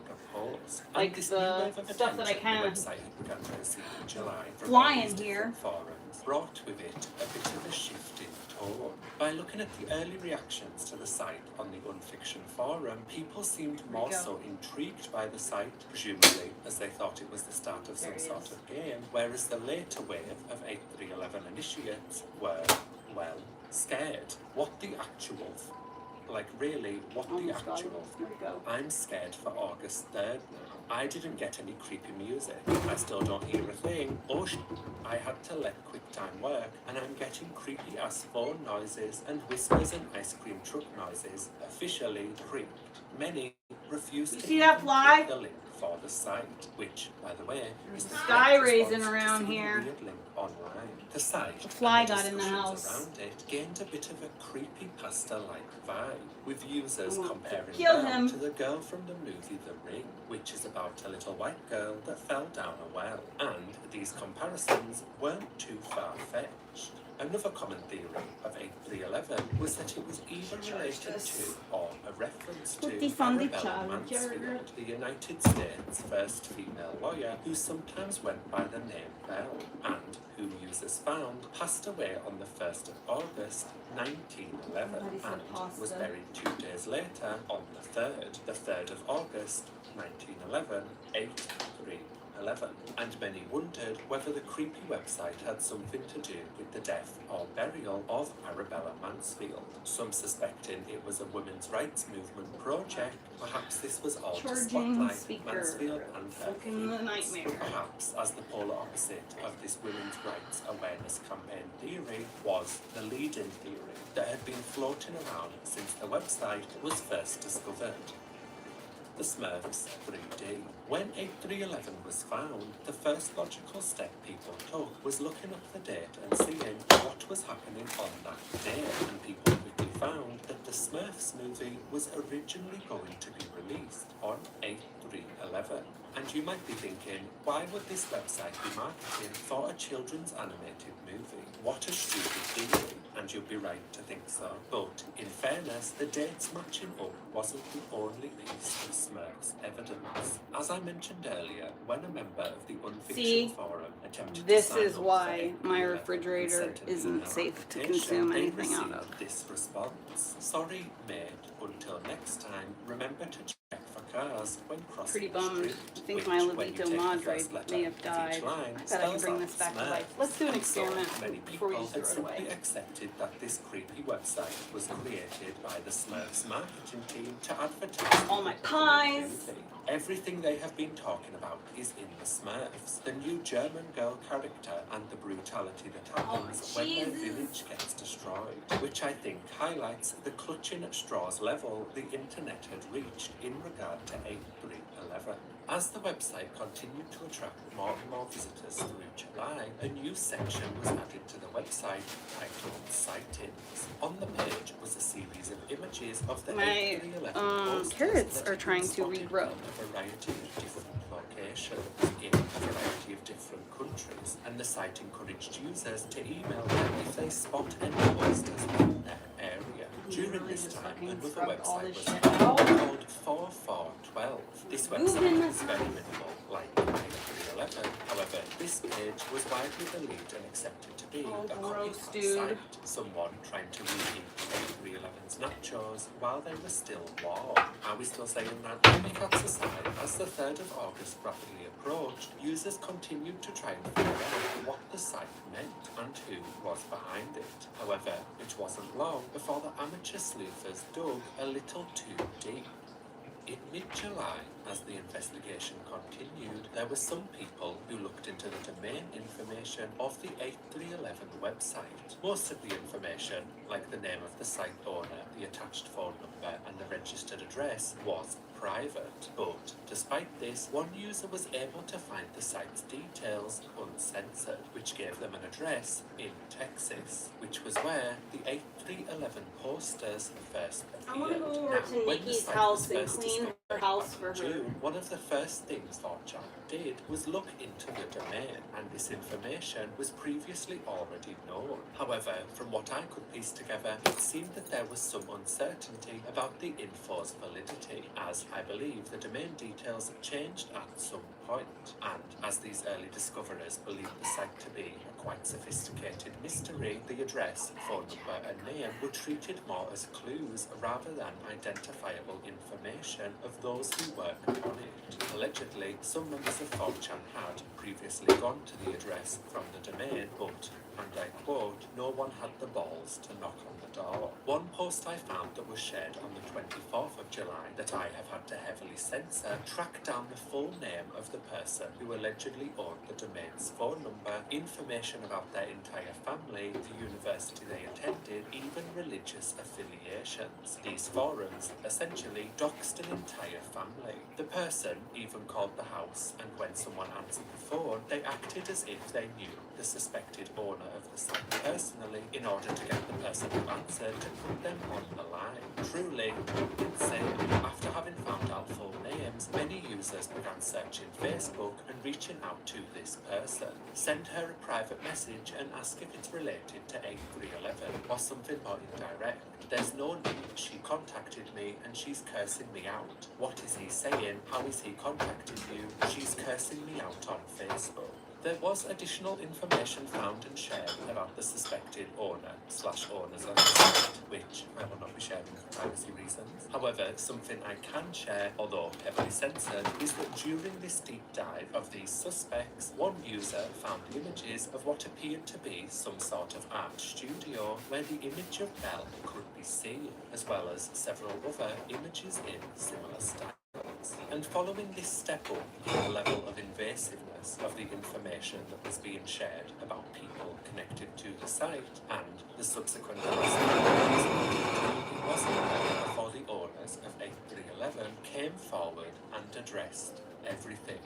Like and this the new wave of stuff that I attention the kinda website had begun to receive in July from fly all in these here. different forums brought with it a bit of a shift in tone. By looking at the early reactions to the site on the Unfiction forum, people seemed more so intrigued by the site, presumably as they thought it was the start of some sort of game, whereas the later wave of 8311 initiates were, well, scared. What the actual like really, what the actual? I'm scared for August 3rd now. I didn't get any creepy music. I still don't hear a thing. Oh I had to let QuickTime work, and I'm getting creepy ass phone noises and whispers and ice cream truck noises. Officially creeped. Many refuse to see that even fly? click the link for the site, which, by the way, is the Sky correct raising response to around seeing a here. weird link online. The site, The fly and the got in the discussions house. around it gained a bit of a creepy pasta-like vibe, with users comparing kill Belle him. to the girl from the movie The Ring, which is about a little white girl that fell down a well. And these comparisons weren't too far-fetched. Another common theory of 8311 was that it was either related to or a reference to Arabella Mansfield, the United States' first female lawyer who sometimes went by the name Belle, and who users found passed away on the 1st of August 1911 and was buried 2 days later on the 3rd of August 1911, 8311. And many wondered whether the creepy website had something to do with the death or burial of Arabella Mansfield. Some suspecting it was a women's rights movement project. Perhaps this was all to spotlight Mansfield and her feats. Perhaps as the polar opposite of this women's rights awareness campaign theory was the leading theory that had been floating around since the website was first discovered. The Smurfs 3D. When 8311 was found, the first logical step people took was looking up the date and seeing what was happening on that day, and people quickly found that the Smurfs movie was originally going to be released on 8311. And you might be thinking, why would this website be marketing for a children's animated movie? What a stupid theory. And you'd be right to think so. But, in fairness, the dates matching up wasn't the only piece of Smurf's evidence. As I mentioned earlier, when a member of the Unfiction forum attempted to sign This is up why for my 8311 refrigerator and sent an isn't email safe to application, consume they anything out received of. this response. Sorry, mate. Until next time, remember to check for cars when crossing Pretty the bummed. street. I think Which, my when you Levito take the Madre first letter may have of each died. line, I bet I can spells bring out this back to Smurfs. life. Let's do an And so experiment many before we people just had throw it away. simply accepted that this creepy website was created by the Smurfs marketing team to advertise All my the pies. movie. Everything they have been talking about is in the Smurfs, the new German girl character, and the brutality that happens when their village gets destroyed, which I think highlights the clutching at straws level the internet had reached in regard to 8311. As the website continued to attract more and more visitors through July, a new section was added to the website titled Sightings. On the page was a series of images of the My 8311 posters carrots that are had been trying to spotted regrow. in a variety of different locations in a variety of different countries, and the site encouraged users to email them if they spot any posters in their area. During this time, another website was called 4412. This website was very minimal, like 8311. However, this page was widely believed and accepted to be a copycat site, someone trying to reheat 8311's nachos while they were still warm. Are we still saying that? Copycats aside, as the 3rd of August rapidly approached, users continued to try and figure out what the site meant and who was behind it. However, it wasn't long before the amateur sleuthers dug a little too deep. In mid-July, as the investigation continued, there were some people who looked into the domain information of the 8311 website. Most of the information, like the name of the site owner, the attached phone number, and the registered address, was private. But despite this, one user was able to find the site's details uncensored, which gave them an address in Texas, which was where the 8311 posters first appeared. I want to go over Now, to when the Nikki's site house was and first clean her discovered house back for in her. June, one of the first things 4chan did was look into the domain, and this information was previously already known. However, from what I could piece together, it seemed that there was some uncertainty about the info's validity, as I believe the domain details changed at some point, and as these early discoverers believed the site to be a quite sophisticated mystery, the address, phone number and name were treated more as clues rather than identifiable information of those who worked on it. Allegedly, some members of 4chan had previously gone to the address from the domain, but, and I quote, no one had the balls to knock on the door. One post I found that was shared on the 24th of July that I have had to heavily censor tracked down the full name of the person who allegedly owned the domain's phone number, information about their entire family, the university they attended, even religious affiliations. These forums essentially doxed an entire family. The person even called the house, and when someone answered the phone, they acted as if they knew the suspected owner of the site personally in order to get the person who answered to put them on the line. Truly insane. After having found out full names, many users began searching Facebook and reaching out to this person. Send her a private message and ask if it's related to 8311 or something more indirect. There's no need, she contacted me and she's cursing me out. What is he saying? How is he contacting you? She's cursing me out on Facebook. There was additional information found and shared about the suspected owner/owners of the site, which I will not be sharing for privacy reasons. However, something I can share, although heavily censored, is that during this deep dive of these suspects, one user found images of what appeared to be some sort of art studio where the image of Belle could be seen, as well as several other images in similar styles. And following this step up in the level of invasiveness of the information that was being shared about people connected to the site and the subsequent arrests, it wasn't long before the owners of 8311 came forward and addressed everything.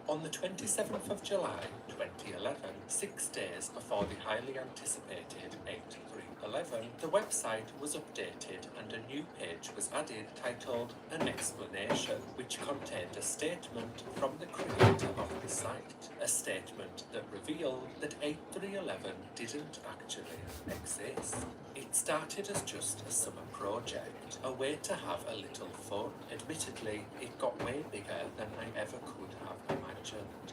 On the 27th of July 2011, 6 days before the highly anticipated 8311, the website was updated and a new page was added titled An Explanation, which contained a statement from the creator of the site. A statement that revealed that 8311 didn't actually exist. It started as just a summer project, a way to have a little fun. Admittedly, it got way bigger than I ever could have imagined.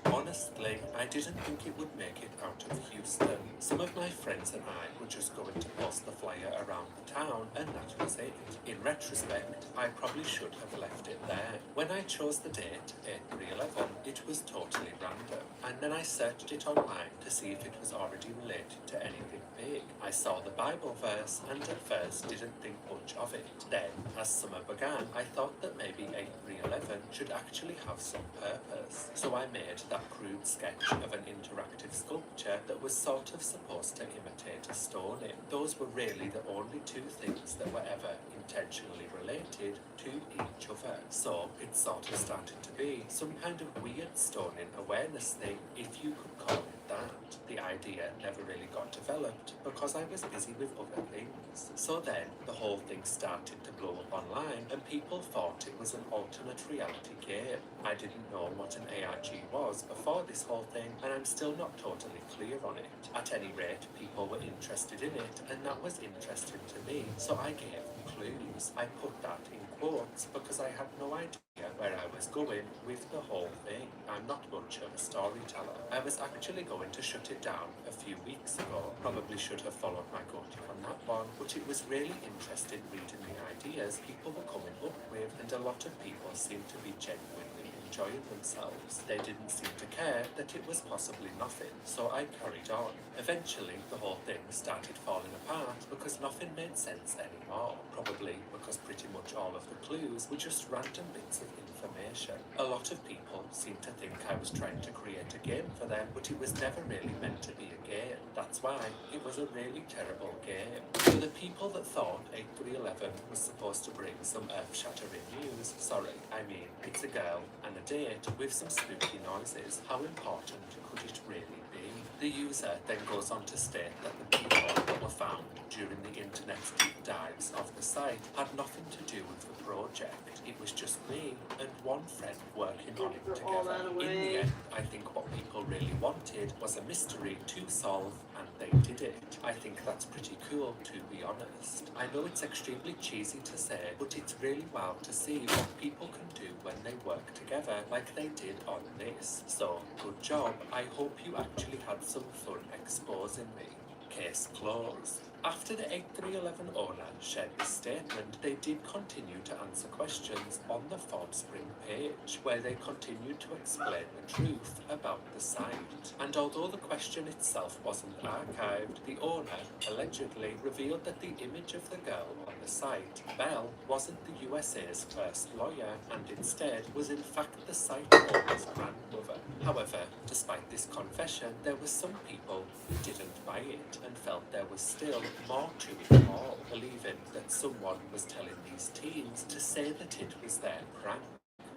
Honestly, I didn't think it would make it out of Houston. Some of my friends and I were just going to post the flyer around the town, and that was it. In retrospect, I probably should have left it there. When I chose the date, 8311, it was totally random, and then I searched it online to see if it was already related to anything big. I saw the Bible verse, and at first didn't think much of it. Then, as summer began, I thought that maybe 8311 should actually have some purpose. So I made that crude sketch of an interactive sculpture that was sort of supposed to imitate a stoning. Those were really the only two things that were ever intentionally related to each other. So it sort of started to be some kind of weird stoning awareness thing, if you could call it that. The idea never really got developed because I was busy with other things. So then the whole thing started to blow up online and people thought it was an alternate reality game. I didn't know what an ARG was before this whole thing, and I'm still not totally clear on it. At any rate, people were interested in it, and that was interesting to me, so I gave clues. I put that in quotes because I had no idea where I was going with the whole thing. I'm not much of a storyteller. I was actually going to shut it down a few weeks ago. Probably should have followed my gut on that one, but it was really interesting reading the ideas people were coming up with, and a lot of people seemed to be genuinely enjoying themselves. They didn't seem to care that it was possibly nothing, so I carried on. Eventually, the whole thing started falling apart because nothing made sense anymore, probably because pretty much all of the clues were just random bits of information. A lot of people seemed to think I was trying to create a game for them, but it was never really meant to be a game. That's why it was a really terrible game. For the people that thought 8311 was supposed to bring some earth-shattering news, sorry, I mean, it's a girl and a date with some spooky noises. How important could it really be? The user then goes on to state that the people that were found during the internet's deep dives of the site had nothing to do with the project. It was just me and one friend working on it together. In the end, I think what people really wanted was a mystery to solve, and they did it. I think that's pretty cool, to be honest. I know it's extremely cheesy to say, but it's really wow to see what people can do when they work together like they did on this. So, good job. I hope you actually had some fun exposing me. Case closed. After the 8311 owner shared this statement, they did continue to answer questions on the Forbes Spring page, where they continued to explain the truth about the site. And although the question itself wasn't archived, the owner allegedly revealed that the image of the girl on the site, Belle, wasn't the USA's first lawyer, and instead was in fact the site owner's grandmother. However, despite this confession, there were some people who didn't buy it and felt there was still more to it all, believing that someone was telling these teens to say that it was their prank.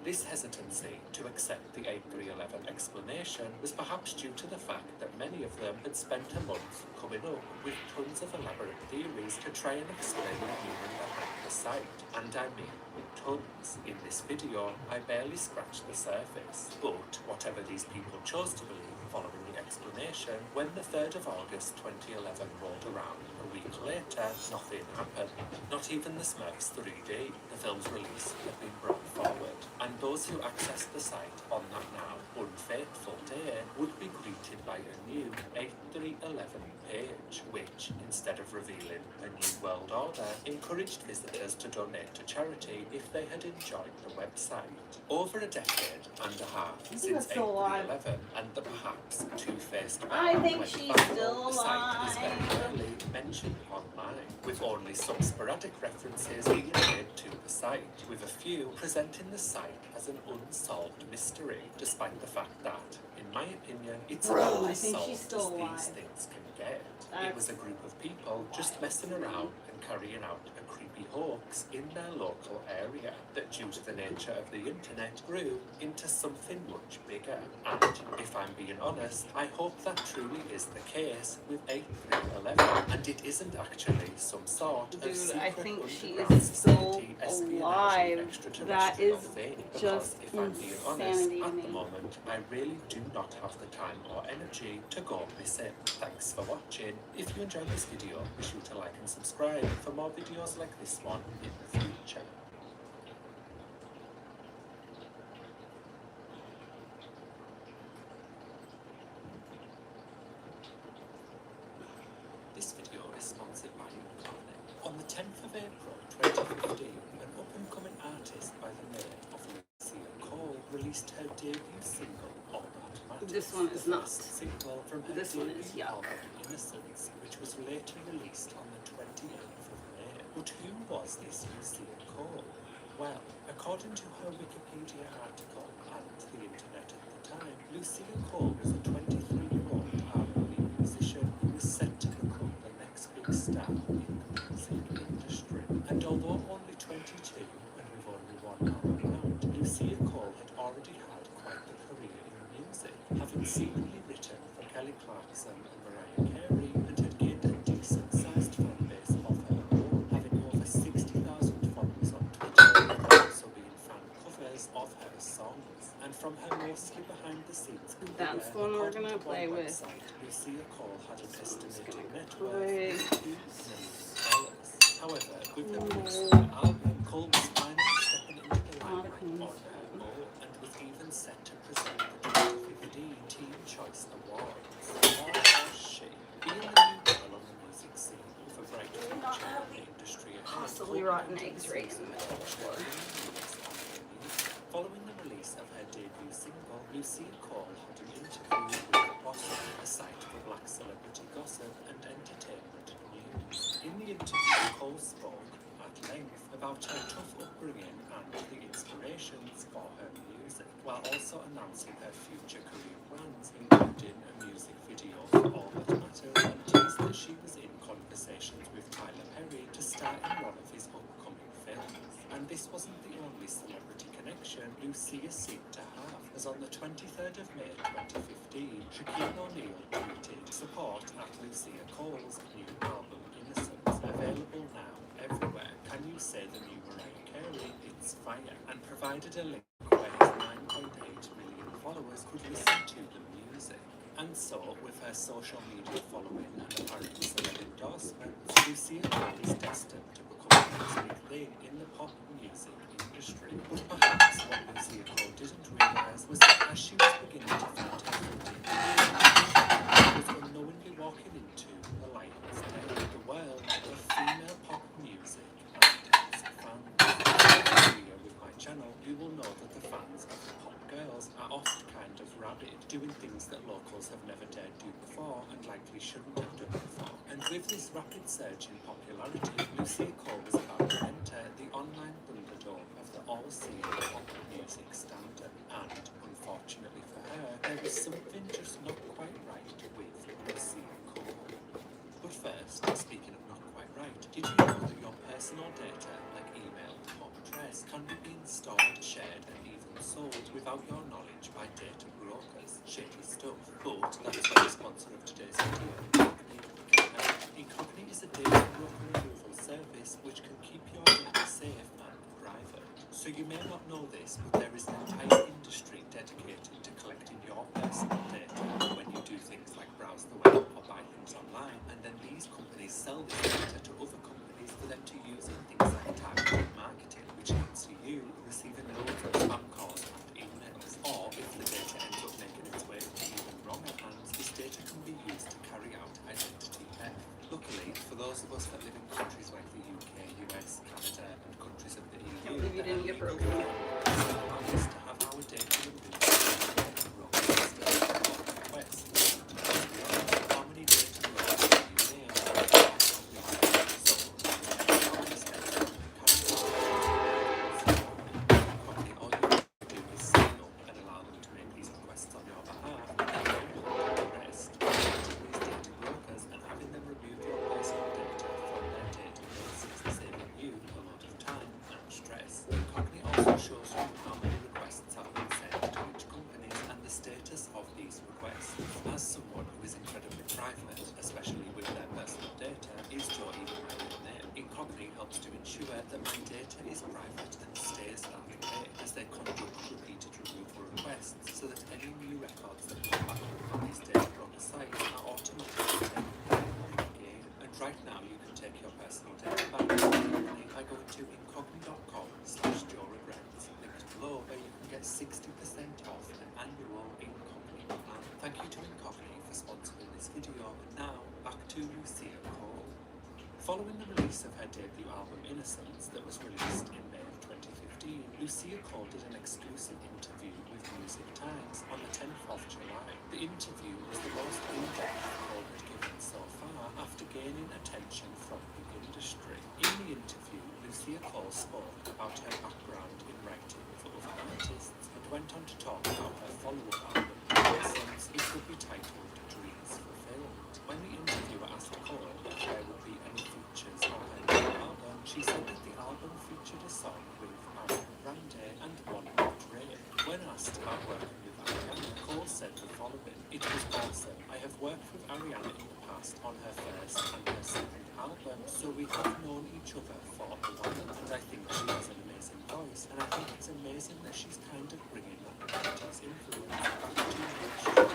This hesitancy to accept the 8311 explanation was perhaps due to the fact that many of them had spent a month coming up with tons of elaborate theories to try and explain the meaning behind the site. And I mean, tons. In this video, I barely scratched the surface. But whatever these people chose to believe following the explanation, when the 3rd of August 2011 rolled around, a week later, nothing happened. Not even the Smurfs 3D, the film's release, had been brought forward. And those who accessed the site on that now unfaithful day would be greeted by a new 8311 page, which, instead of revealing a new world order, encouraged visitors to donate to charity if they had enjoyed the website. Over a decade and a half since 8311, and the perhaps two-faced I think went she's viral, still the site is very alive. rarely mentioned online, with only some sporadic references being made to the site, with a few presenting the site as an unsolved mystery, despite the fact that, in my opinion, it's about I as think solved she's as still these alive. things can get. It was a group of people just messing around and carrying out a creepy hoax in their local area that, due to the nature of the internet, grew into something much bigger. And if I'm being honest, I hope that truly is the case with 8311, and it isn't actually some sort of Dude, secret I think she underground is still society, espionage, alive. extraterrestrial That is thing. Because just if I'm being honest, insanity to at me. the moment, I really do not have the time or energy to go missing. Thanks for watching. If you enjoyed this video, be sure to like and subscribe for more videos like this one in the future. This video is sponsored by Incarnate. On the 10th of April 2015, an up-and-coming artist by the name of Lucia Cole released her debut single, All That Matters. This one is the not. first single from her This one debut is yuck. album, Innocence, which was later released on the 28th of May. But who was this Lucia Cole? Well, according to her Wikipedia article and the internet at the time, Lucia Cole was a 23-year-old R&B musician who was set to become the next big star in the music industry. And although only 22 and with only one album out, Lucia Cole had already had quite the career in music, having secretly written for Kelly Clarkson and Mariah Carey, and had gained a decent-sized fan base of her own, having over 60,000 followers on Twitter, and also being fan covers of her songs. And from her mostly behind-the-scenes career, That's the one we're according gonna to play one with. website, Lucia Cole had an estimated net play. worth of $8 million. However, with the release of her album, Cole was finally stepping into the limelight on her own, and was even set to present the 2015 Teen Choice Awards. Or was she? Being the new girl on the music scene with a bright future in the industry ahead, Possibly Cole rotten began to eggs right in the receive middle of the floor. Following the release of her debut single, Lucia Cole had an interview with The Boss, a site for black celebrity gossip and entertainment news. In the interview, Cole spoke at length about her tough upbringing and the inspirations for her music, while also announcing her future career plans, including a music video for All That Matters, and teased that she was in conversations with Tyler Perry to star in one of his upcoming films. And this wasn't the only celebrity connection Lucia seemed to have, as on the 23rd of May 2015, Shaquille O'Neal tweeted, "Support at Lucia Cole's new album Innocence, available now everywhere. Can you say the new Mariah Carey? It's fire," and provided a link where his 9.8 million followers could listen to the music. And so, with her social media following and apparent celeb endorsements, Lucia Cole is destined to become the next big thing in the pop music industry. But perhaps what Lucia Cole didn't realise was that as she was beginning to find her footing, she was unknowingly walking into the lion's den, the world of female pop music and its fans. Familiar with my channel, you will know that the fans of the pop girls are oft kind of rabid, doing things that locals have never dared do before and likely shouldn't have done before. And with this rapid surge in popularity, Lucia Cole was about to enter the online thunderdome of the all-seeing pop music standard. And, unfortunately for her, there was something just not quite right with Lucia Cole. But first, speaking of not quite right, did you know that your personal data, like email, home address, can be being stored, shared, and even sold without your knowledge by data brokers? Shady stuff. But that's why the sponsor of today's video, Incogni is a data broker removal service which can keep your data safe and private. So you may not know this, but there is an entire industry dedicated to collecting your personal data when you do things like browse the web or buy things online, and then these companies sell this data to other companies for them to use in things like targeted marketing, which leads to you receiving loads of spam calls and emails. Or if the data ends up making its way into even wronger hands, this data can be used to carry out identity theft. Luckily, for those of us that live in countries like the UK, US, Canada, and countries of the EU, Can't believe you didn't get broken up. allow us to have our data removed from wrong systems or requests. We all know how many data brokers you name are on your behalf. So, all these steps carry Probably all you have to do is sign up and allow them to make these requests on your behalf, and then you handle the rest, contacting these data brokers and having them remove your personal data from their databases, saving you a lot of time and stress. Incogni also shows you how many requests have been sent to which companies and the status of these requests. As someone who is incredibly private, especially with their personal data, is Joe even my real name? Incogni helps to ensure that my data is private and stays that way as they conduct repeated removal requests, so that any new records that come back on these data broker sites are automatically taken down again. And right now you can take your personal data back by going to incogni.com/JoeRegrets, linked below, where you can get 60% off an annual Incogni plan. Thank you to Incogni for sponsoring this video, and now back to Lucia Cole. Following the release of her debut album Innocence that was released in May of 2015, Lucia Cole did an exclusive interview with Music Times on the 10th of July. The interview was the most in-depth Cole had given so far after gaining attention from the industry. In the interview, Lucia Cole spoke about her background in writing for other artists and went on to talk about her follow-up album Innocence, which would be titled Dreams Fulfilled. When the interviewer asked Cole if there would be any features on her new album, she said that the album featured a song with Ariana Grande and one with Drake. When asked about working with Ariana, Cole said the following: "It was awesome. I have worked with Ariana in the past on her first and her second album, so we have known each other for a while, and I think she has an amazing voice, and I think it's amazing that she's kind of bringing that 90s influence back to mainstream.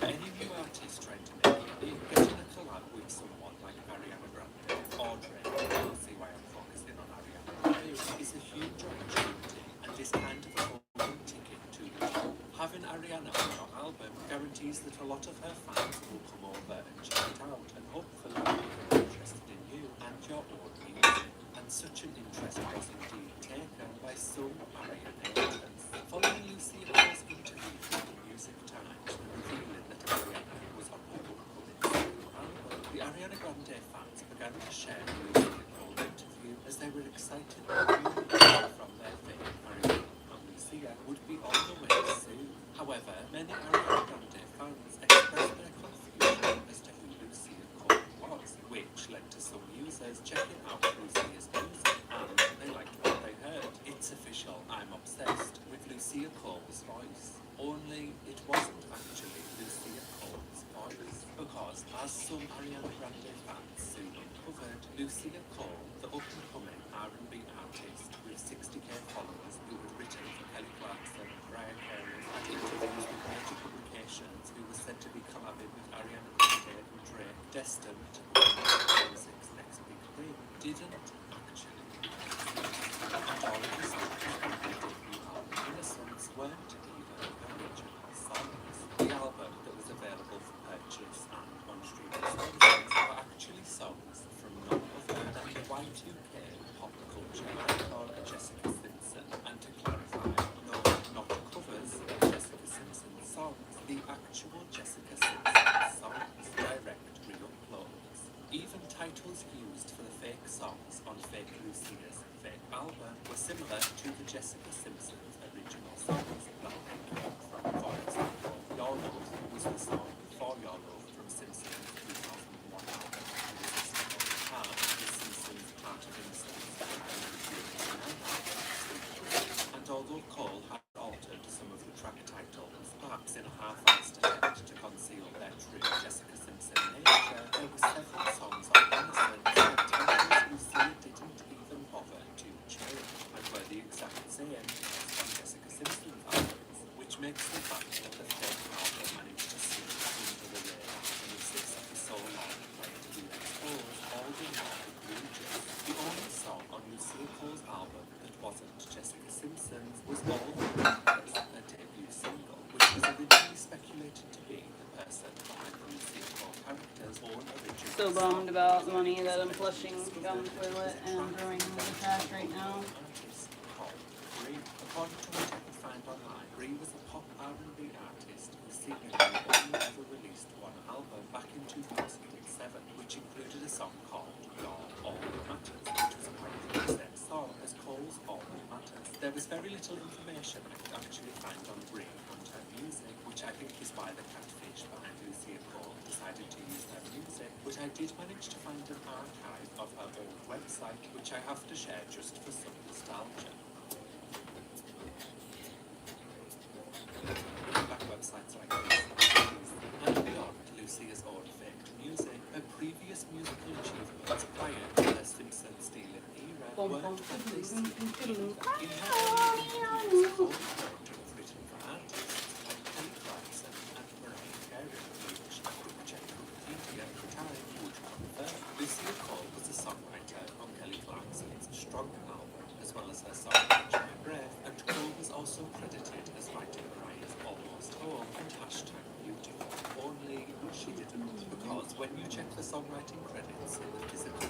For any new artist trying to make it big, getting a collab with someone like Ariana Grande or Drake, you'll see why I'm focusing on Ariana Grande, is a huge opportunity and is kind of a golden ticket to the top. Having Ariana on your album guarantees that a lot of her fans will come over and check it out, and hopefully become interested in you and your own music." And such an interest was indeed taken by some Ariana-haters. Following Lucia Cole's interview with the Music Times, revealing that Ariana was on her upcoming solo album, the Ariana Grande fans began to share the Lucia Cole interview as they were excited that new music from their fame Ariana and Lucia would be on the way soon. However, many Ariana Grande fans expressed their confusion as to who Lucia Cole was, which led to some users checking out Lucia's music, and they liked what they heard. It's official, I'm obsessed with Lucia Cole's voice. Only it wasn't actually Lucia Cole's voice, because As some Ariana Grande fans soon uncovered, Lucia Cole, the up-and-coming R&B artist with 60k followers who had written for Kelly Clarkson, Mariah Carey, and interviews with major publications, who was said to be collabing with Ariana Grande and Drake, destined to become music's next big thing, didn't actually. And all of the songs on the debut album Innocence weren't even original songs. The album that was available for purchase and on streaming services were actually songs from none other than the Y2K pop culture icon Jessica Simpson. And to clarify, no, not covers of Jessica Simpson's songs, the actual Jessica Simpson songs, direct re-uploads. Even titles used for the fake songs on Fake Lucia's fake album were similar to the Jessica Simpson's original songs. For example, Your Love was the song For Your Love from Simpsons' 2001 album, and The Simpsons Part of Innocence from and although Cole had altered some of the track titles, perhaps in a half-assed attempt to conceal their true Jessica Simpson nature, there were several songs on Innocence that titles Lucia didn't even bother to change, and were the exact same as on Jessica Simpson's albums, which makes the fact that the fake album managed to slip under the radar and exist for so long prior to being exposed all the more egregious. The only song on Lucia Cole's album that wasn't Jessica Simpson's was All the World, her debut single, which was originally speculated to be the person behind the Lucia Cole character's own original. So bummed about the money that I'm flushing down the toilet and throwing in the trash right now. Artist called Brie. According to what I could find online, Brie was a pop R&B artist who seemingly only ever released one album back in 2007, which included a song called Your All That Matters, which was apparently the same song as Cole's All That Matters. There was very little information I could actually find on Brie and her music, which I think is why the catfish behind Lucia Cole decided to use her music, but I did manage to find an archive of her old website, which I have to share just for some nostalgia. Back websites like this. And beyond Lucia's own faked music, her previous musical achievements prior to her Simpson-stealing era weren't what they seemed to be. In her early interviews, Cole claimed to have written for artists like Kelly Clarkson and Mariah Carey, which a quick check on Wikipedia at the time would confirm. Lucia Cole was a songwriter on Kelly Clarkson's Stronger album, as well as her song Catch My Breath, and Cole was also credited as writing Mariah's Almost Home and #Beautiful. Only she didn't, because when you check the songwriting credits in the physical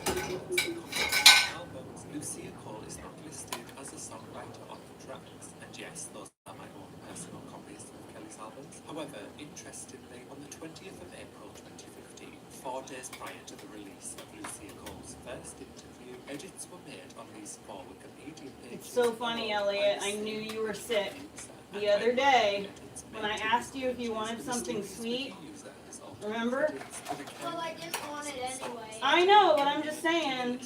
albums, Lucia Cole is not listed as a songwriter on the tracks. And yes, those are my own personal copies of Kelly's albums. However, interestingly, on the 20th of April 2015, 4 days prior to the release of Lucia Cole's first interview, edits were made on these 4 Wikipedia pages. It's so funny, Elliot. I knew you were sick the other day when I asked you if you wanted something sweet. Remember? Well, I didn't want it anyway. I know, but I'm just saying.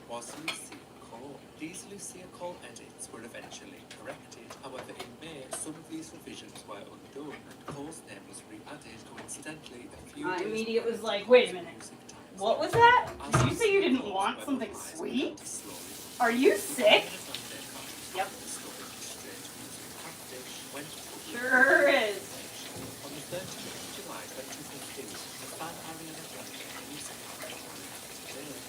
Was Lucia Cole. These Lucia Cole edits were eventually corrected. However, in May, some of these revisions were undone, and Cole's name was re-added coincidentally a few days Immediate was like, wait a minute. What was that? Did you say you didn't want something sweet? Are you sick? Yep. Sure is. On the 13th of July 2015, the fan Ariana Grande music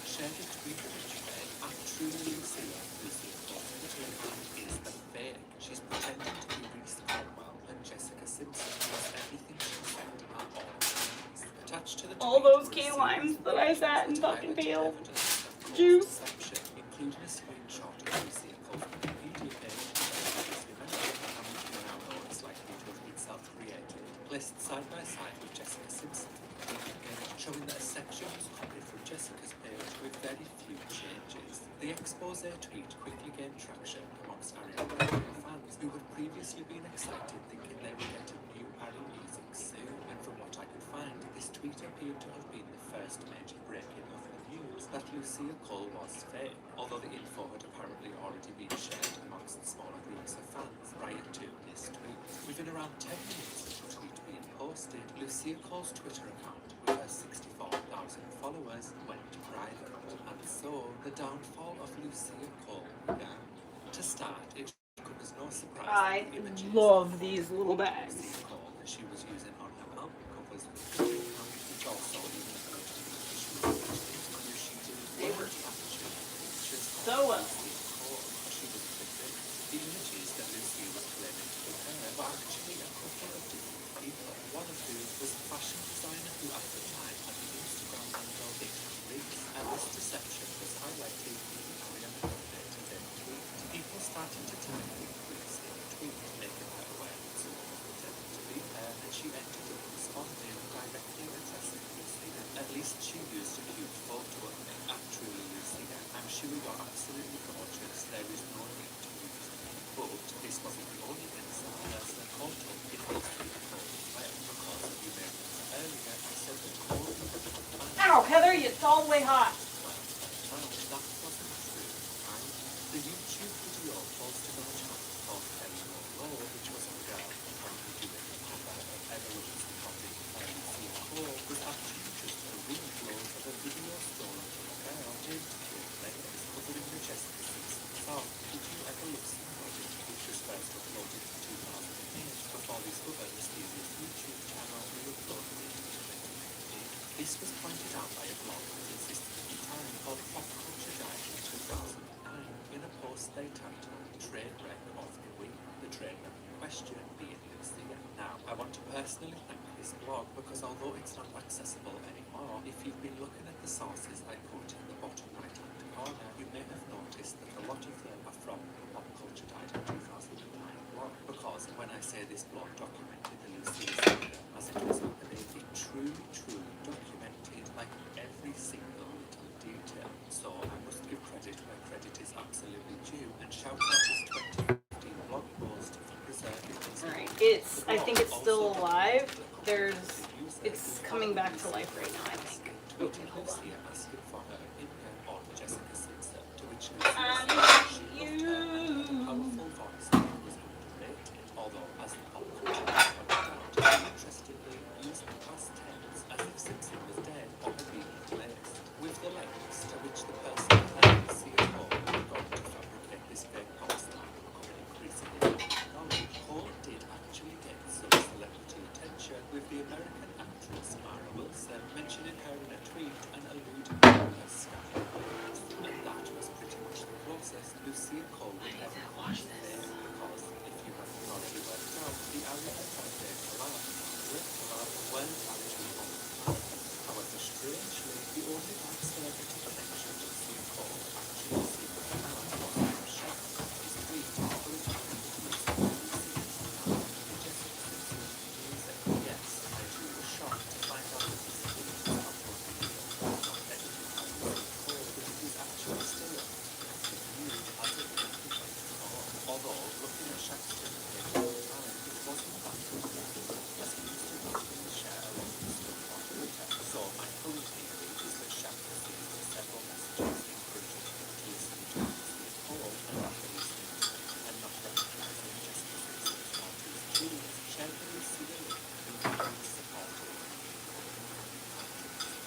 shared a tweet which read, "I'm truly Lucia. Lucia Cole is the fake. She's pretending to be Reese Cromwell and Jessica Simpson because everything she said are all lies." Attached to the All tweet those were key a limes that I sat and fucking peeled. evidence Juice. including a screenshot of Lucia Cole's Wikipedia page, self-created, placed side by side with Jessica Simpson, showing that a section was copied from Jessica's page with very few changes. The expose tweet quickly gained traction amongst Ariana Grande fans who had previously been excited thinking they would get a new Ari music soon, and from what I could find, this tweet appeared to have been the first major breaking of the news that Lucia Cole was fake, although the info had apparently already been shared amongst smaller groups of fans prior to this tweet. Within around 10 minutes of the tweet being posted, Lucia Cole's Twitter account, with her 64,000 followers, went private, and so the downfall of Lucia Cole began. To start, it should come as no surprise I that the images love these little bags. Lucia Cole that she was using on her album covers with the account, which also even appeared to be visually sheeted They were pictures so well. Lucia Cole. She was convinced the images that Lucia was claiming to be her were actually a couple of different people, one of whom was a fashion designer who at the time had the Instagram handle Riggs, and this deception was highlighted in the Ariana Grande tweet. People started to tag Riggs in the tweet, making her aware that someone was pretending to be her, and she ended up responding directly addressing Lucia. At least she used a cute photo of me at Truly Lucia. I'm sure you're absolutely gorgeous, there is no need to use me. But this wasn't the only insult person caught up in Lucia Cole as well, because you may remember earlier I said that Cole Ow, Heather, it's all the way hot. that wasn't true, right? The YouTube video posted on a channel called Kelly Roll, which was a girl apparently doing a cover of Everyone's copy by Lucia Cole, was actually just a re-upload of a video stolen from a girl named Kim Layers covering the Jessica Simpson song Did You Ever Love Somebody, which was first uploaded in 2008 before this other mysterious YouTube channel re-uploaded it in 2015. This was pointed out by a blog that existed at the time called Pop Culture Guide in 2009 in a post they titled Train Wreck of the Week, the train wreck in question being Lucia. Now, I want to personally thank this blog because although it's not accessible anymore, if you've been looking at the sources I put in the bottom right hand corner, you may have noticed that a lot of them are from the Pop Culture Guide in 2009 blog, because when I say this blog documented the Lucia saga as it was happening, it truly documented like every single little detail. So I must give credit where credit is absolutely due and shout out this 2015 blog post for preserving this. Alright, I think it's still alive. It's coming back to life right now, I think. Okay, hold on. Lucia asking for her opinion on Jessica Simpson, to which Lucia said she loved her and her powerful voice was underrated, although as the pop culture pointed out, interestingly used the past tense as if Simpson was dead or had been replaced. With the lengths to which the person playing Lucia Cole had gone to fabricate this fake pop star becoming increasingly knowledge, Cole did actually get some celebrity attention, with the American actress Mara Wilson mentioning her in a tweet and alluding to her scandal. And that was pretty much the closest Lucia Cole would ever watch this. Because if you haven't already worked out, the Ariana Grande collab weren't actually on the plan. However, strangely, the only bad celebrity connection Lucia Cole actually seemed to have was from Shaq, his tweet encouraging him to listen to Lucia's Jessica Simpson's music. Yes, I too was shocked to find out that this tweet was not on video, not edited by Lucia Cole, but it is actually still up, viewed as of 2024. Although, looking at Shaq's Twitter page at the time, it wasn't that good, as he used to routinely share a lot of stuff on Twitter. So my current theory is that Shaq received several messages encouraging him to listen to Lucia Cole, and after listening to it and not recognizing Jessica Simpson's artist tunes, shared the Lucia link and began supporting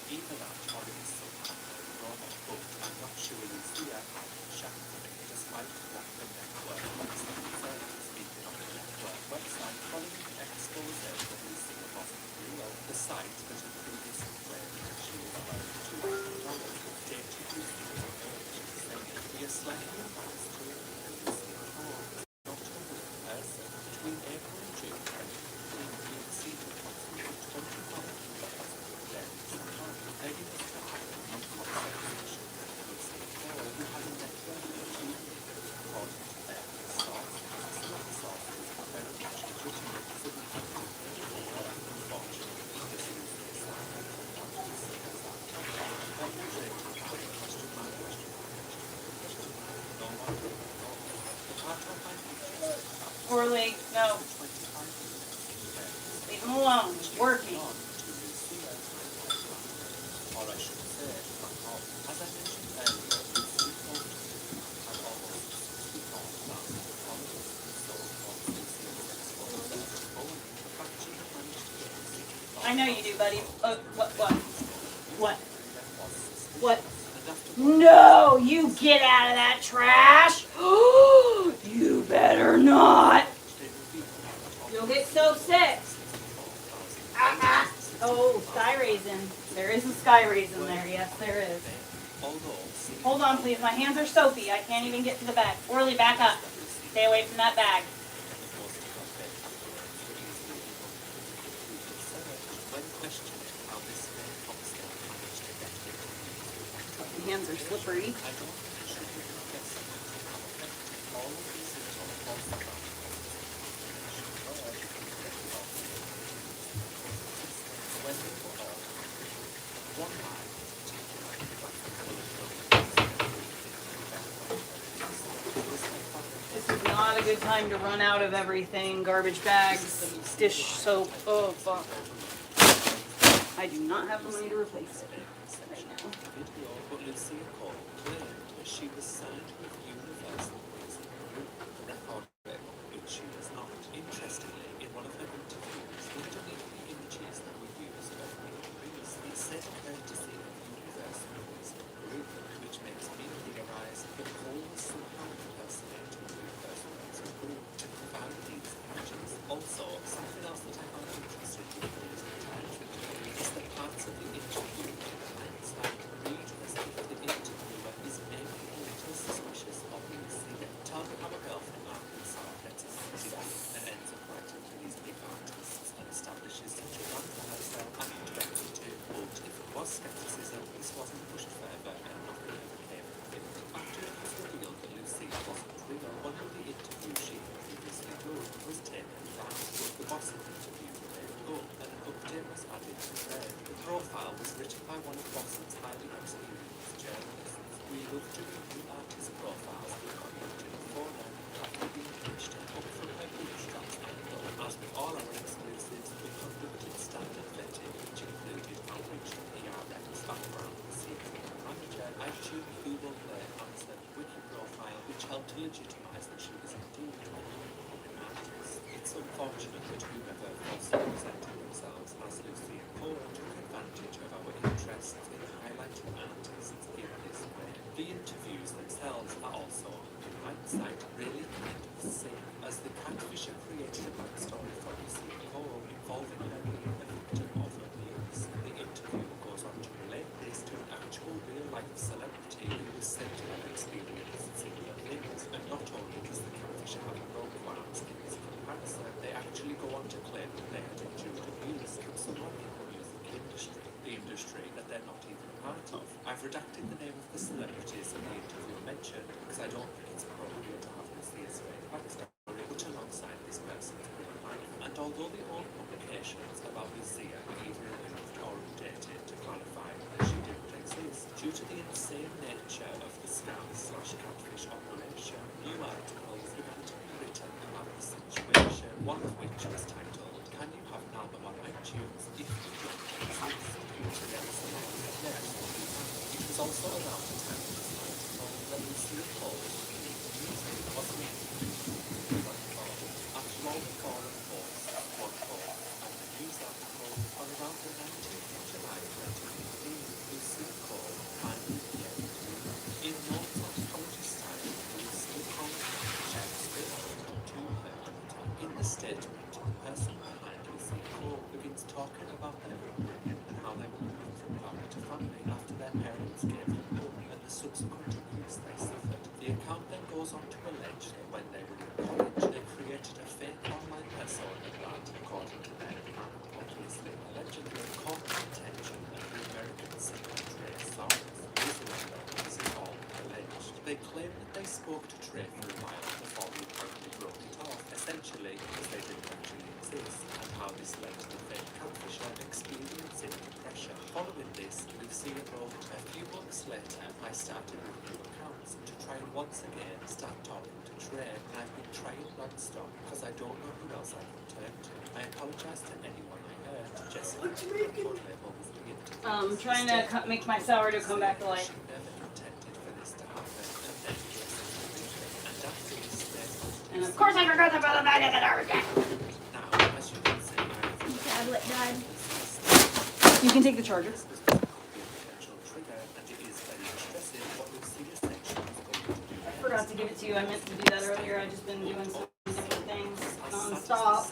either that or it is some kind of promo, but I'm not sure Lucia had Shaq coming, despite what the network website said. Speaking of the network website, following the expose that Lucia wasn't real, the site that had previously claimed that she was worth $200 updated Lucia's page, saying, "We are slightly embarrassed to admit that Lucia Cole is not a real person. Between April and June 2015, we received approximately 25,000 various accounts, begging us to have a conversation with Lucia Cole, who had a network of 2 million, according to various sources. Some of the sources are very much legitimate, so we have to pay for her. Unfortunately, this Lucia saga turned out to be Lucia's saga. Perpetrated by question mark. No one will know. The part of my pictures Or like, no, 25 minutes in various leave him alone. He's working. on to Lucia or I should say, not all. As I mentioned earlier, Lucia Cole's Twitter had almost 64,000 followers, so once Lucia was exposed, only the fact she had managed to get 65 I know you do, buddy. What? No, you get out of that trash. You better not. You'll get so sick. Oh, sky raisin. There is a sky raisin there. Yes, there is. Hold on, please. My hands are soapy. I can't even get to the bag. Orly, back up. Stay away from that bag. My hands are slippery. This is not a good time to run out of everything. Garbage bags, dish soap. Oh, fuck. I do not have the money to replace it right now. But Lucia Cole claimed she was signed with Universal Music Group, record label, which she was not. Interestingly, in one of her interviews, underneath the images that were used of Reese, it said courtesy of Universal Music Group, which makes me theorize that Cole was somehow impersonating Universal Music Group to provide these images. Also, something else that I found interesting with these Times interviews is that parts of the interview like Reed as if the interviewer is maybe a little suspicious of Lucia. Tell me how a girl from Arkansas gets a CD and ends up writing for these big artists and establishes such a brand for herself at 22. But if it was skepticism, this wasn't pushed further and nothing ever came of it. After it was revealed that Lucia wasn't real, one of the interviews she had previously done was taken down, but the Gossip interview remained up and an update was added to the thread. The profile was written by one of Gossip's highly experienced journalists. We love doing new artist profiles because we do for them after being pitched and up from her bootstraps angle. As with all our exclusives, we conducted standard vetting, which included outreach to PRX, background, secret manager, iTunes, Google Play, Answer, Wiki profile, which helped to legitimise that she was indeed a public artist. It's unfortunate that whoever falsely presented themselves as Lucia Cole took advantage of our interest in highlighting artists in this way. The interviews themselves are also, in hindsight, really kind of sick, as the catfisher created a backstory for Lucia Cole involving her being a victim of abuse. The interview goes on to relate this to an actual real-life celebrity who was said to have experienced similar things, and not only does the catfisher have no qualms in his comparison, they actually go on to claim that they had endured abuse from someone in the music industry, the industry that they're not even a part of. I've redacted the name of the celebrities in the interview mentioned because I don't think it's appropriate to have Lucia's fake backstory put alongside this person's real life. And although the old publications about Lucia are either removed or updated to clarify that she didn't exist, due to the insane nature of the scam/catfish operation, new articles began to be written about the situation, one of which was titled, "Can you have an album on iTunes if you don't exist?" Which against the law, yes, you can. It was also around the time of this article that Lucia Cole was looking into music, wasn't it? After all the forum posts, blog posts, and the news articles, on around the 19th of July 2015, Lucia Cole finally came to. In no psychology style, Lucia Cole shared a statement to her editor. In the statement, the person behind Lucia Cole begins talking about their upbringing and how they were moving from family to family after their parents gave them up and the subsequent abuse they suffered. The account then goes on to allege that when they were in college, they created a fake online persona that, according to their account, obviously allegedly caught the attention of the American singer Trey Songz. This is all alleged. They claim that they spoke to Trey for a while before he apparently broke it off, essentially because they didn't actually exist, and how this led to the fake catfisher experiencing depression. Following this, Lucia wrote, "A few months later, I started with new accounts to try and once again start talking to Trey, and I've been trying non-stop because I don't know who else I can turn to. I apologize to anyone I hurt. Jessica, label was the interview. Trying to make my sourdough come back to life. She never intended for this to happen, and then and after this, there's And of course I forgot to put the bag in the garbage bag. now, as you can see, I have Tablet died. You can take the charger. This could be a potential trigger, and it is very distressing what Lucia said she was going to do. I forgot to give it to you. I meant to do that earlier. I've just been doing so many different things non-stop.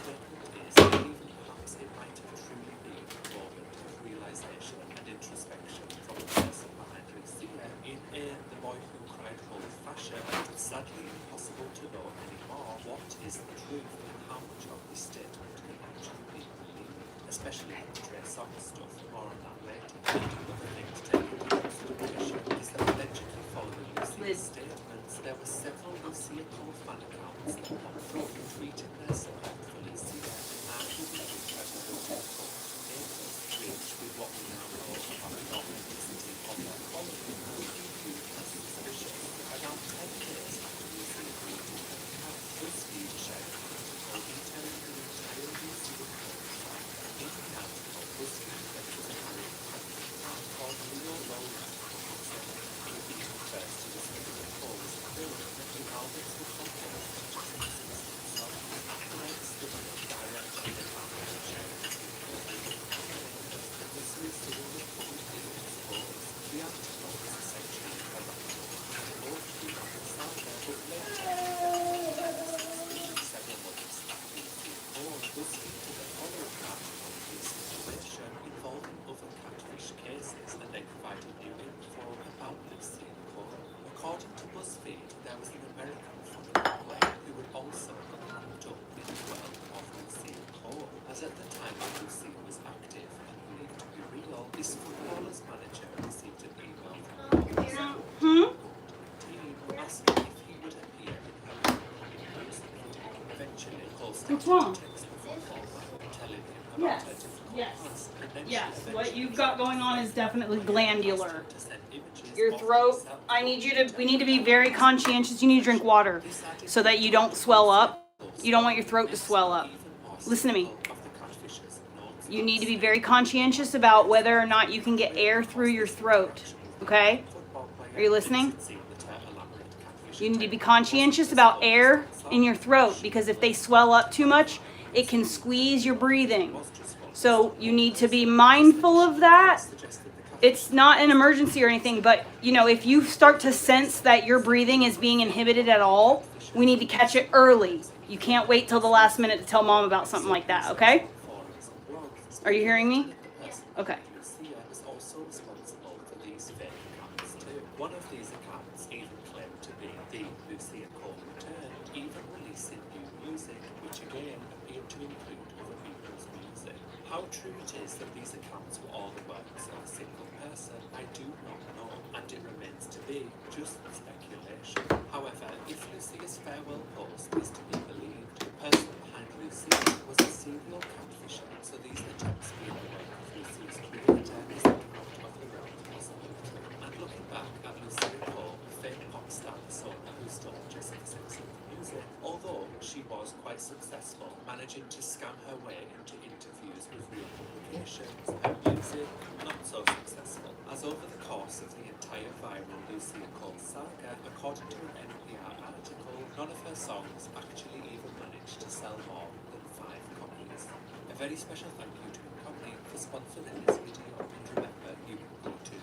Perhaps it might have truly been a moment of realization and introspection from the person behind Lucia. In The Boy Who Cried Holy Fashion, it's sadly impossible to know anymore what is the truth and how much of this statement can actually be believed, especially the Trey Songz stuff. More on that later. And another thing to take into consideration is that allegedly following Lucia's statements, there were several Lucia Cole fan accounts that popped up tweeting their support for Lucia and arguing with her Lucia Cole statements, which, with what we now know about the authenticity of their following, would be viewed as suspicious. Around 10 days after Lucia agreed to her account, BuzzFeed shared an article detailing the entire Lucia Cole saga. In the article, BuzzFeed lectures a Harry fan called Leo Rowland, in which he refers to the Lucia Cole's film that the albums were composed in just 16 songs. After I discovered the direct and advantage sharing the Lucia's single publicly exposed, the article is essentially a both the novel saga, but later, several months after Lucia Cole, BuzzFeed did a follow-up article on this situation involving other catfish cases, and they provided new info about Lucia Cole. According to BuzzFeed, there was an American football player who would also got wrapped up in the world of Lucia Cole, as at the time that Lucia was active and believed to be real, this footballer's manager received an email from the team asking if he would appear in her music video. Eventually, Cole started to text the footballer, telling him about her difficult past, and then Yes, she what eventually you've got going on is definitely glandular. to send images Your of throat, herself. we need to be very conscientious. You need to drink water so that you don't swell up. You don't want your throat to swell up. Listen to me. You need to be very conscientious about whether or not you can get air through your throat. Okay? Are you listening? You need to be conscientious about air in your throat, because if they swell up too much, it can squeeze your breathing. So you need to be mindful of that. It's not an emergency or anything, but if you start to sense that your breathing is being inhibited at all, we need to catch it early. You can't wait till the last minute to tell mom about something like that, okay? Are you hearing me? Okay. Lucia was also responsible for these fake accounts too. One of these accounts even claimed to be the Lucia Cole return, even releasing new music, which again appeared to include other people's music. How true it is that these accounts were all the works of a single person, I do not know, and it remains to be just speculation. However, if Lucia's farewell post is to be believed, the person behind Lucia was a serial catfisher, so these attempts being the work of Lucia's creator is not out of the realm of possibility. And looking back at Lucia Cole, a fake pop star persona who stole just for sex and music, although she was quite successful, managing to scam her way into interviews with real publications, her music not so successful, as over the course of the entire viral Lucia Cole saga, according to an NPR article, none of her songs actually even managed to sell more than 5 copies. A very special thank you to Incomni for sponsoring this video, and remember, you can go to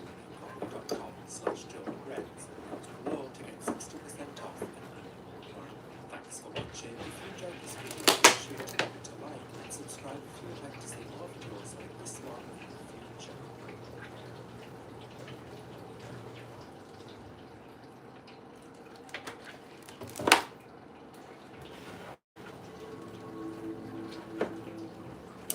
incomni.com/JoeReds below to get 60% off an annual plan. Thanks for watching. If you enjoyed this video, make sure to give it a like and subscribe if you would like to see more videos like this one in the future.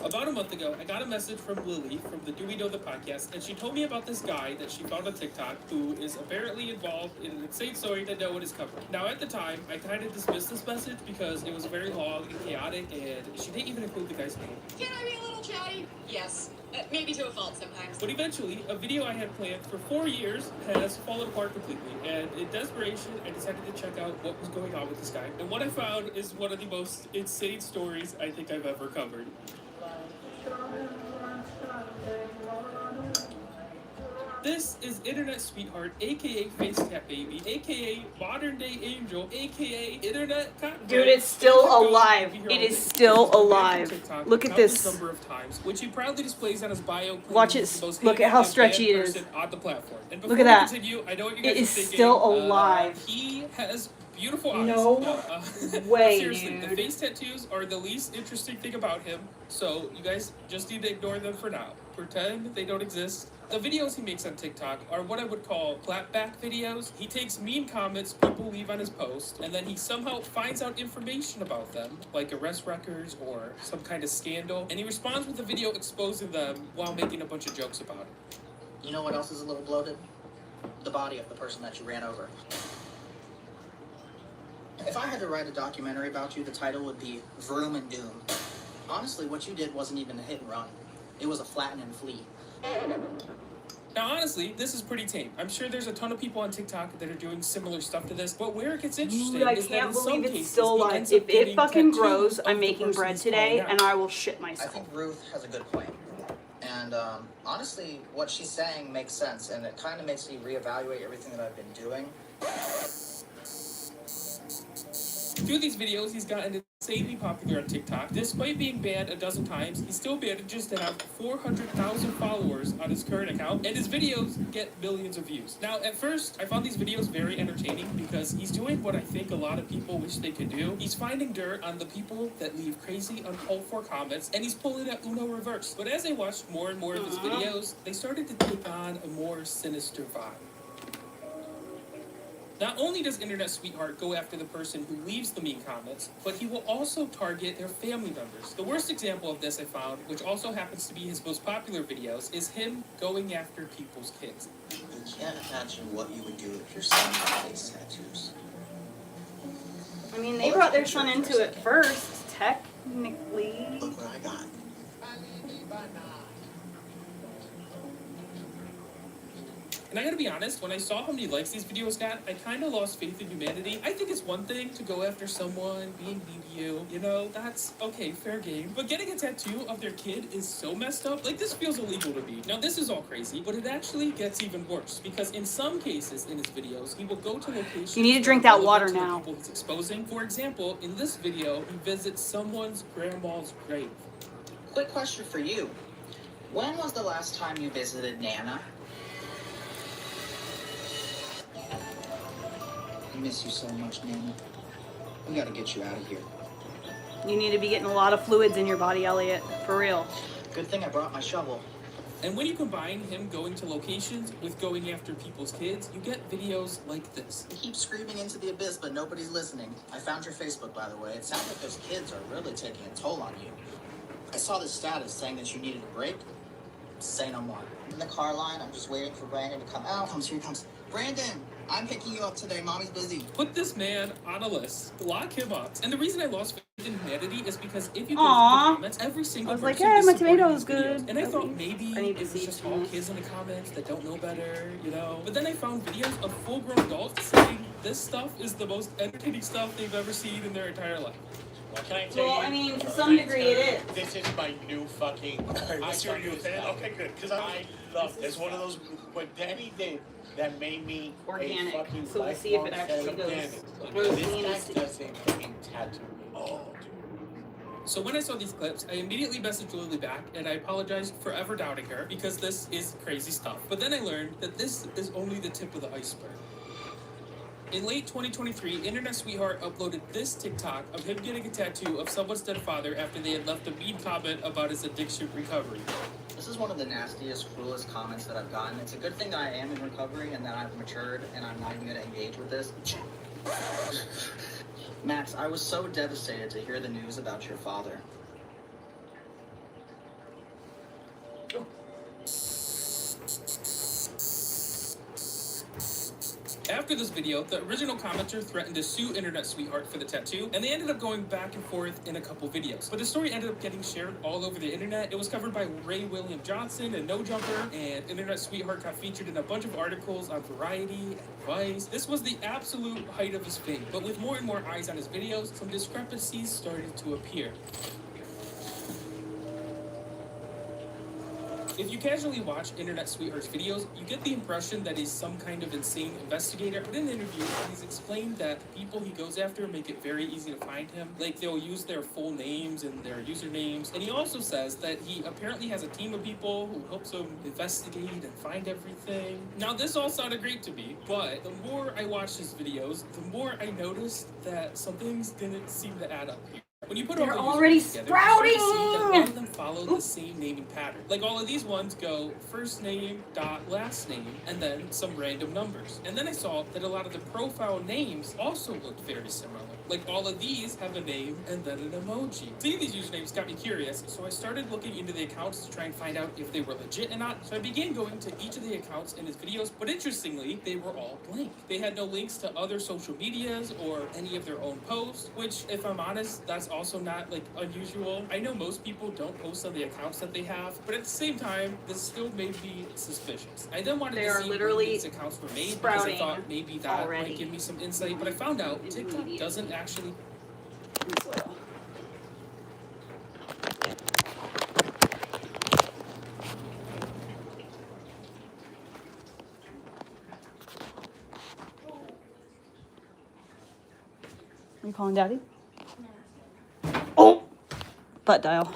About a month ago, I got a message from Lily from the Do We Know the podcast, and she told me about this guy that she found on TikTok who is apparently involved in an insane story that no one is covering. Now, at the time, I kind of dismissed this message because it was very long and chaotic, and she didn't even include the guy's name. Can I be a little chatty? Yes. Maybe to a fault sometimes. But eventually, a video I had planned for 4 years has fallen apart completely, and in desperation, I decided to check out what was going on with this guy. And what I found is one of the most insane stories I think I've ever covered. This is Internet Sweetheart, aka Face Tap Baby, aka Modern Day Angel, aka Internet Cotton. Dude, it's still alive. It is still alive. Look at this. Number of times, which he proudly displays on his bio. Watch it. Look at how stretchy it is. On the platform. And Look at that. Continue, I know what you guys it is are thinking. Still alive. He has beautiful eyes. No way, seriously, dude. The face tattoos are the least interesting thing about him, so you guys just need to ignore them for now. Pretend they don't exist. The videos he makes on TikTok are what I would call clapback videos. He takes mean comments people leave on his post, and then he somehow finds out information about them, like arrest records or some kind of scandal, and he responds with a video exposing them while making a bunch of jokes about it. You know what else is a little bloated? The body of the person that you ran over. If I had to write a documentary about you, the title would be Vroom and Doom. Honestly, what you did wasn't even a hit and run. It was a flatten and flee. Now, honestly, this is pretty tame. I'm sure there's a ton of people on TikTok that are doing similar stuff to this, but where it gets interesting Dude, I is that can't in some believe it's cases, still he alive. ends If up it getting fucking tattoos grows, of I'm the making person bread he's today, calling out. and I will shit I myself. think Ruth has a good point. And honestly, what she's saying makes sense, and it kind of makes me reevaluate everything that I've been doing. Through these videos, he's gotten insanely popular on TikTok. Despite being banned a dozen times, he still manages to have 400,000 followers on his current account, and his videos get millions of views. Now, at first, I found these videos very entertaining because he's doing what I think a lot of people wish they could do. He's finding dirt on the people that leave crazy, uncalled for comments, and he's pulling a Uno reverse. But as I watched more and more of his videos, they started to take on a more sinister vibe. Not only does Internet Sweetheart go after the person who leaves the mean comments, but he will also target their family members. The worst example of this I found, which also happens to be his most popular videos, is him going after people's kids. You can't imagine what you would do if your son had face tattoos. I mean, they brought their son into it first, technically. Look what I got. And I gotta be honest, when I saw how many likes these videos got, I kinda lost faith in humanity. I think it's one thing to go after someone being mean to you know, that's okay, fair game. But getting a tattoo of their kid is so messed up. Like, this feels illegal to me. Now, this is all crazy, but it actually gets even worse, because in some cases in his videos, he will go to locations. You need to drink that relevant water to the now. people he's exposing. For example, in this video, he visits someone's grandma's grave. Quick question for you. When was the last time you visited Nana? I miss you so much, Nana. We gotta get you out of here. You need to be getting a lot of fluids in your body, Elliot. For real. Good thing I brought my shovel. And when you combine him going to locations with going after people's kids, you get videos like this. You keep screaming into the abyss, but nobody's listening. I found your Facebook, by the way. It sounds like those kids are really taking a toll on you. I saw this status saying that you needed a break. Say no more. In the car line, I'm just waiting for Brandon to come out. Here he comes. Brandon, I'm picking you up today. Mommy's busy. Put this man on a list. Lock him up. And the reason I lost faith in humanity is because if you go Aw. through the comments, every single I was like, person hey, is my supporting tomato's these videos. good. And I At thought least. maybe I need it to was see just some all of this. kids in the comments that don't know better, you know? But then I found videos of full-grown adults saying this stuff is the most entertaining stuff they've ever seen in their entire life. What can I tell Well, you? I mean, to some degree it is. This is my new fucking. I You're a new fan? Okay, good. Because I love this. It's one of those. What Danny did that made me Organic. a fucking So we'll see if it lifelong actually fan of goes Danny. protein This and guy doesn't fucking tattoo me. Oh, So when I saw these clips, I immediately messaged Lily back, and I apologized for ever doubting her, because this is crazy stuff. But then I learned that this is only the tip of the iceberg. In late 2023, Internet Sweetheart uploaded this TikTok of him getting a tattoo of someone's dead father after they had left a mean comment about his addiction recovery. This is one of the nastiest, cruelest comments that I've gotten. It's a good thing that I am in recovery and that I've matured and I'm not even going to engage with this. Max, I was so devastated to hear the news about your father. After this video, the original commenter threatened to sue Internet Sweetheart for the tattoo, and they ended up going back and forth in a couple videos. But the story ended up getting shared all over the internet. It was covered by Ray William Johnson and No Jumper, and Internet Sweetheart got featured in a bunch of articles on Variety and Vice. This was the absolute height of his fame, but with more and more eyes on his videos, some discrepancies started to appear. If you casually watch Internet Sweetheart's videos, you get the impression that he's some kind of insane investigator, but in interviews, he's explained that the people he goes after make it very easy to find him. Like, they'll use their full names and their usernames, and he also says that he apparently has a team of people who helps him investigate and find everything. Now, this all sounded great to me, but the more I watched his videos, the more I noticed that some things didn't seem to add up here. When you put They're all the already usernames together, you start to see that sprouting! all of them follow the same naming pattern. Like, all of these ones go first name dot last name and then some random numbers. And then I saw that a lot of the profile names also looked very similar. Like, all of these have a name and then an emoji. Seeing these usernames got me curious, so I started looking into the accounts to try and find out if they were legit or not. So I began going to each of the accounts in his videos, but interestingly, they were all blank. They had no links to other social medias or any of their own posts, which, if I'm honest, that's also not, like, unusual. I know most people don't post on the accounts that they have, but at the same time, this still made me suspicious. I then wanted They to are see literally when these accounts were made because I sprouting thought maybe that already. might give me some insight, but I found out TikTok doesn't actually. Are you calling Daddy? Oh! Butt dial.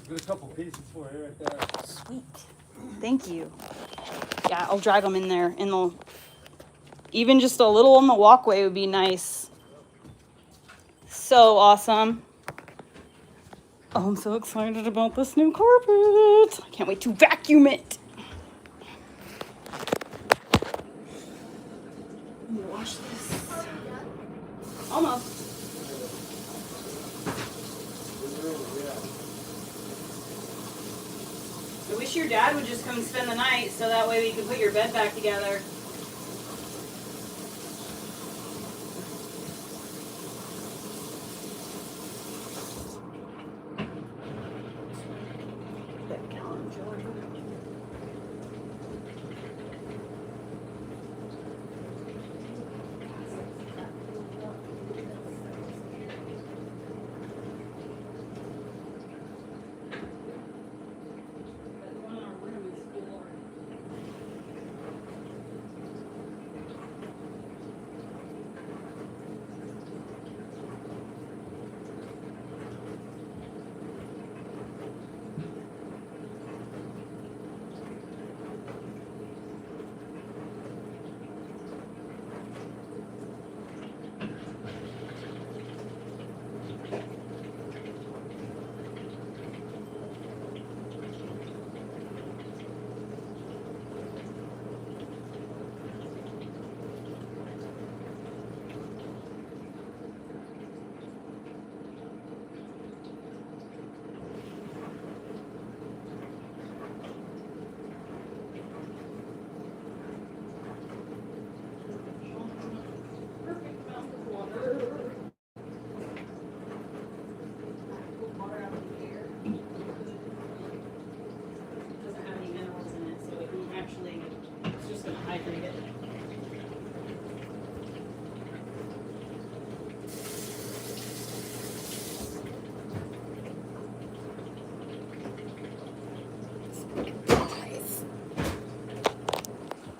Got a couple pieces for you right there. Sweet. Thank you. Yeah, I'll drag them in there, and they'll even just a little on the walkway would be nice. So awesome. Oh, I'm so excited about this new carpet. I can't wait to vacuum it. Let me wash this. Almost. I wish your dad would just come spend the night so that way we could put your bed back together.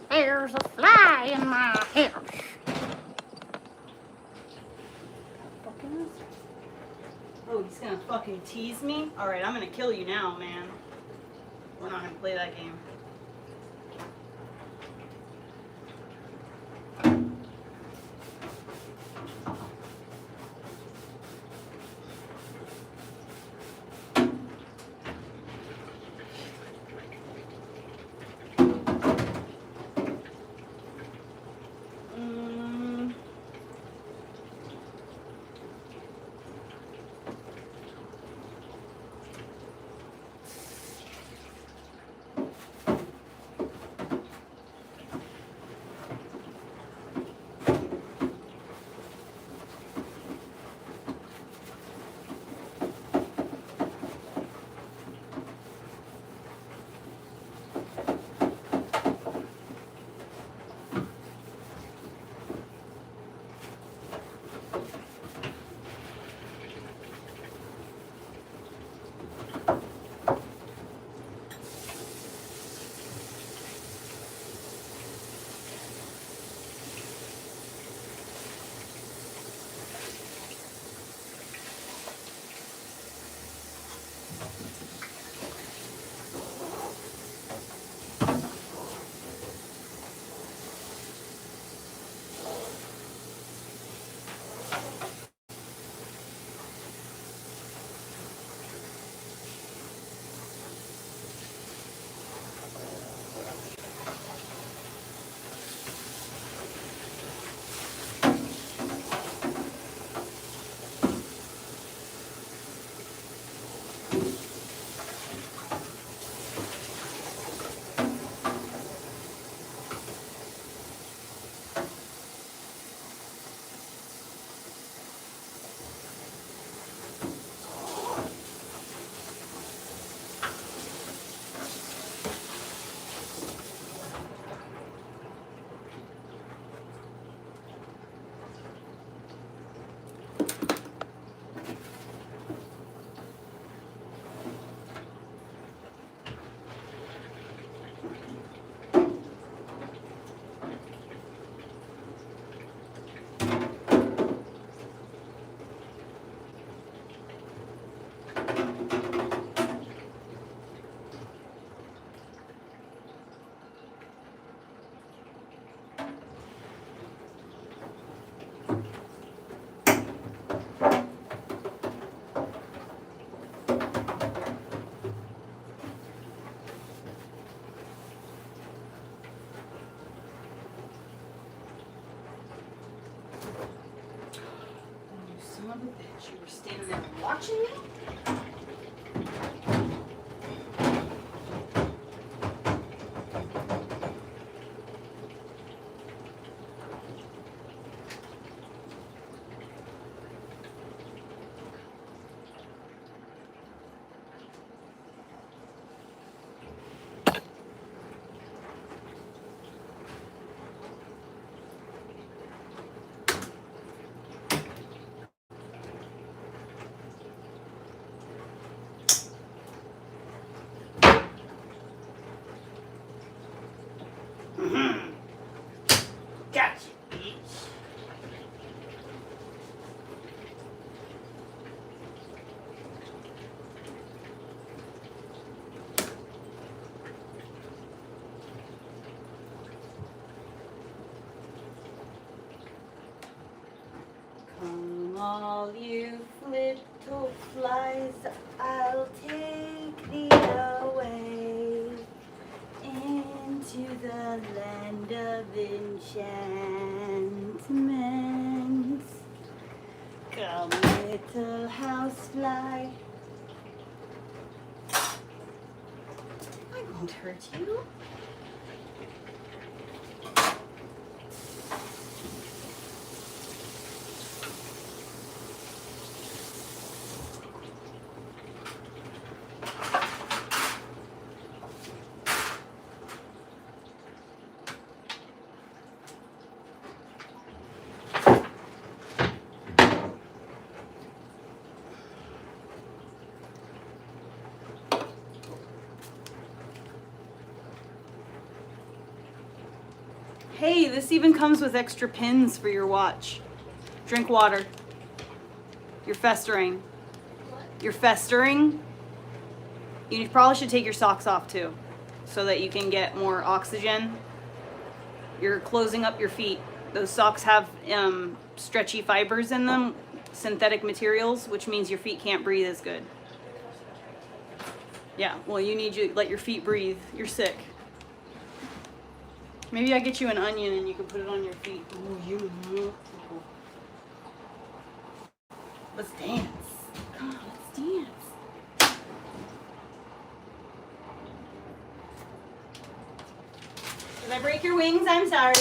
There's a fly in my house. Oh, he's gonna fucking fucking tease me? Alright, I'm gonna kill you now, man. We're not gonna play that game. Son of a bitch, you were standing there watching me? Gotcha, bitch. Come all you little flies, I'll take thee away into the land of enchantments. Come, little housefly. I won't hurt you. Hey, this even comes with extra pins for your watch. Drink water. You're festering. What? you're festering, you probably should take your socks off too, so that you can get more oxygen. You're closing up your feet. Those socks have stretchy fibers in them, synthetic materials, which means your feet can't breathe as good. Yeah, well, you need to let your feet breathe. You're sick. Maybe I get you an onion and you can put it on your feet. Ooh, let's dance. Come on, let's dance. Did I break your wings? I'm sorry.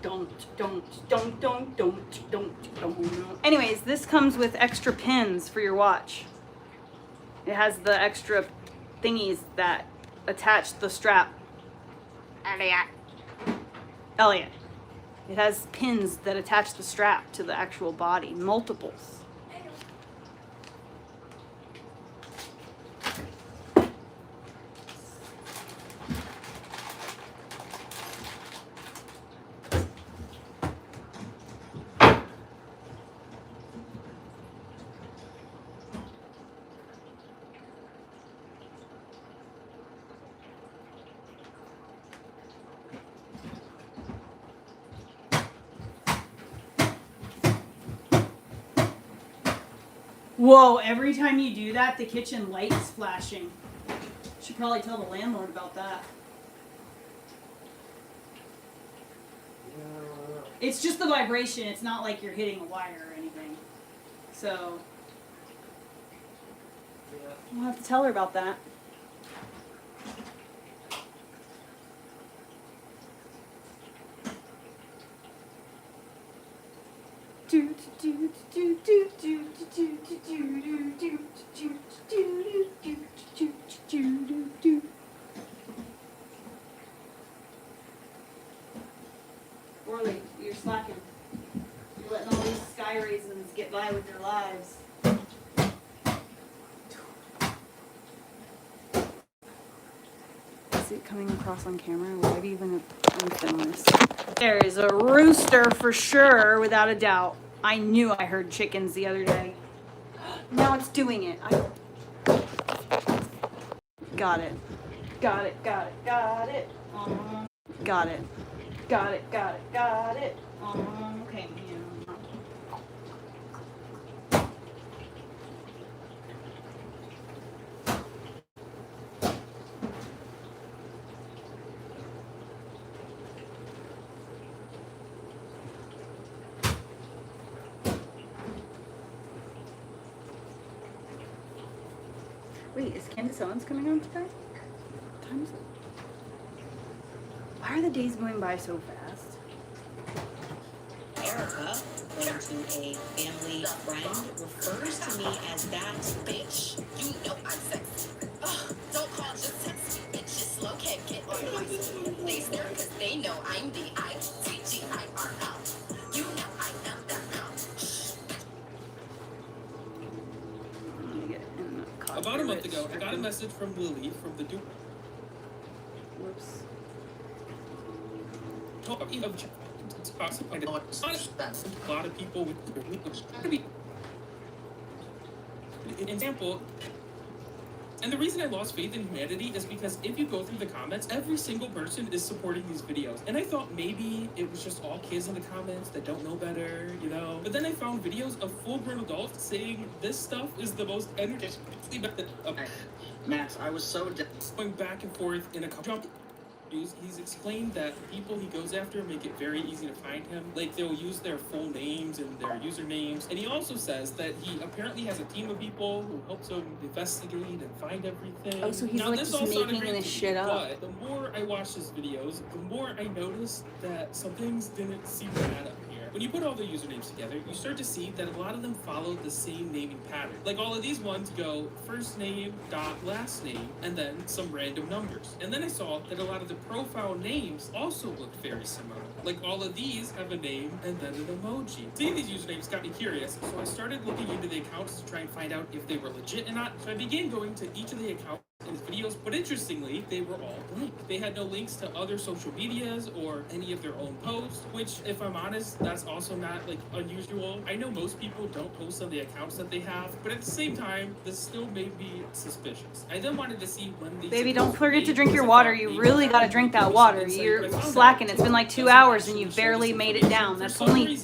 Don't. Anyways, this comes with extra pins for your watch. It has the extra thingies that attach the strap. Elliot. It has pins that attach the strap to the actual body, multiples. Whoa, every time you do that, the kitchen light is flashing. Should probably tell the landlord about that. It's just the vibration. It's not like you're hitting a wire or anything. So, we'll have to tell her about that. Orly, you're slacking. You're letting all these sky raisins get by with their lives. Is it coming across on camera? Would I be even film this? There is a rooster for sure, without a doubt. I knew I heard chickens the other day. Now it's doing it. Got it. Got it. Got it. Got it. Got it. Got it. Got it. Got it. Okay. Wait, is Candace Owens coming on today? What time is it? Why are the days going by so fast? Erica, according to a family friend, refers to me as that bitch. You know I'm sexy. Don't call, just text me. Bitch, just slow, can't get on my phone. They stare because they know I'm the ITGIRL. You know I am that girl. About a month ago, I got a message from Lily from the Duke. Whoops. Talking of it's possible. A lot of people with an example. And the reason I lost faith in humanity is because if you go through the comments, every single person is supporting these videos. And I thought maybe it was just all kids in the comments that don't know better, you know? But then I found videos of full-grown adults saying this stuff is the most energetically method of Max, I was so going back and forth in a couple. He's explained that the people he goes after make it very easy to find him. Like, they'll use their full names and their usernames. And he also says that he apparently has a team of people who helps him investigate and find everything. Oh, so he's like just making this shit up. But the more I watch his videos, the more I notice that some things didn't seem to add up here. When you put all the usernames together, you start to see that a lot of them follow the same naming pattern. Like, all of these ones go first name dot last name and then some random numbers. And then I saw that a lot of the profile names also look very similar. Like, all of these have a name and then an emoji. Seeing these usernames got me curious, so I started looking into the accounts to try and find out if they were legit or not. So I began going to each of the accounts in his videos, but interestingly, they were all blank. They had no links to other social medias or any of their own posts, which, if I'm honest, that's also not like unusual. I know most people don't post on the accounts that they have, but at the same time, this still made me suspicious. I then wanted to see when these Baby, don't forget to drink your water. You really gotta drink that water. You're slacking. It's been like 2 hours and you've barely made it down. That's only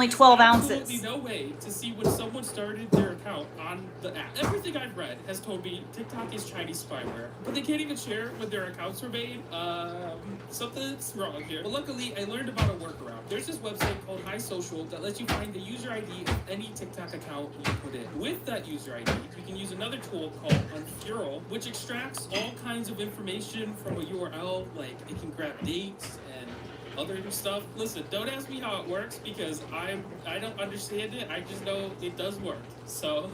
12 ounces. Absolutely no way to see when someone started their account on the app. Everything I've read has told me TikTok is Chinese spyware, but they can't even share when their accounts were made. Something's wrong here. But luckily, I learned about a workaround. There's this website called High Social that lets you find the user ID of any TikTok account you put in. With that user ID, you can use another tool called Unfurl, which extracts all kinds of information from a URL, like it can grab dates and other stuff. Listen, don't ask me how it works because I don't understand it. I just know it does work. So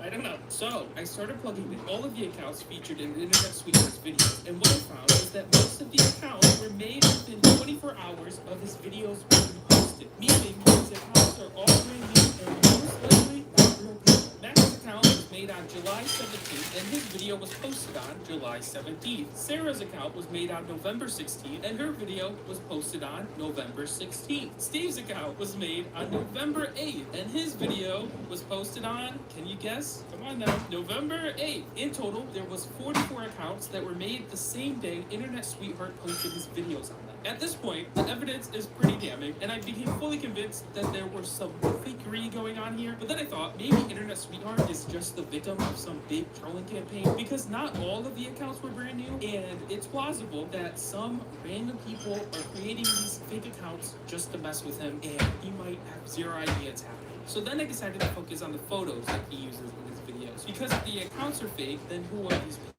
I don't know. So I started plugging in all of the accounts featured in Internet Sweetheart's videos, and what I found is that most of the accounts were made within 24 hours of his videos being posted, meaning his accounts are all brand new and most likely not real people. Max's account was made on July 17th, and his video was posted on July 17th. Sarah's account was made on November 16th, and her video was posted on November 16th. Steve's account was made on November 8th, and his video was posted on, can you guess? Come on now, November 8th. In total, there was 44 accounts that were made the same day Internet Sweetheart posted his videos on them. At this point, the evidence is pretty damning, and I became fully convinced that there was some fakery going on here. But then I thought maybe Internet Sweetheart is just the victim of some big trolling campaign, because not all of the accounts were brand new, and it's plausible that some random people are creating these fake accounts just to mess with him, and he might have zero idea it's happening. So then I decided to focus on the photos that he uses in his videos, because if the accounts are fake, then who are these people?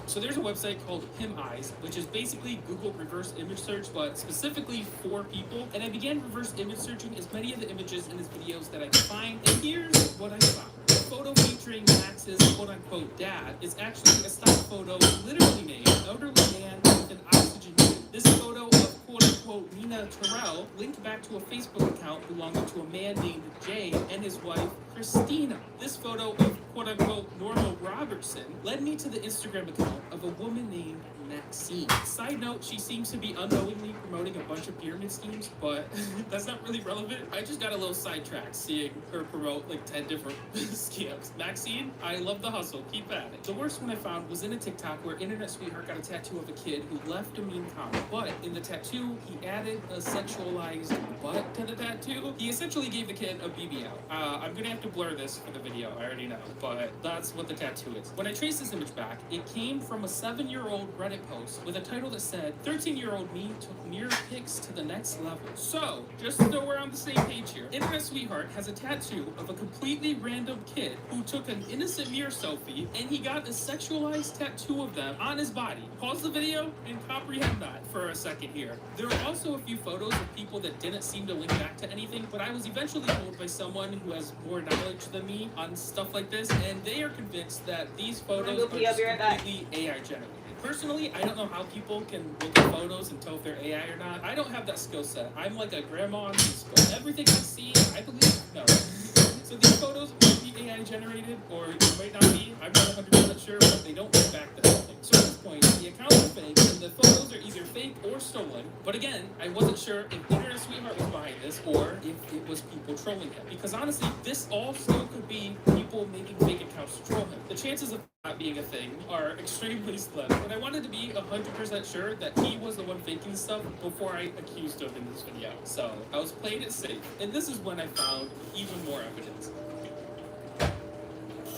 So there's a website called Him Eyes, which is basically Google reverse image search, but specifically for people. And I began reverse image searching as many of the images in his videos that I could find. And here's what I found. The photo featuring Max's quote-unquote dad is actually a stock photo literally named elderly man with an oxygen tube. This photo of quote-unquote Nina Terrell linked back to a Facebook account belonging to a man named Jay and his wife Christina. This photo of quote-unquote Norma Robertson led me to the Instagram account of a woman named Maxine. Side note, she seems to be unknowingly promoting a bunch of pyramid schemes, but that's not really relevant. I just got a little sidetracked seeing her promote like 10 different scams. Maxine, I love the hustle. Keep at it. The worst one I found was in a TikTok where Internet Sweetheart got a tattoo of a kid who left a mean comment, but in the tattoo, he added a sexualized butt to the tattoo. He essentially gave the kid a BBL. I'm gonna have to blur this for the video, I already know, but that's what the tattoo is. When I traced this image back, it came from a 7-year-old Reddit post with a title that said, 13-year-old me took mirror pics to the next level. So, just so we're on the same page here, Internet Sweetheart has a tattoo of a completely random kid who took an innocent mirror selfie, and he got a sexualized tattoo of them on his body. Pause the video and comprehend that for a second here. There are also a few photos of people that didn't seem to link back to anything, but I was eventually told by someone who has more knowledge than me on stuff like this, and they are convinced that these photos are just completely AI generated. Personally, I don't know how people can look at photos and tell if they're AI or not. I don't have that skill set. I'm like a grandma on Facebook. Everything I see, I believe. No. So these photos might be AI generated, or it might not be. I'm not 100% sure, but they don't look back to anything. So at this point, the accounts are fake, and the photos are either fake or stolen. But again, I wasn't sure if Internet Sweetheart was behind this, or if it was people trolling him. Because honestly, this all still could be people making fake accounts to troll him. The chances of not being a thing are extremely slim. But I wanted to be 100% sure that he was the one faking stuff before I accused him in this video. So I was playing it safe. And this is when I found even more evidence.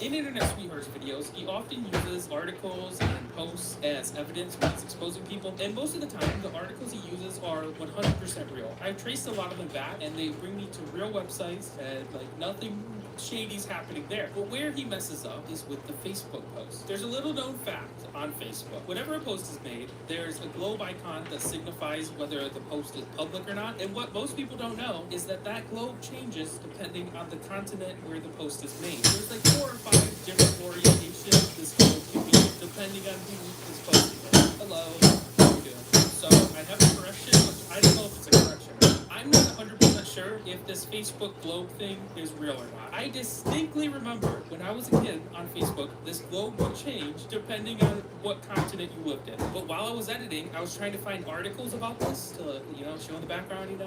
In Internet Sweetheart's videos, he often uses articles and posts as evidence when he's exposing people, and most of the time, the articles he uses are 100% real. I've traced a lot of them back, and they bring me to real websites, and like nothing shady's happening there. But where he messes up is with the Facebook post. There's a little known fact on Facebook. Whenever a post is made, there's a globe icon that signifies whether the post is public or not, and what most people don't know is that that globe changes depending on the continent where the post is made. There's like 4 or 5 different orientations this globe can be, depending on who is posting it. Hello, how are you doing? So I have a correction, which I don't know if it's a correction. I'm not 100% sure if this Facebook globe thing is real or not. I distinctly remember when I was a kid on Facebook, this globe would change depending on what continent you lived in. But while I was editing, I was trying to find articles about this to, show in the background,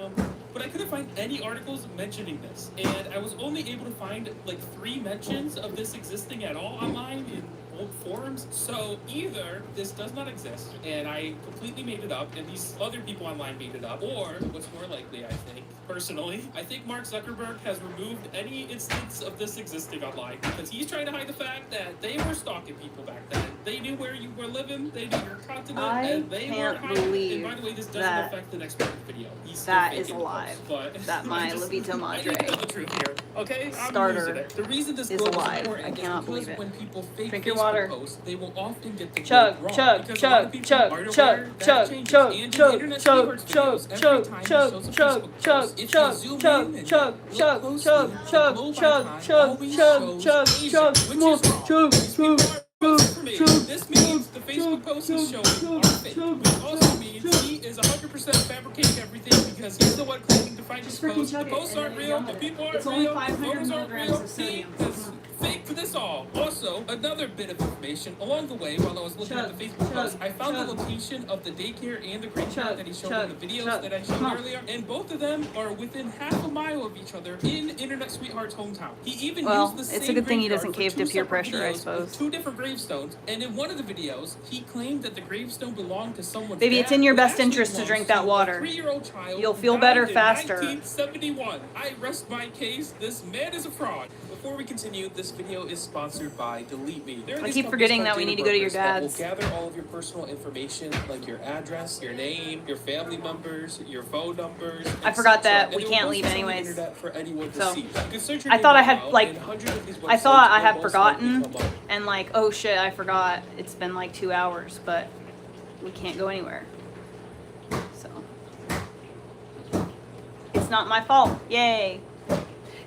But I couldn't find any articles mentioning this. And I was only able to find like 3 mentions of this existing at all online in old forums. So either this does not exist and I completely made it up and these other people online made it up, or what's more likely, I think, personally, I think Mark Zuckerberg has removed any instance of this existing online because he's trying to hide the fact that they were stalking people back then. They knew where you were living, they knew your continent, and they weren't hiding. And by the way, this doesn't affect the next part of the video. He's still That faking is the a lie. post, but That my I Levita need Madre to know the truth here, okay? starter I'm losing it. The reason this is globe alive. important I cannot is believe because it. when people fake Drink your Facebook water. posts, they will often get the Chug, globe wrong. chug, Because a lot of chug, people chug, aren't chug, aware that chug, it changes. chug, And in chug, Internet chug, Sweethearts chug, videos, every chug, time he chug, shows a chug, Facebook chug, post, if you chug, zoom chug, in and chug, look chug, closely, chug, the chug, globe chug, icon chug, always chug, shows chug, Asia, chug, which more, is wrong. chug, These people chug, aren't posting for me. This means the Facebook post is showing are fake, which also means he is 100% fabricating everything because he's the one claiming to find his posts. The posts aren't real, the people aren't real, the photos aren't real, he is fake for this all. Also, another bit of information, along the way, while I was looking at the Facebook post, I found the location of the daycare and the graveyard that he showed in the videos that I showed earlier, and both of them are within half a mile of each other in Internet Sweetheart's hometown. He even used the same it's a good thing he doesn't graveyard cave for to peer 2 separate pressure, I videos suppose. with 2 different gravestones, and in one of the videos, he claimed that the gravestone belonged to someone's Baby, dad, it's in your but best actually interest to belongs drink that a water. 3-year-old child You'll who feel died better in faster. 1971. I rest my case. This man is a fraud. Before we continue, this video is sponsored by Delete Me. There are I these keep companies forgetting called that we data need to go to your brokers that dad's. will gather all of your personal information, like your address, your name, your family members, your phone numbers. I forgot etc., that and we they will can't post leave this on the anyways. internet for anyone to So, see. You can search your I name thought I out had, loud, like, and hundreds of these I thought websites I will had most forgotten, likely come up. and like, oh shit, I forgot. It's been like 2 hours, but we can't go anywhere. So, it's not my fault. Yay.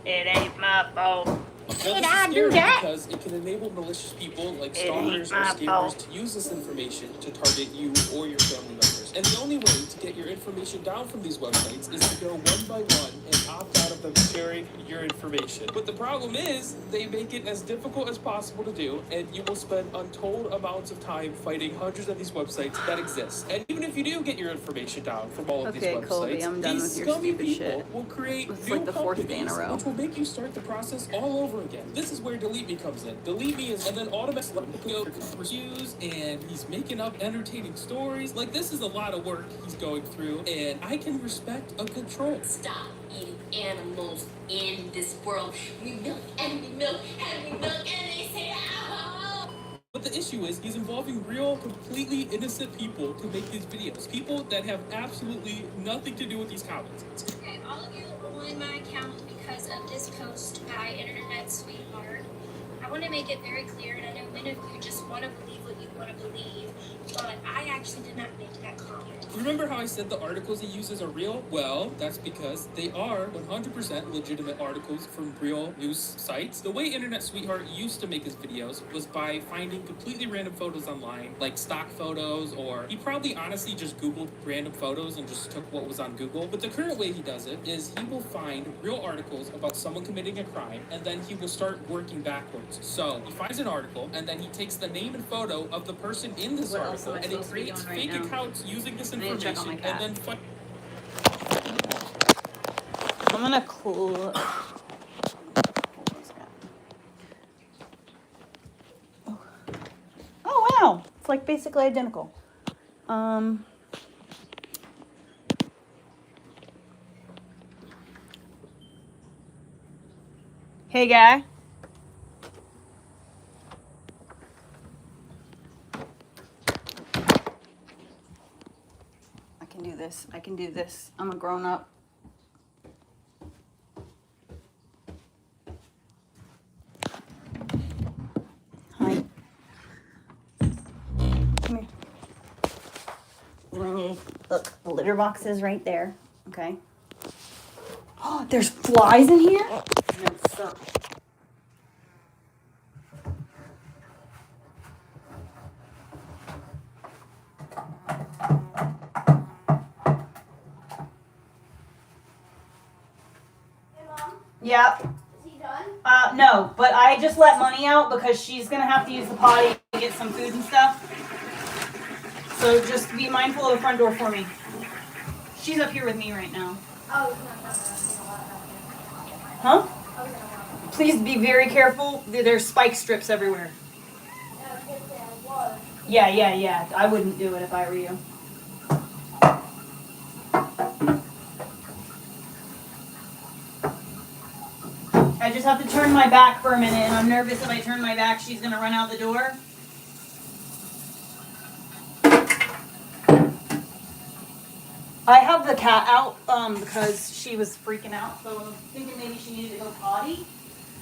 It ain't my fault. Did I do that? Because it can enable malicious people like stalkers or scammers to use this information to target you or your family members. And the only way to get your information down from these websites is to go one by one and opt out of them sharing your information. But the problem is, they make it as difficult as possible to do, and you will spend untold amounts of time fighting hundreds of these websites that exist. And even if you do get your information down from all of these Okay, websites, Colby, I'm done these with your scummy stupid people shit. will create It's new like the 4th day in a companies, row. which will make you start the process all over again. This is where Delete Me comes in. Delete Me is, and then automatically go reviews, and he's making up entertaining stories. Like, this is a lot of work he's going through, and I can respect a good troll. Stop eating animals in this world. We milk and we milk and we milk and they say, ow. But the issue is, he's involving real, completely innocent people to make these videos. People that have absolutely nothing to do with these comments. Okay, all of you are on my account because of this post by Internet Sweetheart. I want to make it very clear, and I know many of you just want to believe what you want to believe, but I actually did not make that comment. Remember how I said the articles he uses are real? Well, that's because they are 100% legitimate articles from real news sites. The way Internet Sweetheart used to make his videos was by finding completely random photos online, like stock photos, or he probably honestly just Googled random photos and just took what was on Google. But the current way he does it is he will find real articles about someone committing a crime, and then he will start working backwards. So he finds an article, and then he takes the name and photo of the person in this What else article, am I and he supposed to be creates doing right fake now? accounts using this I need to check on my information, cat. and then I'm gonna close. Oh wow, it's like basically identical. Hey guy. I can do this. I can do this. I'm a grown up. Hi. Come here. Look, the litter box is right there. Okay. Oh, there's flies in here? No, stop. Yeah. Is he done? No, but I just let money out because she's gonna have to use the potty to get some food and stuff. So just be mindful of the front door for me. She's up here with me right now. Oh, Huh? Please be very careful. There's spike strips everywhere. Yeah. I wouldn't do it if I were you. I just have to turn my back for a minute, and I'm nervous if I turn my back, she's gonna run out the door. I have the cat out because she was freaking out, so I was thinking maybe she needed to go potty.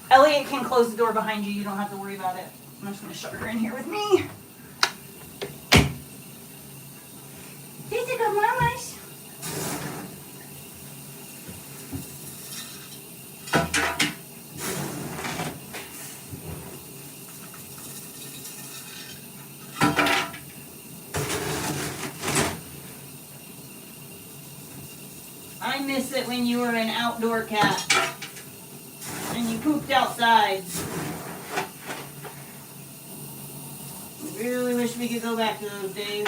Elliot can close the door behind you. You don't have to worry about it. I'm just gonna shut her in here with me. These are good mamas. I miss it when you were an outdoor cat and you pooped outside. I really wish we could go back to those days.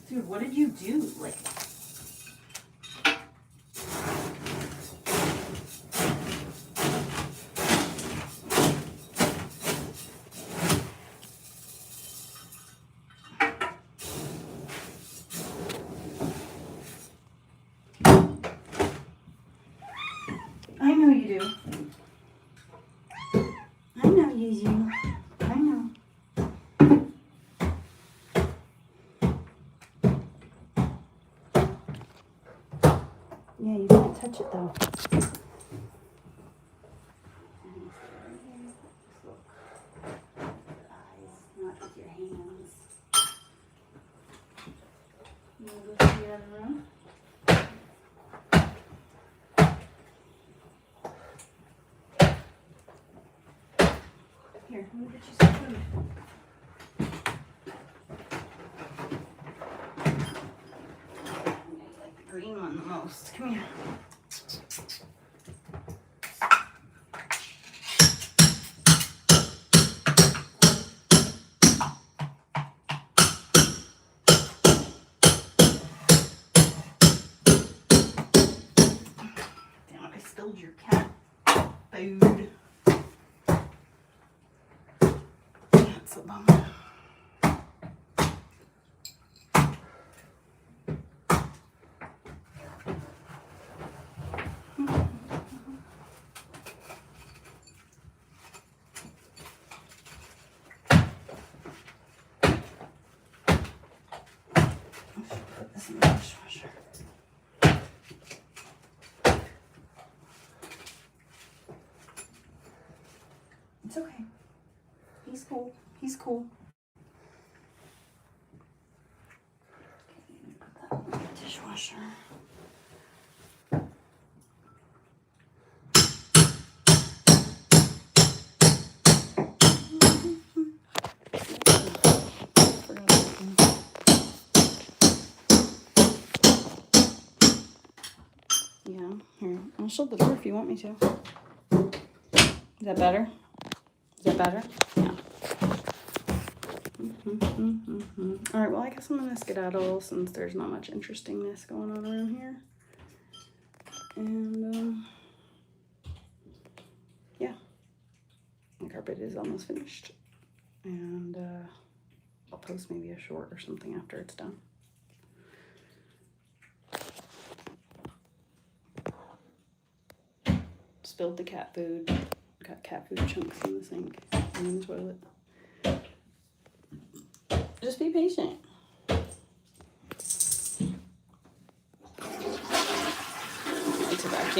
Dude, what did you do? Like, I know you do. I know you do. I know. Yeah, you can't touch it though. Not with your hands. You wanna go to the other room? Here, let me get you some food. You like the green one the most. Come here. Damn it, I spilled your cat food. That's a bummer. Put this in the dishwasher. It's okay. He's cool. He's cool. Okay, put that in the dishwasher. Yeah, here. I'll shut the door if you want me to. Is that better? Is that better? Yeah. All right, well, I guess I'm gonna skedaddle since there's not much interestingness going on around here. And, yeah. The carpet is almost finished. And, I'll post maybe a short or something after it's done. spilled the cat food. Got cat food chunks in the sink and in the toilet. Just be patient. It's a vacuum.